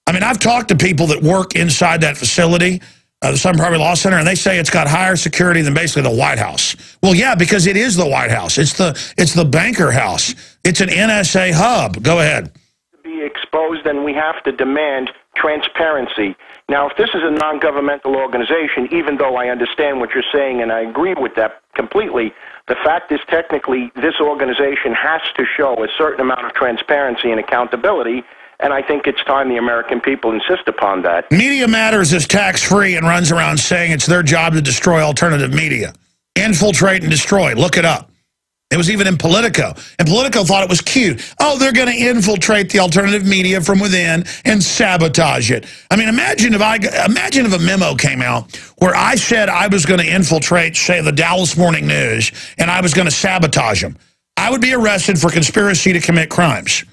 I mean, I've talked to people that work inside that facility, the Southern Poverty Law Center, and they say it's got higher security than basically the White House. Well, yeah, because it is the White House. It's the banker house. It's an NSA hub. Go ahead. To be exposed, then we have to demand transparency. Now, if this is a non-governmental organization, even though I understand what you're saying and I agree with that completely, the fact is technically this organization has to show a certain amount of transparency and accountability. And I think it's time the American people insist upon that. Media Matters is tax-free and runs around saying it's their job to destroy alternative media. Infiltrate and destroy. Look it up. It was even in Politico. And Politico thought it was cute. Oh, they're going to infiltrate the alternative media from within and sabotage it. I mean, imagine if a memo came out where I said I was going to infiltrate, say, the Dallas Morning News, and I was going to sabotage them. I would be arrested for conspiracy to commit crimes.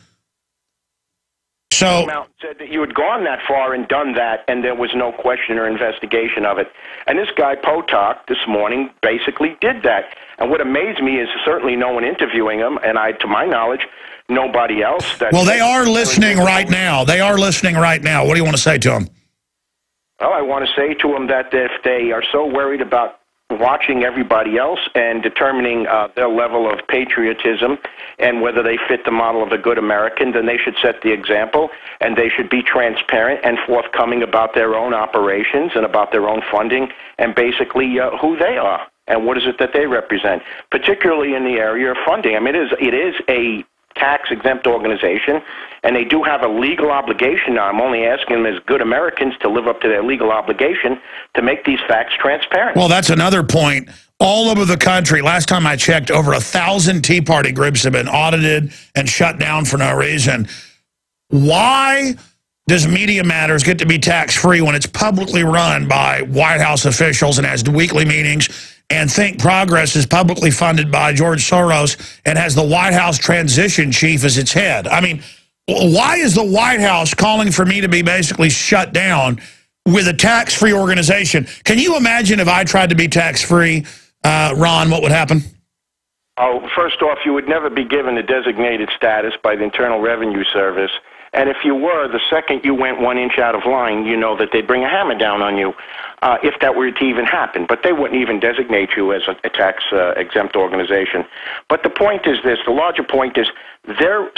So said that you had gone that far and done that, and there was no question or investigation of it. And this guy, Potok, this morning, basically did that. And what amazed me is certainly no one interviewing him, and to my knowledge, nobody else. Well, they are listening right now. They are listening right now. What do you want to say to them? Well, I want to say to them that if they are so worried about watching everybody else and determining their level of patriotism and whether they fit the model of a good American, then they should set the example, and they should be transparent and forthcoming about their own operations and about their own funding and basically who they are and what is it that they represent, particularly in the area of funding. I mean, it is a tax-exempt organization, and they do have a legal obligation. Now, I'm only asking them as good Americans to live up to their legal obligation to make these facts transparent. Well, that's another point. All over the country, last time I checked, over 1,000 Tea Party groups have been audited and shut down for no reason. Why does Media Matters get to be tax-free when it's publicly run by White House officials and has weekly meetings, and Think Progress is publicly funded by George Soros and has the White House transition chief as its head? I mean, why is the White House calling for me to be basically shut down with a tax-free organization? Can you imagine if I tried to be tax-free, Ron, what would happen? Oh, first off, you would never be given a designated status by the Internal Revenue Service. And if you were, the second you went 1 inch out of line, you know that they'd bring a hammer down on you, if that were to even happen. But they wouldn't even designate you as a tax-exempt organization. But the point is this, the larger point is they're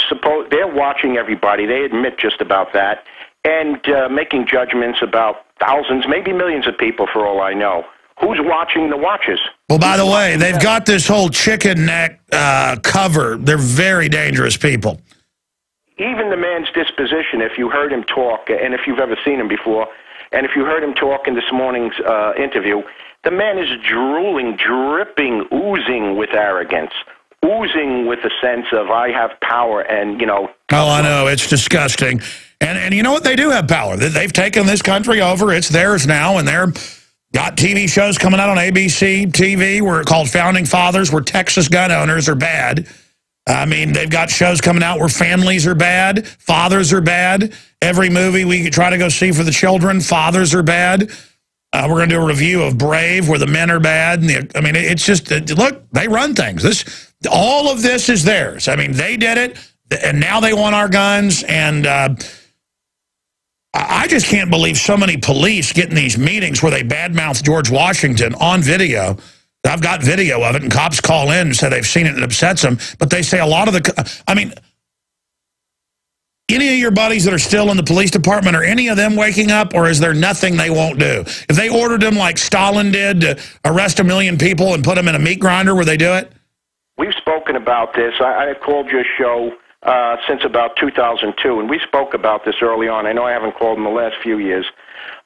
watching everybody. They admit just about that, and making judgments about thousands, maybe millions of people for all I know. Who's watching the watchers? Well, by the way, they've got this whole chicken neck cover. They're very dangerous people. Even the man's disposition, if you heard him talk, and if you've ever seen him before, and if you heard him talk in this morning's interview, the man is drooling, dripping, oozing with arrogance, oozing with a sense of, I have power, and, you know. Oh, I know. It's disgusting. And you know what? They do have power. They've taken this country over. It's theirs now, and they're got TV shows coming out on ABC TV where called Founding Fathers, where Texas gun owners are bad. I mean, they've got shows coming out where families are bad, fathers are bad. Every movie we try to go see for the children, fathers are bad. We're going to do a review of Brave, where the men are bad. And I mean, it's just, look, they run things. All of this is theirs. I mean, they did it, and now they want our guns, and I just can't believe so many police get in these meetings where they badmouth George Washington on video. I've got video of it, and cops call in and say they've seen it and it upsets them. But they say a lot of the, I mean, any of your buddies that are still in the police department, are any of them waking up, or is there nothing they won't do? If they ordered them like Stalin did to arrest 1 million people and put them in a meat grinder, would they do it? We've spoken about this. I called your show since about 2002, and we spoke about this early on. I know I haven't called in the last few years,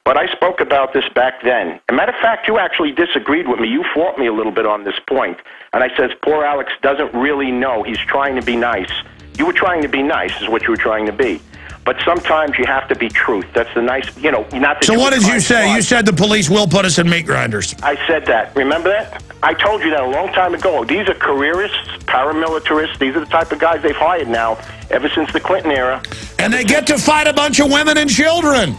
but I spoke about this back then. As a matter of fact, you actually disagreed with me. You fought me a little bit on this point, and I said, poor Alex doesn't really know. He's trying to be nice. You were trying to be nice is what you were trying to be. But sometimes you have to be truth. That's the nice, you know, not that. So what did you say? You said the police will put us in meat grinders. I said that. Remember that? I told you that a long time ago. These are careerists, paramilitarists. These are the type of guys they've hired now ever since the Clinton era. And they get to fight a bunch of women and children.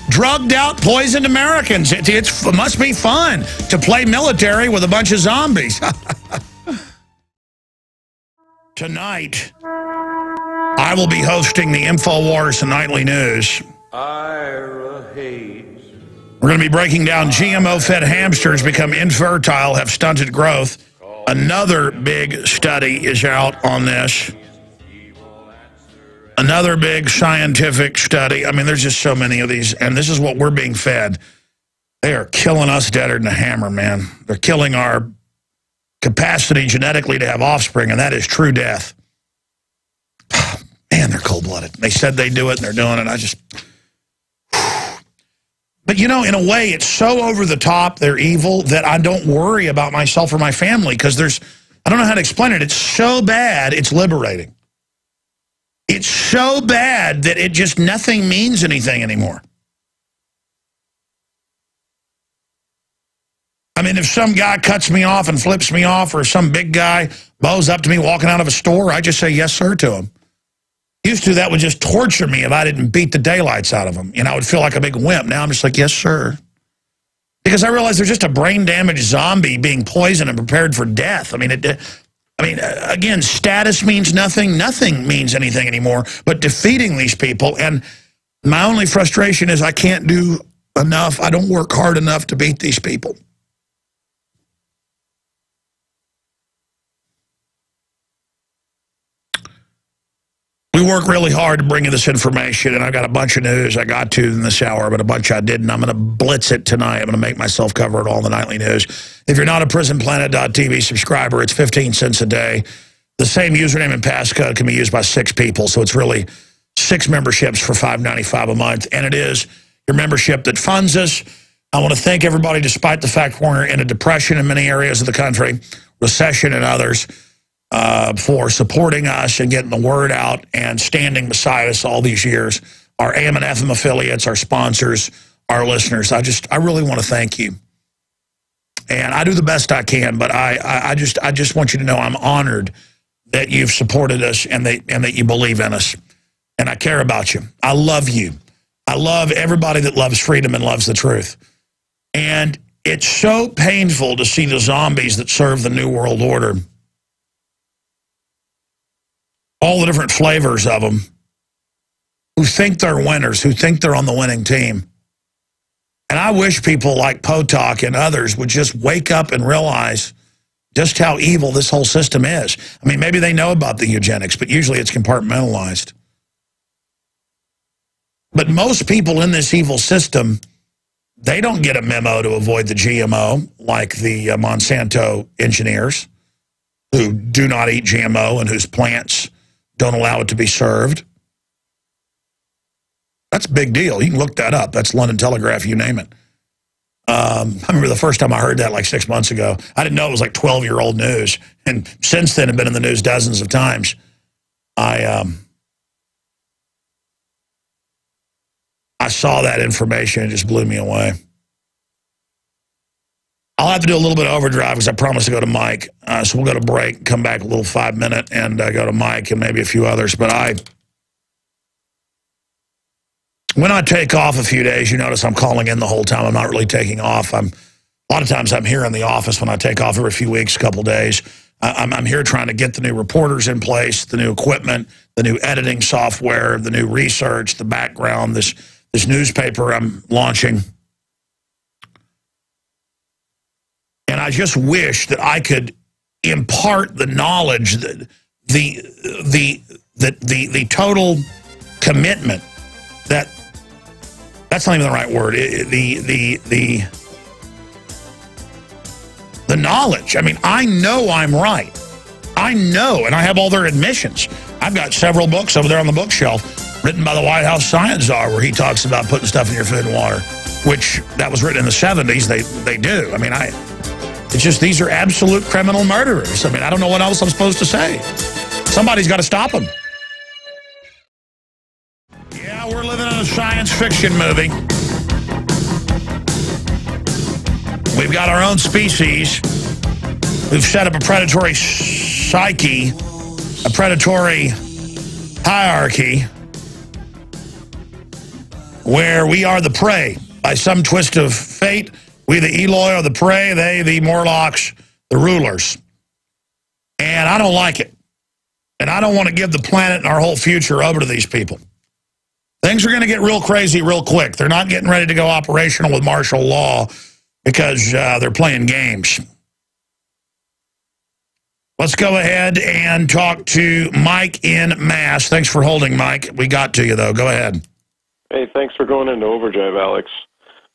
Drugged out, poisoned Americans. It must be fun to play military with a bunch of zombies. Tonight, I will be hosting the InfoWars Nightly News. We're going to be breaking down GMO-fed hamsters become infertile, have stunted growth. Another big study is out on this. Another big scientific study. I mean, there's just so many of these, and this is what we're being fed. They are killing us deader than a hammer, man. They're killing our capacity genetically to have offspring, and that is true death. Man, they're cold-blooded. They said they'd do it, and they're doing it. I just... But, you know, in a way, it's so over the top, they're evil, that I don't worry about myself or my family, because there's... I don't know how to explain it. It's so bad, it's liberating. It's so bad that it just, nothing means anything anymore. I mean, if some guy cuts me off and flips me off, or some big guy bows up to me walking out of a store, I just say yes, sir, to him. Used to, that would just torture me if I didn't beat the daylights out of him. You know, I would feel like a big wimp. Now I'm just like, yes, sir. Because I realize there's just a brain-damaged zombie being poisoned and prepared for death. I mean, again, status means nothing. Nothing means anything anymore but defeating these people. And my only frustration is I can't do enough. I don't work hard enough to beat these people. We work really hard to bring you this information, and I got a bunch of news I got to in this hour, but a bunch I didn't. I'm going to blitz it tonight. I'm going to make myself cover it all in the nightly news. If you're not a PrisonPlanet.tv subscriber, it's 15 cents a day. the same username and passcode can be used by 6 people, so it's really 6 memberships for $5.95 a month, and it is your membership that funds us. I want to thank everybody, despite the fact we're in a depression in many areas of the country, recession in others, for supporting us and getting the word out and standing beside us all these years. Our AM and FM affiliates, our sponsors, our listeners. I really want to thank you. And I do the best I can, but I just want you to know I'm honored that you've supported us and that you believe in us. And I care about you. I love you. I love everybody that loves freedom and loves the truth. And it's so painful to see the zombies that serve the New World Order. All the different flavors of them, who think they're winners, who think they're on the winning team. And I wish people like Potok and others would just wake up and realize just how evil this whole system is. I mean, maybe they know about the eugenics, but usually it's compartmentalized. But most people in this evil system, they don't get a memo to avoid the GMO like the Monsanto engineers who do not eat GMO and whose plants don't allow it to be served. That's a big deal. You can look that up. That's London Telegraph, you name it. I remember the first time I heard that like 6 months ago. I didn't know it was like 12-year-old news. And since then, I've been in the news dozens of times. I saw that information. It just blew me away. I'll have to do a little bit of overdrive because I promised to go to Mike. So we'll go to break, come back a little 5-minute, and go to Mike and maybe a few others. But when I take off a few days, you notice I'm calling in the whole time. I'm not really taking off. A lot of times I'm here in the office when I take off every few weeks, a couple days. I'm here trying to get the new reporters in place, the new equipment, the new editing software, the new research, the background, this newspaper I'm launching. And I just wish that I could impart the knowledge, the total commitment that's not even the right word. The knowledge. I mean, I know I'm right. I know, and I have all their admissions. I've got several books over there on the bookshelf written by the White House science czar where he talks about putting stuff in your food and water, which that was written in the 70s. They do. I mean, it's just these are absolute criminal murderers. I mean, I don't know what else I'm supposed to say. Somebody's got to stop them. Yeah, we're living in a science fiction movie. We've got our own species. We've set up a predatory psyche, a predatory hierarchy, where we are the prey. By some twist of fate, we the Eloi are the prey, they the Morlocks, the rulers. And I don't like it. And I don't want to give the planet and our whole future over to these people. Things are going to get real crazy real quick. They're not getting ready to go operational with martial law because they're playing games. Let's go ahead and talk to Mike in Mass. Thanks for holding, Mike. We got to you, though. Go ahead. Hey, thanks for going into overdrive, Alex.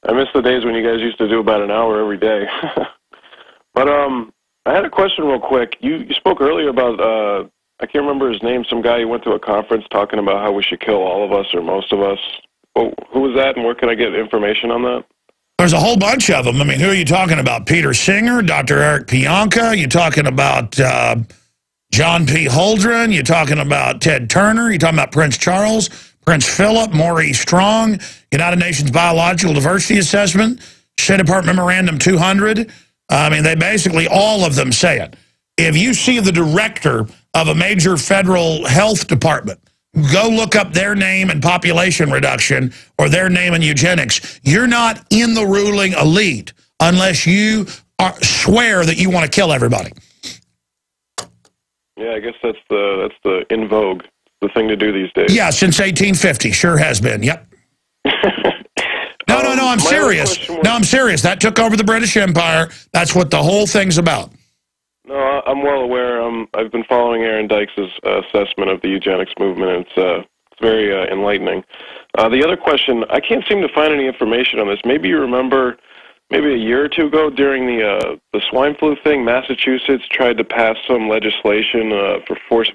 I miss the days when you guys used to do about an hour every day. But I had a question real quick. You spoke earlier about, I can't remember his name, some guy who went to a conference talking about how we should kill all of us or most of us. Well, who was that, and where can I get information on that? There's a whole bunch of them. I mean, who are you talking about? Peter Singer, Dr. Eric Pianka? You're talking about John P. Holdren? You're talking about Ted Turner? You're talking about Prince Charles, Prince Philip, Maurice Strong, United Nations Biological Diversity Assessment, State Department Memorandum 200. I mean, they basically, all of them say it. If you see the director of a major federal health department, go look up their name and population reduction or their name and eugenics. You're not in the ruling elite unless you swear that you want to kill everybody. Yeah, I guess that's the in vogue, the thing to do these days. Yeah, since 1850, sure has been. Yep. No, I'm serious. No, I'm serious. That took over the British Empire. That's what the whole thing's about. No, I'm well aware. I've been following Aaron Dykes' assessment of the eugenics movement, and it's very enlightening. The other question, I can't seem to find any information on this. Maybe you remember maybe a year or two ago during the swine flu thing, Massachusetts tried to pass some legislation for forced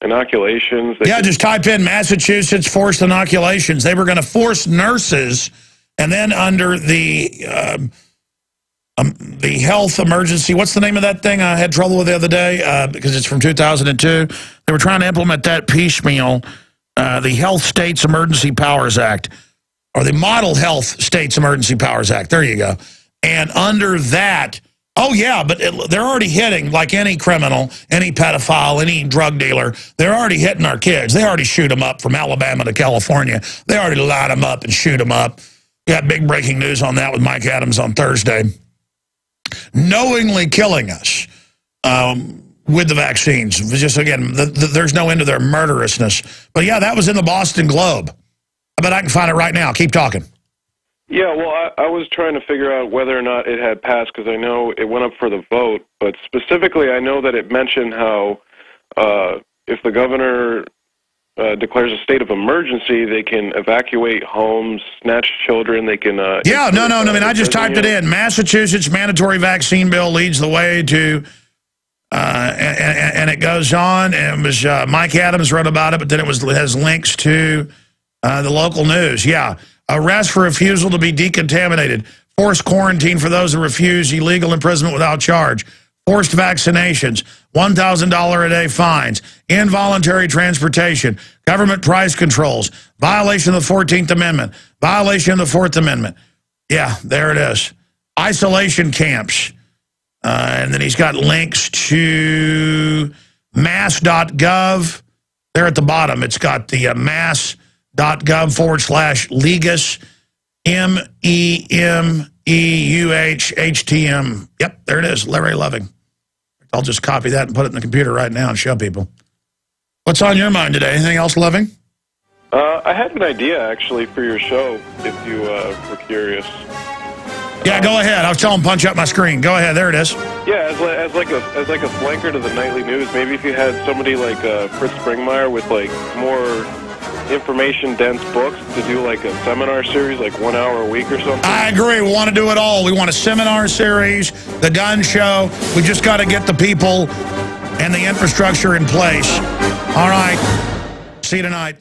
inoculations. Yeah, just type in Massachusetts forced inoculations. They were going to force nurses, and then under the health emergency, what's the name of that thing I had trouble with the other day because it's from 2002? They were trying to implement that piecemeal, the Health States Emergency Powers Act, or the Model Health States Emergency Powers Act. There you go. And under that, oh, yeah, but they're already hitting, like any criminal, any pedophile, any drug dealer, they're already hitting our kids. They already shoot them up from Alabama to California. They already line them up and shoot them up. Got big breaking news on that with Mike Adams on Thursday. Knowingly killing us with the vaccines. Just, again, there's no end to their murderousness. But, yeah, that was in the Boston Globe. I bet I can find it right now. Keep talking. Yeah, well, I was trying to figure out whether or not it had passed because I know it went up for the vote. But specifically, I know that it mentioned how if the governor declares a state of emergency, they can evacuate homes, snatch children, they can... yeah, no, I mean, I just typed it in. Massachusetts mandatory vaccine bill leads the way to... and it goes on, and it was Mike Adams wrote about it, but then it has links to the local news. Yeah, arrest for refusal to be decontaminated, forced quarantine for those who refuse, illegal imprisonment without charge, forced vaccinations, $1,000 a day fines, involuntary transportation, government price controls, violation of the 14th Amendment, violation of the 4th Amendment. Yeah, there it is. Isolation camps. And then he's got links to mass.gov. There at the bottom, it's got the mass.gov/Legus, MEMEUHHTM. Yep, there it is, Larry Loving. I'll just copy that and put it in the computer right now and show people. What's on your mind today? Anything else, Loving? I had an idea, actually, for your show, if you were curious. Yeah, go ahead. I was telling him punch up my screen. Go ahead. There it is. Yeah, as like a flanker to the nightly news, maybe if you had somebody like Fritz Springmeier with like more information-dense books to do like a seminar series, like 1 hour a week or something. I agree. We want to do it all. We want a seminar series, the gun show. We just got to get the people and the infrastructure in place. All right. See you tonight.